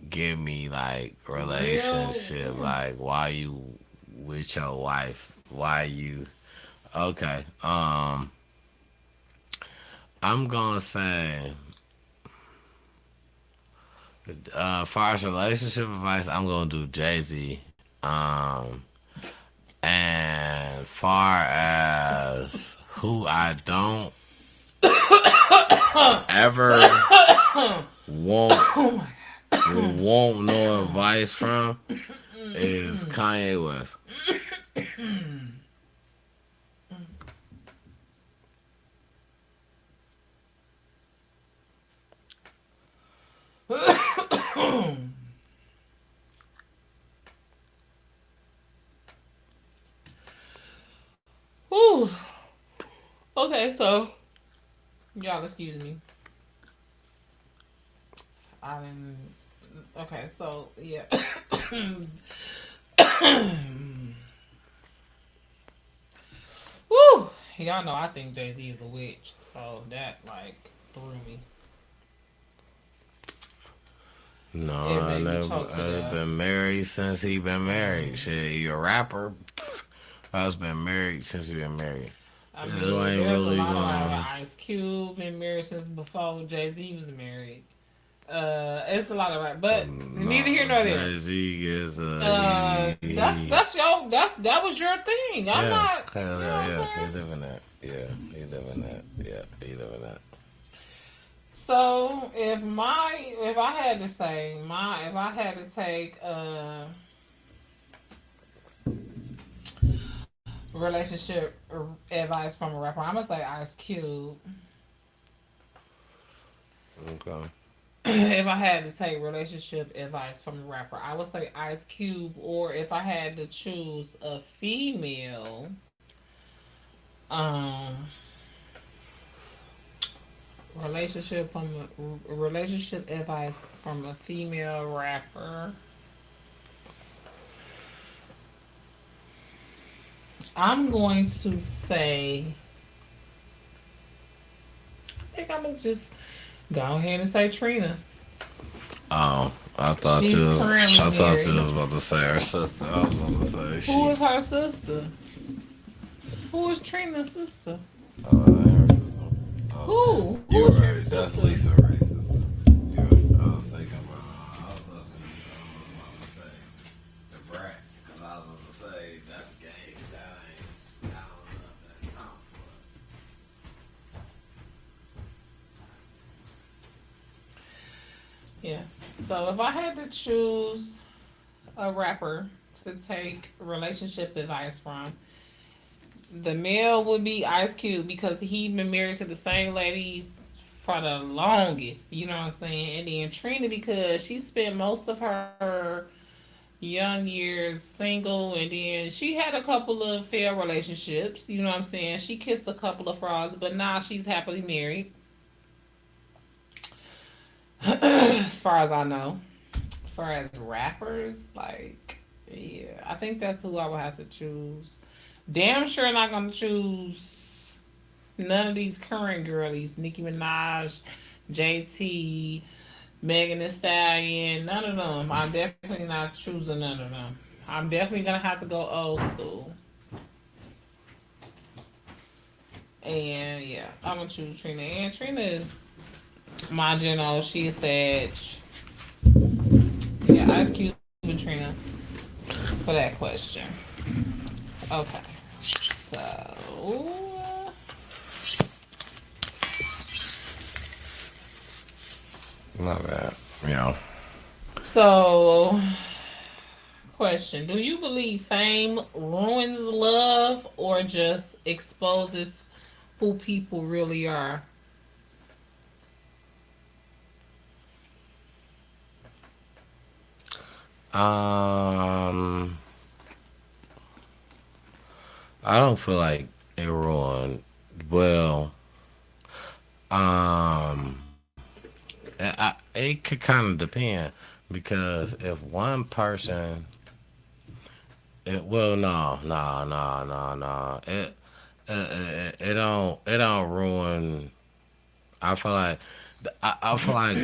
Give me like relationship, Real. like why you with your wife, why you okay. I'm gonna say, far as relationship advice, I'm gonna do Jay-Z. And far as who I don't ever want no advice from is Kanye West. Whew. Okay, so y'all excuse me. I didn't. Okay, so yeah. Woo! Y'all know I think Jay-Z is a witch, so that like threw me. No, It I made me never. choke to I've death. been married since he been married. Shit, you a rapper? I've been married since he been married. I mean, It ain't there's really a lot of gonna. Ice Cube been married since before Jay-Z was married. It's a lot of rap, but neither here nor there. Jay-Z is That was your thing. I'm not. Yeah, You know what I'm yeah, saying? he's living that. Yeah, he's living that. Yeah, he's live in that. So if I had to say if I had to take relationship advice from a rapper, I'm gonna say Ice Cube. Okay. If I had to take relationship advice from a rapper, I would say Ice Cube. Or if I had to choose a female, um, relationship advice from a female rapper, I'm going to say. I think I'm gonna just go ahead and say Trina. Oh, I thought She's you. currently I thought you was married. about to say her sister. I was about to say Who she. is her sister? Who is Trina's sister? Her sister. Oh, Who? Who you're is right. Trina's That's sister? Lisa Ray's sister. You're right. I was thinking about. I was about to say the brat. Cause I was about to say that's gay. That ain't. I don't know if that count Yeah. So if I had to choose a rapper to take relationship advice from, the male would be Ice Cube because he been married to the same ladies for the longest. You know what I'm saying? And then Trina because she spent most of her young years single, and then she had a couple of failed relationships. You know what I'm saying? She kissed a couple of frauds, but now she's happily married. As far as I know. As far as rappers, like, yeah, I think that's who I would have to choose. Damn sure not gonna choose none of these current girlies. Nicki Minaj, JT, Megan Thee Stallion, none of them. I'm definitely not choosing none of them. I'm definitely gonna have to go old school. And yeah, I'm gonna choose Trina. And Trina is my general. She is Sage. Yeah, Ice Cube and Trina for that question. Okay. So, Not bad. You know. so question: do you believe fame ruins love or just exposes who people really are? Um, I don't feel like it ruined. Well, um, it could kind of depend because if one person, no. It don't ruin. I feel like I feel like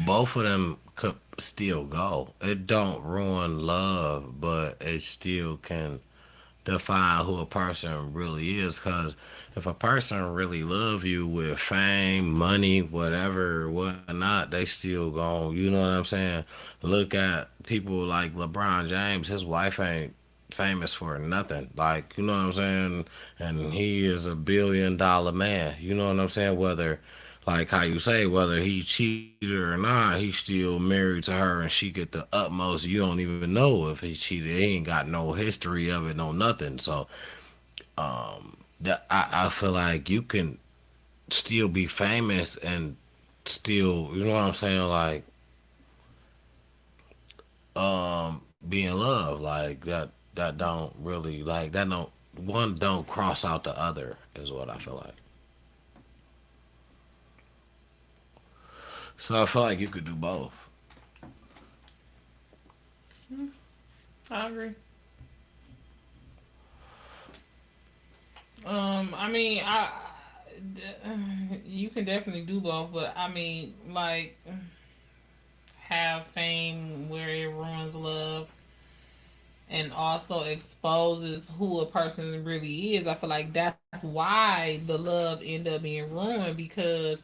both of them could still go. It don't ruin love, but it still can define who a person really is. Because if a person really love you with fame, money, whatever, whatnot, they still gon' you know what I'm saying? Look at people like LeBron James. His wife ain't famous for nothing. Like, you know what I'm saying? And he is $1 billion man. You know what I'm saying? Whether like how you say, whether he cheated or not, he's still married to her and she get the utmost. You don't even know if he cheated. He ain't got no history of it, no nothing. So I feel like you can still be famous and still, you know what I'm saying, like be in love. Like that don't really like that don't one don't cross out the other is what I feel like. So I feel like you could do both. I agree. I mean, you can definitely do both, but I mean, like, have fame where it ruins love and also exposes who a person really is. I feel like that's why the love end up being ruined because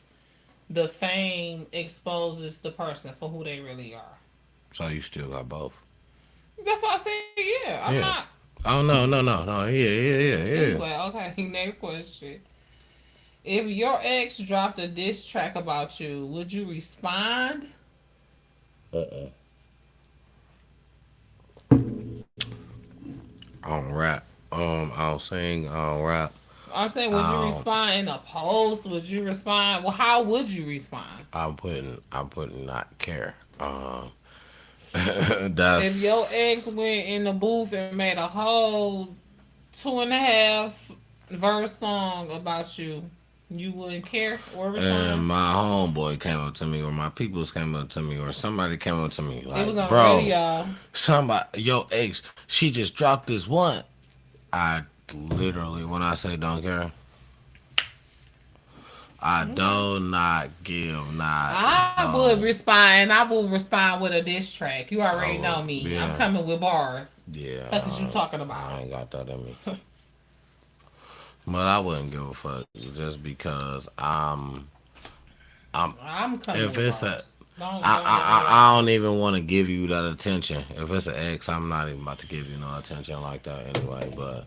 the fame exposes the person for who they really are. So you still got both. That's why I say, yeah. I'm Yeah. not. Oh no. Yeah. Anyway, okay. Next question. If your ex dropped a diss track about you, would you respond? Uh-uh. I don't rap. I'll sing. I don't rap. I'm saying, would you Um, respond in a post? Would you respond? Well, how would you respond? I'm putting not care. If your That's ex went in the booth and made a whole 2.5 verse song about you, you wouldn't care or and respond? my homeboy came up to me, or my peoples came up to me, or somebody came up to me It was like, on the bro, radio. somebody, your ex, she just dropped this one. I literally, when I say don't care, I Okay. do not give not. I would respond. I will respond with a diss track. You I already know would, me. I'm yeah, coming with bars. yeah. What is you talking I about? ain't got that in me, but I wouldn't give a fuck just because I'm. I'm coming If with it's a bars. Don't get me I wrong. don't even want to give you that attention. If it's an ex, I'm not even about to give you no attention like that anyway. But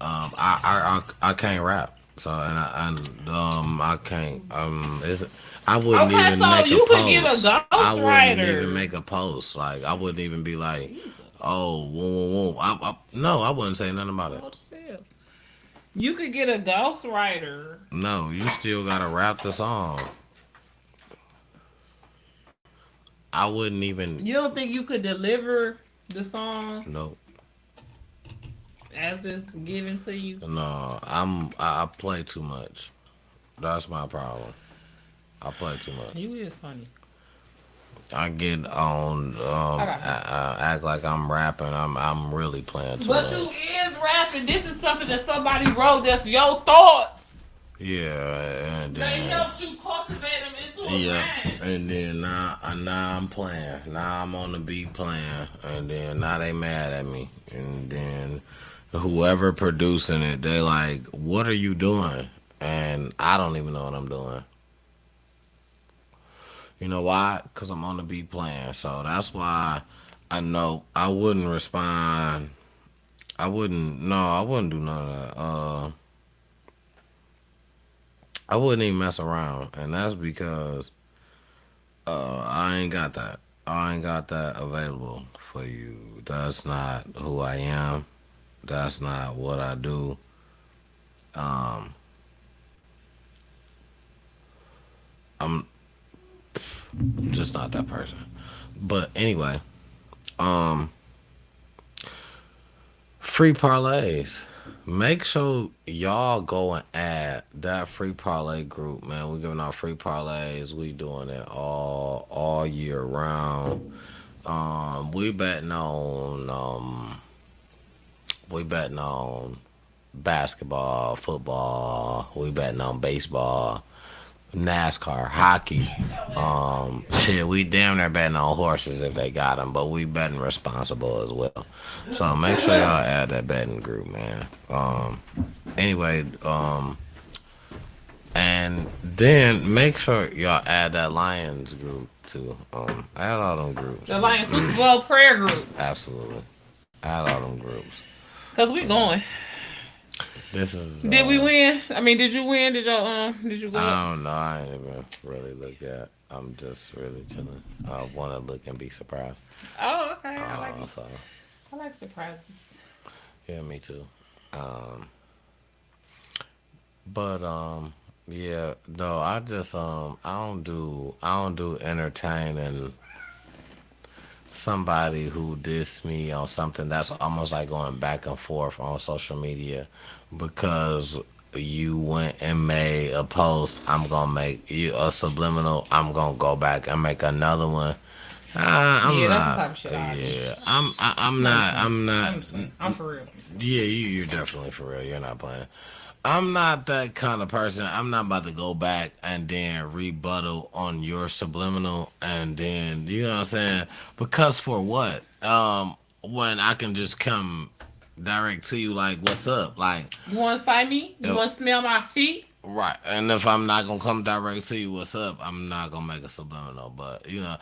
I can't rap, so I can't it's I wouldn't Okay, even so make a you could get a post. I wouldn't even ghostwriter. make a post. Like I wouldn't even be like, Jesus. oh, woo, woo, woo. No, I wouldn't say nothing about it. What the hell? You could get a ghostwriter. No, you still gotta rap the song. I wouldn't even. You don't think you could deliver the song No, as it's given to you? no. I play too much. That's my problem. I play too much. You is funny. I get on I got you. act like I'm rapping. I'm really playing too But you much. is rapping. This is something that somebody wrote. That's your thoughts. Yeah, and They then helped you cultivate them into a yeah, brand. and then now I'm playing. Now I'm on the beat playing, and then now they mad at me, and then whoever producing it, they like, what are you doing? And I don't even know what I'm doing. You know why? Because I'm on the beat playing. So that's why I know I wouldn't respond. I wouldn't. No, I wouldn't do none of that. I wouldn't even mess around, and that's because I ain't got that. I ain't got that available for you. That's not who I am. That's not what I do. Um, I'm just not that person. But anyway, um, free parlays. Make sure y'all go and add that free parlay group, man. We giving out free parlays. We doing it all year round. We betting on we betting on basketball, football. We betting on baseball, NASCAR, hockey. Shit, we damn near betting on horses if they got them, but we betting responsible as well. So make sure y'all add that betting group, man. Anyway, and then make sure y'all add that Lions group too. Add all them groups, The man. Lion Super Bowl prayer group. Absolutely, add all them groups. Cause we going. This is. Did we win? I mean, did you win? Did you go up? I don't know. I ain't even really look at. I'm just really chilling. I want to look and be surprised. Oh, okay. I like it. So I like surprises. yeah, me too. Um, but yeah, no, I just I don't do entertaining somebody who diss me on something that's almost like going back and forth on social media because you went and made a post. I'm gonna make you a subliminal. I'm gonna go back and make another one. I'm Yeah, that's the not. type of shit I do. Yeah, I'm No, I'm just not. playing. I'm not. I'm just playing. I'm for real. Yeah, you're definitely for real. You're not playing. I'm not that kind of person. I'm not about to go back and then rebuttal on your subliminal and then you know what I'm saying? Because for what? When I can just come direct to you like what's up? Like You want to fight me? You uh, want to smell my feet? right. And if I'm not gonna come direct to you what's up, I'm not gonna make a subliminal. But you know,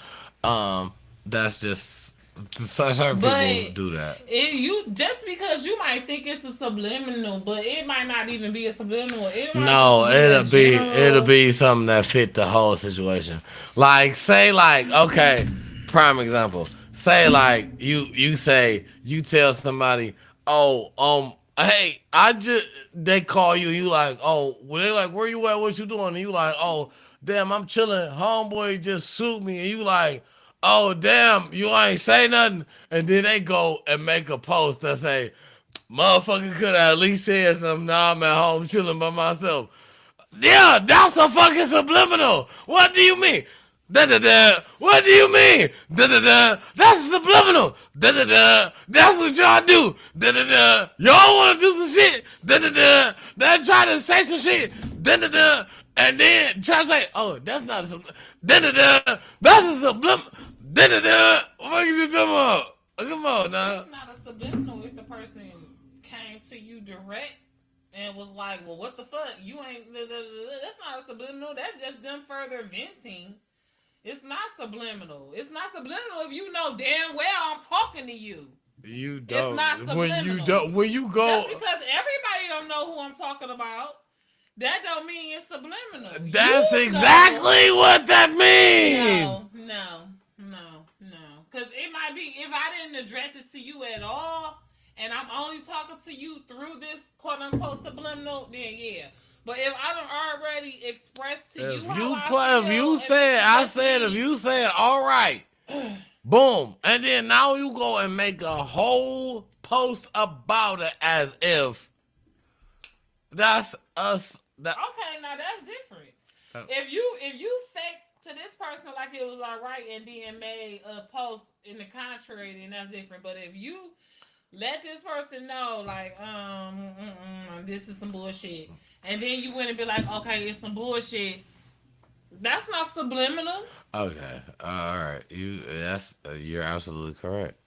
that's just Certain But people do that. you just because you might think it's a subliminal, but it might not even be a subliminal. It might No, just be a it'll general. be something that fit the whole situation. Like say like okay, prime example. Say like you say you tell somebody, oh hey, I just they call you. You like oh well, they like where you at? What you doing? And you like oh damn I'm chilling. Homeboy just sued me. And you like oh damn you ain't say nothing. And then they go and make a post that say motherfucker could have at least said something. Nah, I'm at home chilling by myself. Yeah, that's a fucking subliminal. What do you mean? Da da da. What do you mean? Da da da. That's a subliminal. Da da da. That's what y'all do. Da da da. Y'all want to do some shit. Da da da. They try to say some shit. Da da da. And then try to say, oh, that's not a subliminal. Da da da. That's a subliminal. Da da da. What are you talking about? Come on now. It's not a subliminal if the person came to you direct and was like, well, what the fuck? You ain't. That's not a subliminal. That's just them further venting. It's not subliminal. It's not subliminal if you know damn well I'm talking to you. You don't. It's not subliminal. When you go. Just because everybody don't know who I'm talking about, that don't mean it's subliminal. That's You exactly know. what that means. No. Because it might be, if I didn't address it to you at all, and I'm only talking to you through this quote-unquote subliminal, then yeah. But if I don't already express to you how I feel, if you said, all right, boom, and then now you go and make a whole post about it as if that's us. Okay, now that's different. If you faked to this person like it was all right and then made a post in the contrary, then that's different. But if you let this person know, like, this is some bullshit, and then you went and be like, okay, it's some bullshit, that's not subliminal. Okay, all right, you're absolutely correct.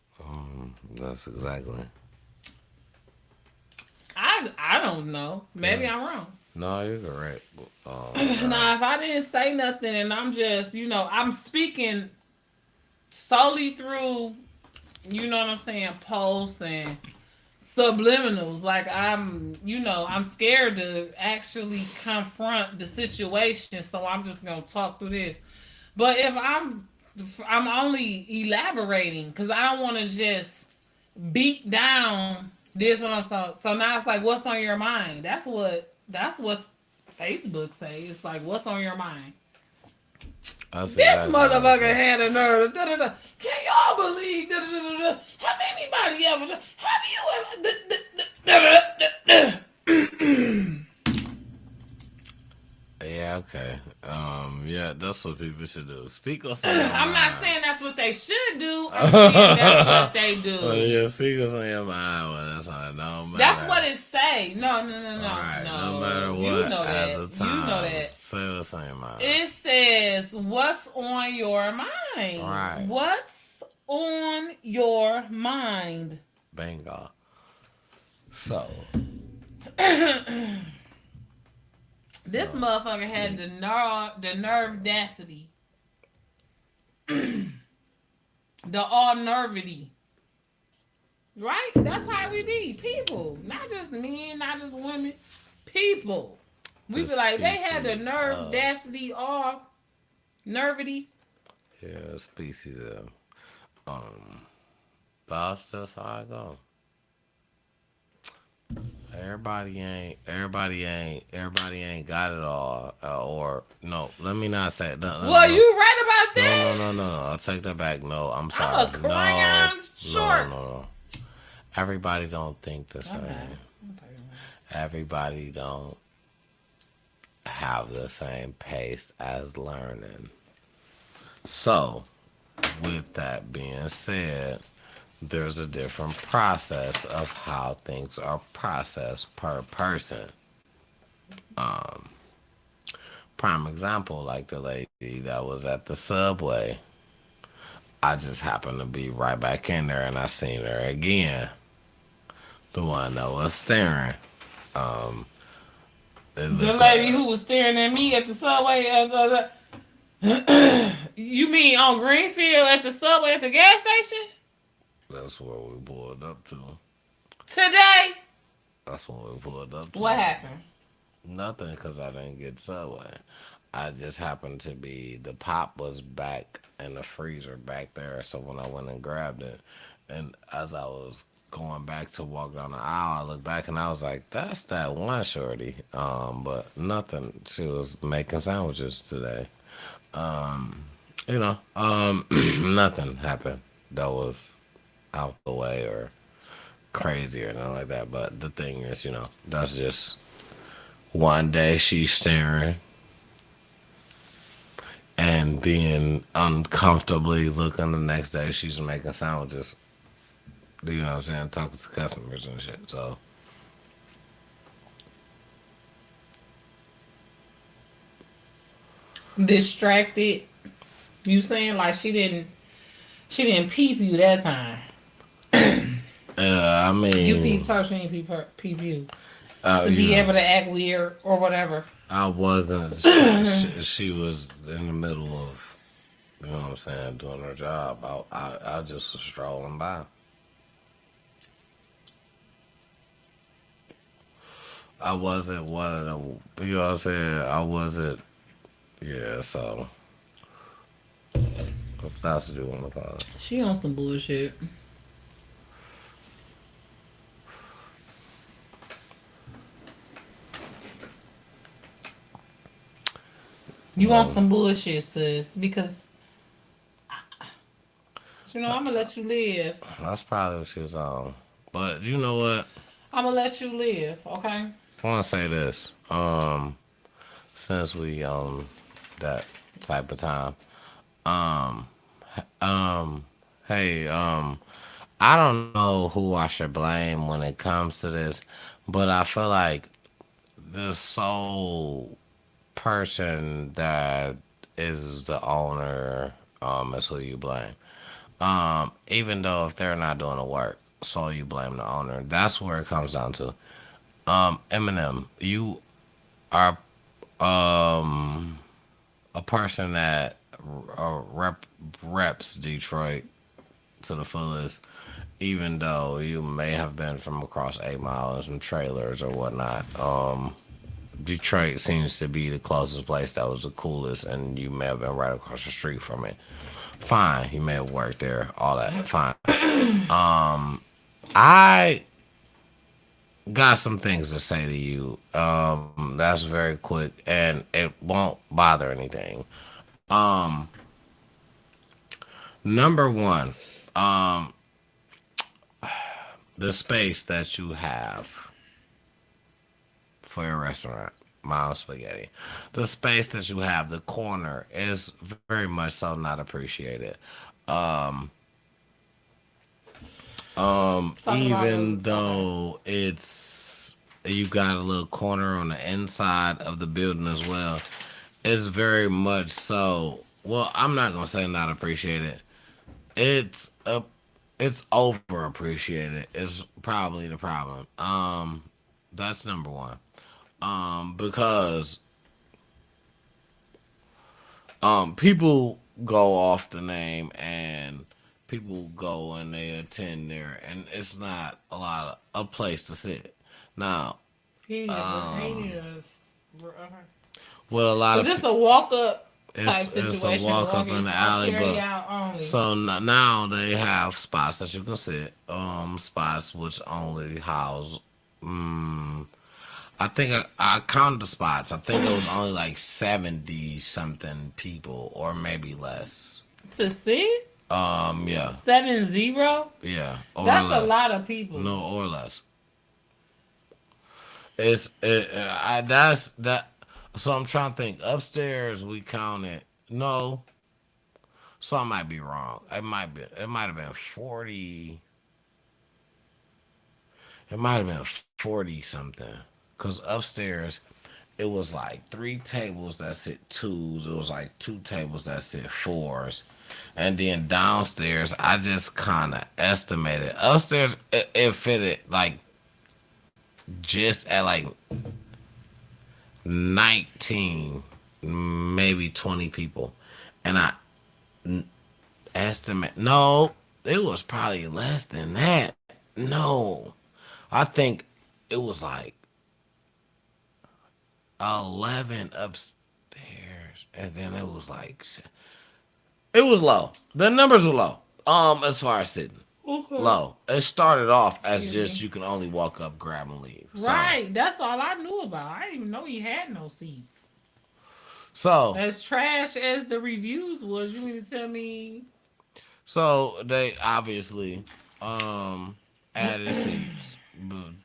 That's exactly. I don't know. Maybe I'm wrong. No, you're correct. Now, if I didn't say nothing and I'm just, I'm speaking solely through, you know what I'm saying, posts and subliminals. Like I'm scared to actually confront the situation, so I'm just gonna talk through this. But if I'm only elaborating because I don't want to just beat down this one. So now it's like, what's on your mind? That's what Facebook say. It's like, what's on your mind? This motherfucker had a nerve. Can y'all believe? Have anybody ever? Have you ever? Yeah, okay. Yeah, that's what people should do. Speak on something. I'm not saying that's what they should do. I'm saying that's what they do. Yeah, speak on something in your mind. Well, that's not no matter. That's what it say. No. Right, no matter what. You know that. At the time, you know that. Say what's on your mind. It says, "What's on your mind?" Right. What's on your mind? Bingo. So. This motherfucker had the nerve-dacity. The all-nervity. Right? That's how we be. People. Not just men, not just women. People. We be like, they had the nerve-dacity, all-nervity. Yeah, species of... But that's just how I go. Everybody ain't got it all. Or no, let me not say that. You right about that? No. I'll take that back. No, I'm sorry. I'm a crayon short. No. Everybody don't think the same. Okay. Everybody don't have the same pace as learning. So, with that being said, there's a different process of how things are processed per person. Prime example, like the lady that was at the subway. I just happened to be right back in there and I seen her again. The one that was staring. The lady who was staring at me at the subway. You mean on Greenfield at the subway at the gas station? That's where we pulled up to. Today? That's when we pulled up to. What happened? Nothing, because I didn't get Subway. I just happened to be, the pop was back in the freezer back there. So when I went and grabbed it, and as I was going back to walk down the aisle, I looked back and I was like, that's that one shorty. But nothing. She was making sandwiches today. Nothing happened that was out the way or crazy or nothing like that. But the thing is, that's just one day she's staring and being uncomfortably looking. The next day she's making sandwiches. You know what I'm saying? Talking to customers and shit. So Distracted. You saying like she didn't peep you that time. I mean, You peeped her, she didn't peep you. To be able to act weird or whatever. I wasn't. She was in the middle of, you know what I'm saying, doing her job. I just was strolling by. I wasn't one of them. You know what I'm saying? I wasn't. Yeah. So if that's what you want to call it. She on some bullshit. You want some bullshit, sis, because I'm gonna let you live. That's probably what she was on. But you know what? I'm gonna let you live, okay? I want to say this. Since we that type of time, hey, I don't know who I should blame when it comes to this, but I feel like the sole person that is the owner is who you blame. Even though if they're not doing the work, so you blame the owner. That's where it comes down to. Eminem, you are a person that reps Detroit to the fullest, even though you may have been from across 8 Mile and some trailers or whatnot. Detroit seems to be the closest place that was the coolest, and you may have been right across the street from it. Fine, you may have worked there, all that, fine. I got some things to say to you. That's very quick, and it won't bother anything. Number one, the space that you have for your restaurant, Miles Spaghetti. The space that you have, the corner, is very much so not appreciated. Even though it's you got a little corner on the inside of the building as well, it's very much so. Well, I'm not gonna say not appreciated. It's overappreciated. Is probably the problem. That's number one. Because people go off the name and people go and they attend there, and it's not a place to sit. Now, with a lot of it's a walk up type it's situation. a walk up in the alley, but so now they have spots that you can sit. Spots which only house. I think I counted the spots. I think it was only like 70 something people, or maybe less. To sit? Yeah. 70? Yeah. That's a lot of people. No, or less. That's that. So I'm trying to think. Upstairs we counted. No. So I might be wrong. It might have been 40. It might have been 40 something. Because upstairs, it was like 3 tables that sit 2s. It was like 2 tables that sit 4s. And then downstairs, I just kind of estimated. Upstairs, it fitted like just at like 19, maybe 20 people. And I estimate, no, it was probably less than that. No, I think it was like 11 upstairs, and then it was like it was low. The numbers were low. As far as sitting, low. It started off as just you can only walk up, grab, and leave. Right. That's all I knew about. I didn't even know he had no seats. So as trash as the reviews was, you mean to tell me? So they obviously added seats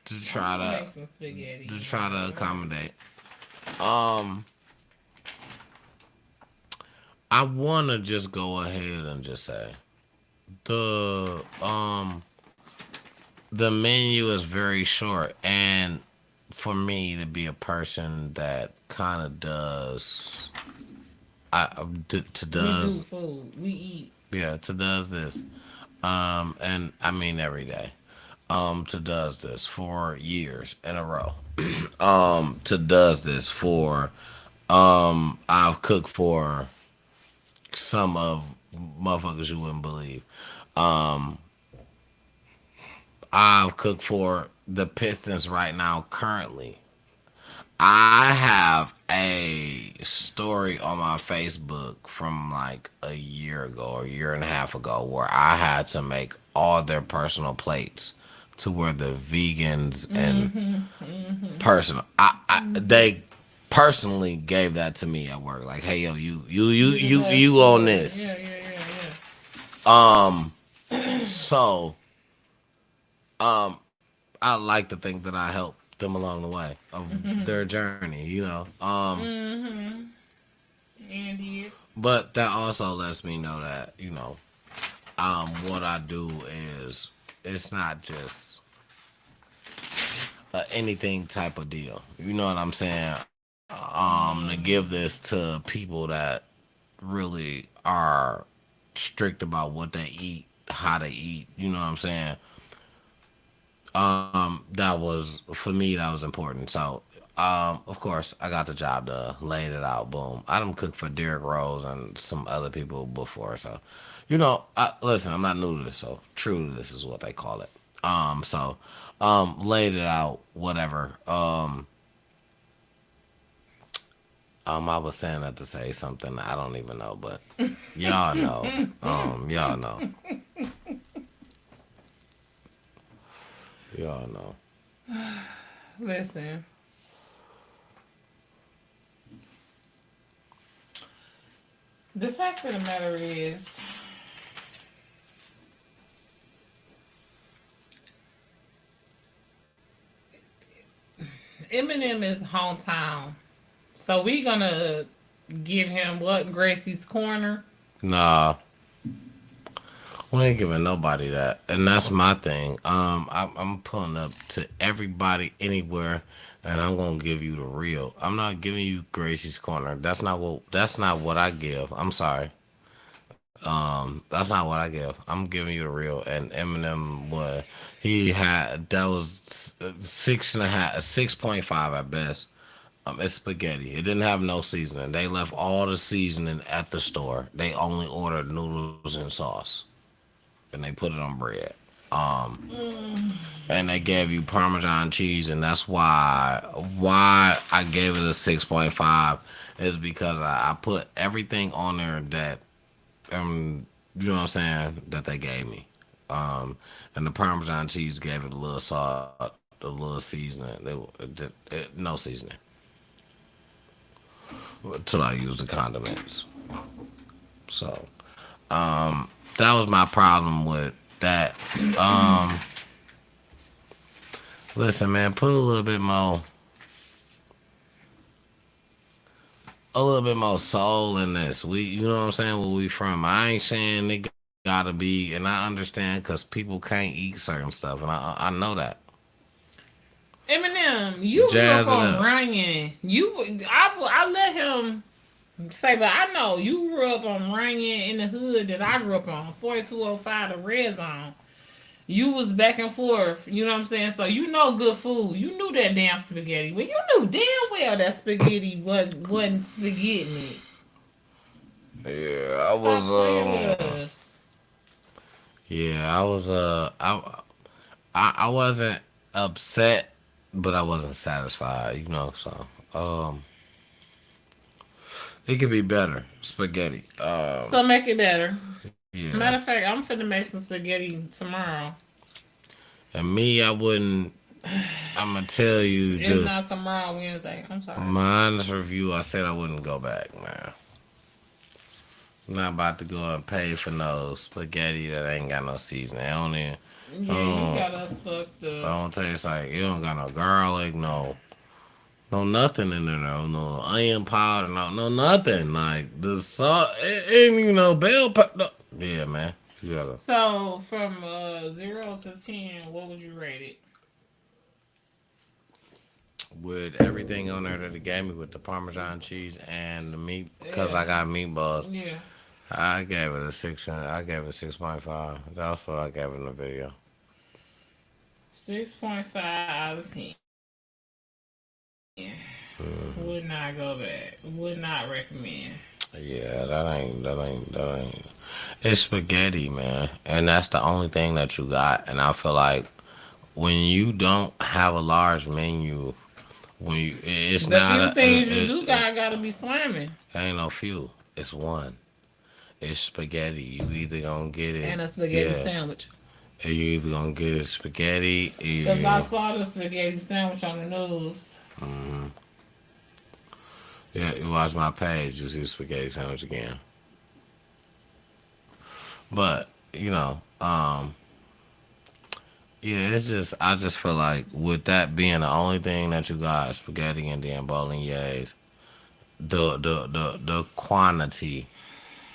to try Make some spaghetti. to try to accommodate. I want to just go ahead and just say the menu is very short, and for me to be a person that kind of does We do food. We eat. yeah, to does this and I mean every day, to does this for years in a row, to does this for I've cooked for some of motherfuckers you wouldn't believe. um I've cooked for the Pistons right now currently. I have a story on my Facebook from like a year ago or a year and a half ago where I had to make all their personal plates to where the vegans and personal they personally gave that to me at work. Like, hey yo, you own this. Um so I like to think that I helped them along the way of their journey, you know. Andy. But that also lets me know that, you know, what I do is it's not just anything type of deal. You know what I'm saying? To give this to people that really are strict about what they eat, how they eat. You know what I'm saying? That was for me. That was important. So, of course, I got the job done, laid it out, boom. I done cooked for Derrick Rose and some other people before. So, you know, listen, I'm not new to this. So, true to this is what they call it. Laid it out, whatever. I was saying that to say something I don't even know, but y'all know. Y'all know. Y'all know. Listen. The fact of the matter is, Eminem is hometown. So we gonna give him what? Gracie's Corner? Nah. We ain't giving nobody that, and that's my thing. I'm pulling up to everybody anywhere, and I'm gonna give you the real. I'm not giving you Gracie's Corner. That's not what I give. I'm sorry. That's not what I give. I'm giving you the real. And Eminem, what he had, that was 6.5, 6.5 at best. It's spaghetti. It didn't have no seasoning. They left all the seasoning at the store. They only ordered noodles and sauce, and they put it on bread. And they gave you Parmesan cheese, and that's why I gave it a 6.5 is because I put everything on there that you know what I'm saying, that they gave me. And the Parmesan cheese gave it a little salt, a little seasoning. No seasoning till I use the condiments. So that was my problem with that. Listen, man, put a little bit more soul in this. You know what I'm saying? Where we from? I ain't saying they gotta be, and I understand because people can't eat certain stuff, and I know that. Eminem, you grew up on Ryan. I let him say, but I know you grew up on Ryan in the hood that I grew up on, 4205, the Red Zone. You was back and forth, you know what I'm saying? So you know good food. You knew that damn spaghetti. Well, you knew damn well that spaghetti wasn't spaghetti. Yeah, I was Yeah, I was I wasn't upset, but I wasn't satisfied, you know, so it could be better. Spaghetti. So make it better. Yeah. Matter of fact, I'm finna make some spaghetti tomorrow. And me, I wouldn't. I'm gonna tell you If the not tomorrow, Wednesday. I'm sorry. my honest review. I said I wouldn't go back, man. I'm not about to go and pay for no spaghetti that ain't got no seasoning. I don't even. Yeah, you got us fucked I up. don't taste like it. Don't got no garlic, no nothing in there. No onion powder, no nothing. Like the salt, ain't even no bell pepper. No. Yeah, man. You gotta. So from 0 to 10, what would you rate it? With everything on there that it gave me with the Parmesan cheese and the meat, because I got meatballs. Yeah. I gave it a 6 and I gave it 6.5. That's what I gave it in the video. 6.5 out of 10. Would not go back. Would not recommend. Yeah, that ain't. It's spaghetti, man, and that's the only thing that you got. And I feel like when you don't have a large menu, it's The not few a, things you do gotta be slamming. ain't no few. It's one. It's spaghetti. You either gonna get it And a spaghetti sandwich. You either gonna get it spaghetti. Because I saw the spaghetti sandwich on the news. Mm-hmm. Yeah, you watch my page, you see the spaghetti sandwich again. But yeah, it's just I just feel like with that being the only thing that you got, spaghetti and then bolognese, the quantity,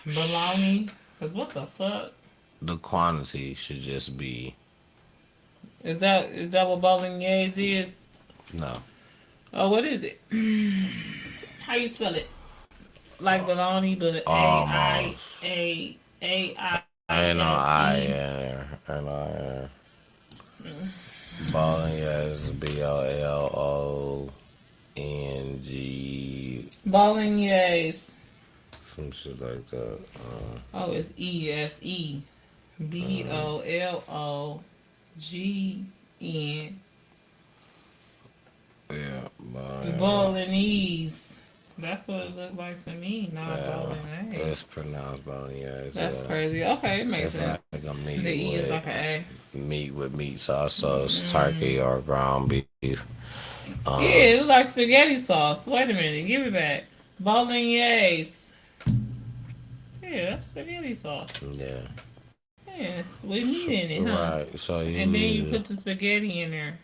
Bologna. Because what the fuck? the quantity should just be Is that what bolognese is? no. Oh, what is it? How you spell it? Like bologna, but Almost. A-I-A-I. Ain't no I in there. Ain't no I in there. Bolognese, Bolong. Bolognese. Some shit like that. Oh, it's E-S-E. B-O-L-O-G-N. Yeah, Bolognese. That's what it looked like to me, not bolognese. it's pronounced bolognese. That's crazy. Okay, it makes It's sense. like a meat The E is with like an meat with meat sauce, so it's turkey or ground beef. A. Yeah, it looks like spaghetti sauce. Wait a minute, give it back. Bolognese. Yeah, that's spaghetti sauce. Yeah. Yeah, it's with meat in it, huh? Right. So you And then you put the spaghetti in there.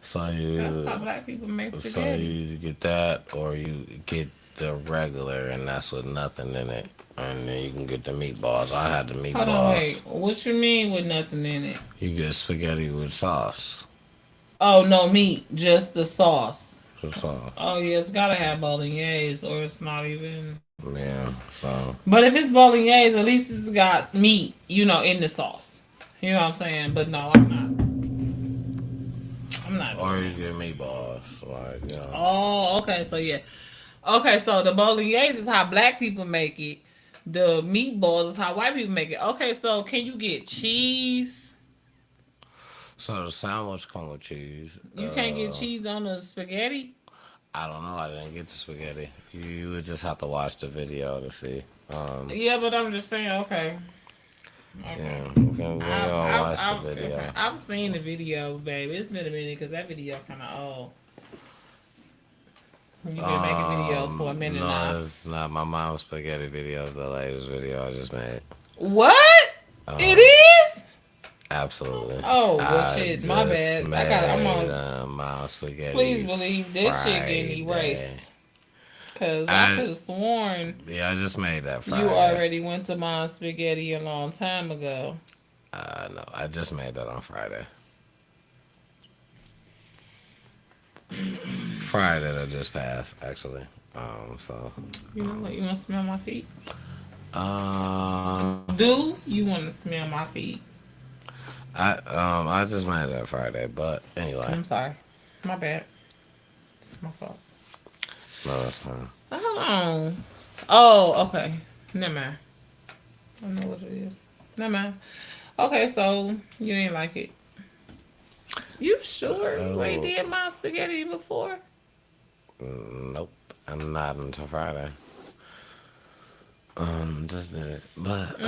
so That's you how black people make so you spaghetti. either get that or you get the regular, and that's with nothing in it. And then you can get the meatballs. I had the meatballs. Hold on, wait. What you mean with nothing in it? You get spaghetti with sauce. Oh, no meat, just the sauce. With sauce. Oh, yeah, it's gotta have bolognese or it's not even. Yeah. So But if it's bolognese, at least it's got meat, in the sauce. You know what I'm saying? But no, I'm not. or you get meatballs, like Oh, okay, so yeah. Okay, so the bolognese is how black people make it. The meatballs is how white people make it. Okay, so can you get cheese? So the sandwich come with cheese. You can't get cheese on the spaghetti? I don't know. I didn't get the spaghetti. You would just have to watch the video to see. Yeah, but I'm just saying, okay. Yeah, we all watch the video. I've seen the video, baby. It's been a minute because that video kind of old. You've been making videos for a minute now. No, it's not. My mom's spaghetti video is the latest video I just made. What? It is? Absolutely. Oh, well, shit. My bad. I'm on. Mom's spaghetti. Please believe this shit getting erased. Because I could have sworn. Yeah, I just made that Friday. You already went to Mom's Spaghetti a long time ago. No, I just made that on Friday. Friday that just passed, actually. So. You know what? You want to smell my feet? I Do you want to smell my feet? I just made that Friday, but anyway. I'm sorry. My bad. It's my fault. No, that's fine. Hold on. Oh, okay. Never mind. I don't know what it is. Never mind. Okay, so you didn't like it. You sure you ain't Oh, did my spaghetti before? nope. I'm not until Friday. Just did it. But, you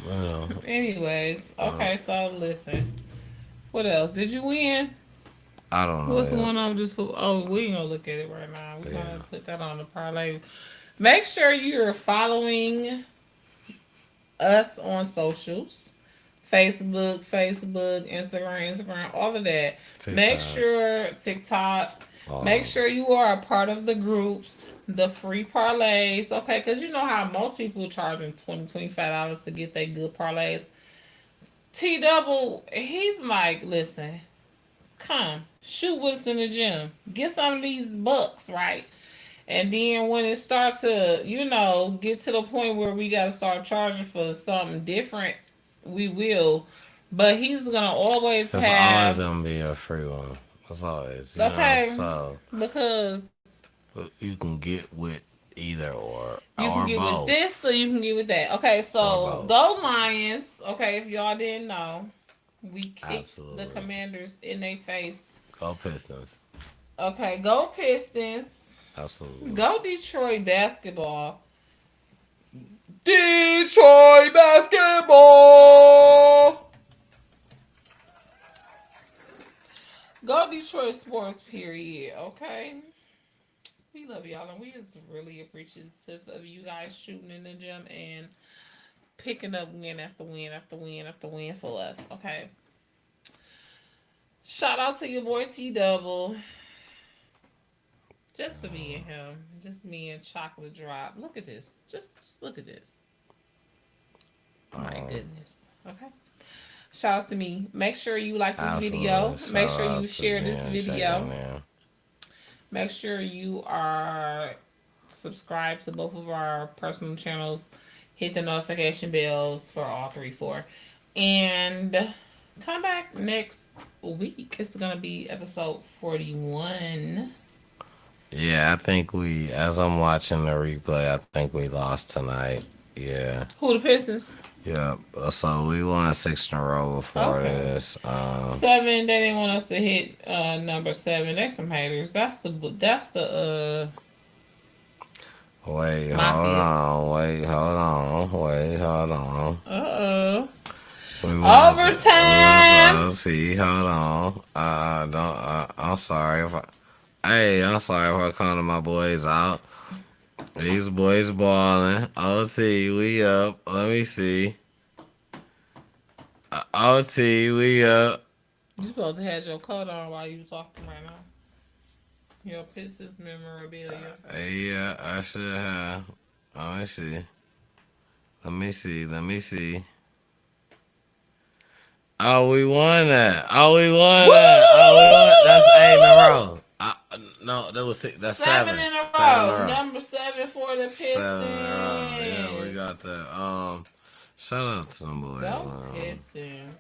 know, Anyways, uh, okay, so listen. What else? Did you win? I don't know What's yet. going on just for oh we ain't gonna look at it right now. We're Yeah. gonna put that on the parlay. Make sure you're following us on socials. Facebook, Instagram, all of that. Make TikTok. sure TikTok. Make Um, sure you are a part of the groups, the free parlays, okay? Because you know how most people charging $25 to get their good parlays. T Double, he's like, listen, come shoot with us in the gym, get some of these bucks, right? And then when it starts to, get to the point where we got to start charging for something different, we will. But he's gonna always it's always have, gonna be a free one. It's always, okay, So because you can get with either you can or get with both this or you can get with that. Okay, or so both. go Lions. Okay, if y'all didn't know, we kicked the Absolutely. Commanders in their face. Go Pistons. Okay, go Pistons. Absolutely. Go Detroit basketball. Detroit basketball. Go Detroit sports. Period. Okay. We love y'all, and we is really appreciative of you guys shooting in the gym and picking up win after win after win after win for us. Okay. Shout out to your boy T Double. Just for being him. Just me and Chocolate Drop. Look at this. Just look at this. My Um, goodness. Okay. Shout out to me. Make sure you like this video. absolutely. Make Shout sure you out to share this Jen video. checking in. Make sure you are subscribed to both of our personal channels. Hit the notification bells for all three, four. And come back next week. It's going to be episode 41. Yeah, I think as I'm watching the replay, I think we lost tonight. Yeah. Who the Pistons? Yeah. So we won 6 in a row before Okay. this. 7. They didn't want us to hit number 7. There's some haters. That's the Wait, hold mafia. on. Wait, hold on. Wait, hold on. Uh-oh. We won. Overtime. Let's see. Hold on. Don't. I'm sorry if I. Hey, I'm sorry if I called my boys out. These boys balling. OT, we up. Let me see. OT, we up. You supposed to have your coat on while you talking right now. Your Pistons memorabilia. Yeah, I should have. Let me see. Let me see. Let me see. Oh, we won that. Oh, we won that. Oh, we won. That's 8 in a row. No, that was 6. That's 7. 7 in a 7 in a row. row. Number 7 for the Pistons. 7 in a row. Yeah, we got that. Shout out to them boys. Go Pistons.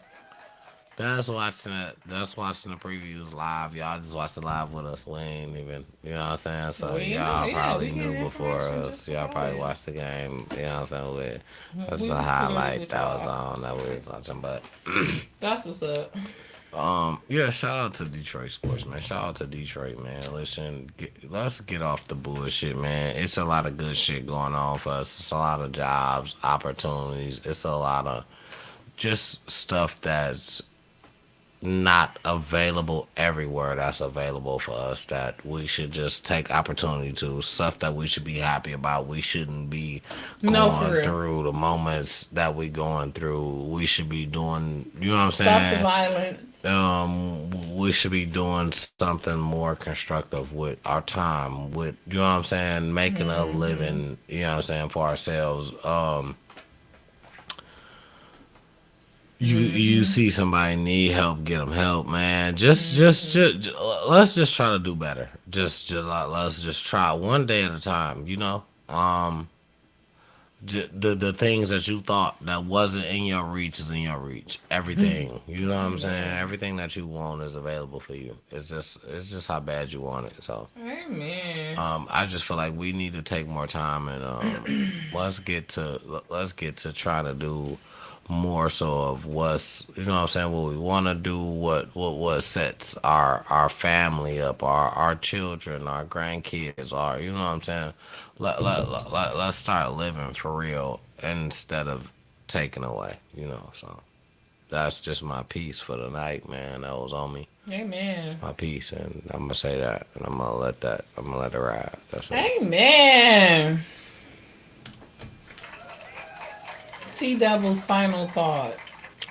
That's watching it. That's watching the previews live. Y'all just watched it live with us. We ain't even, you know what I'm saying? So We y'all knew, yeah, probably we get knew before information us. just Y'all before probably it. watched the game. You know what I'm saying? That's We a was highlight with that was y'all. on that we was watching. But That's what's up. yeah, shout out to Detroit sports, man. Shout out to Detroit, man. Listen, let's get off the bullshit, man. It's a lot of good shit going on for us. It's a lot of jobs, opportunities. It's a lot of just stuff that's not available everywhere that's available for us that we should just take opportunity to stuff that we should be happy about. We shouldn't be No, for going real. through the moments that we going through. We should be doing, you know what I'm Stop the saying? violence. We should be doing something more constructive with our time, with, you know what I'm saying, making a living, you know what I'm saying, for ourselves. You see somebody need help, get them help, man. Just let's just try to do better. Let's just try one day at a time. You know, the things that you thought that wasn't in your reach is in your reach. Everything, you know what I'm saying. Everything that you want is available for you. It's just how bad you want it. So, Amen. I just feel like we need to take more time and let's get to trying to do more so of what's, you know what I'm saying, what we want to do, what sets our family up, our children, our grandkids, our, you know what I'm saying. Let's start living for real instead of taking away, you know. So that's just my piece for the night, man. That was on me. Amen. My piece, and I'm gonna say that, and I'm gonna let it ride. That's it. Amen. T Double's final thought.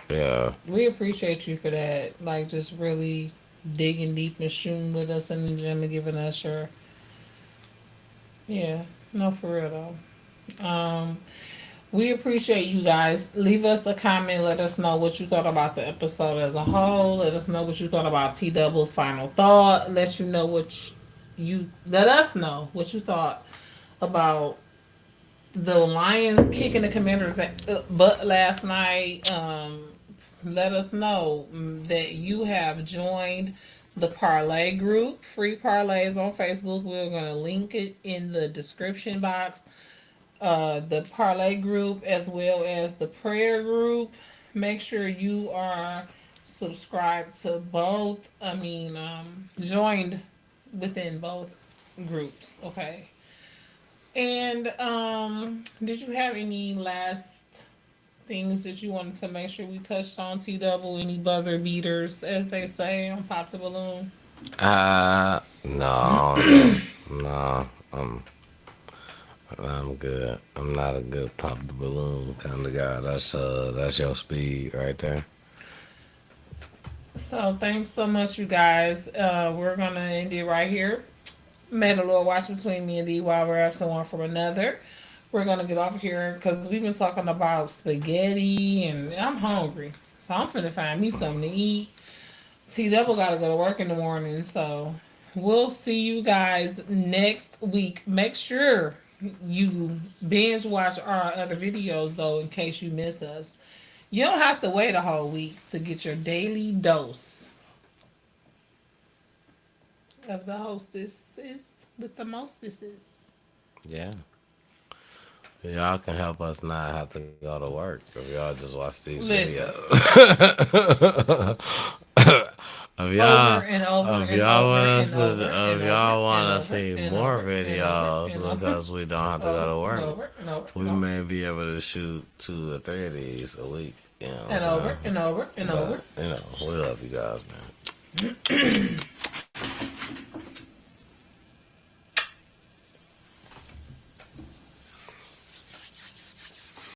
Yeah. We appreciate you for that. Like, just really digging deep and shooting with us in the gym and giving us your. Yeah, no, for real though. We appreciate you guys. Leave us a comment. Let us know what you thought about the episode as a whole. Let us know what you thought about T Double's final thought. Let us know what you thought about the Lions kicking the Commanders' butt last night. Let us know that you have joined the parlay group, free parlays on Facebook. We're going to link it in the description box. The parlay group as well as the prayer group. Make sure you are subscribed to both. Joined within both groups. Okay. And did you have any last things that you wanted to make sure we touched on, T Double? Any buzzer beaters, as they say on Pop the Balloon? No, no. I'm good. I'm not a good pop the balloon kind of guy. That's your speed right there. So thanks so much, you guys. We're gonna end it right here. May the Lord watch between me and thee while we're absent one from another. We're gonna get off here because we've been talking about spaghetti and I'm hungry, so I'm finna find me something to eat. T Double gotta go to work in the morning, so we'll see you guys next week. Make sure you binge watch our other videos though, in case you miss us. You don't have to wait a whole week to get your daily dose of the hostesses with the mostesses. Yeah. Y'all can help us not have to go to work if y'all just watch these Listen. videos. If y'all, Over and over if and y'all over want and us over to, and if y'all over want and to see over more and over videos and over because we don't have to go to work, we and may be able to shoot 2 or 3 of these a week. You know, over and over and over. but, you know, we love you guys, man.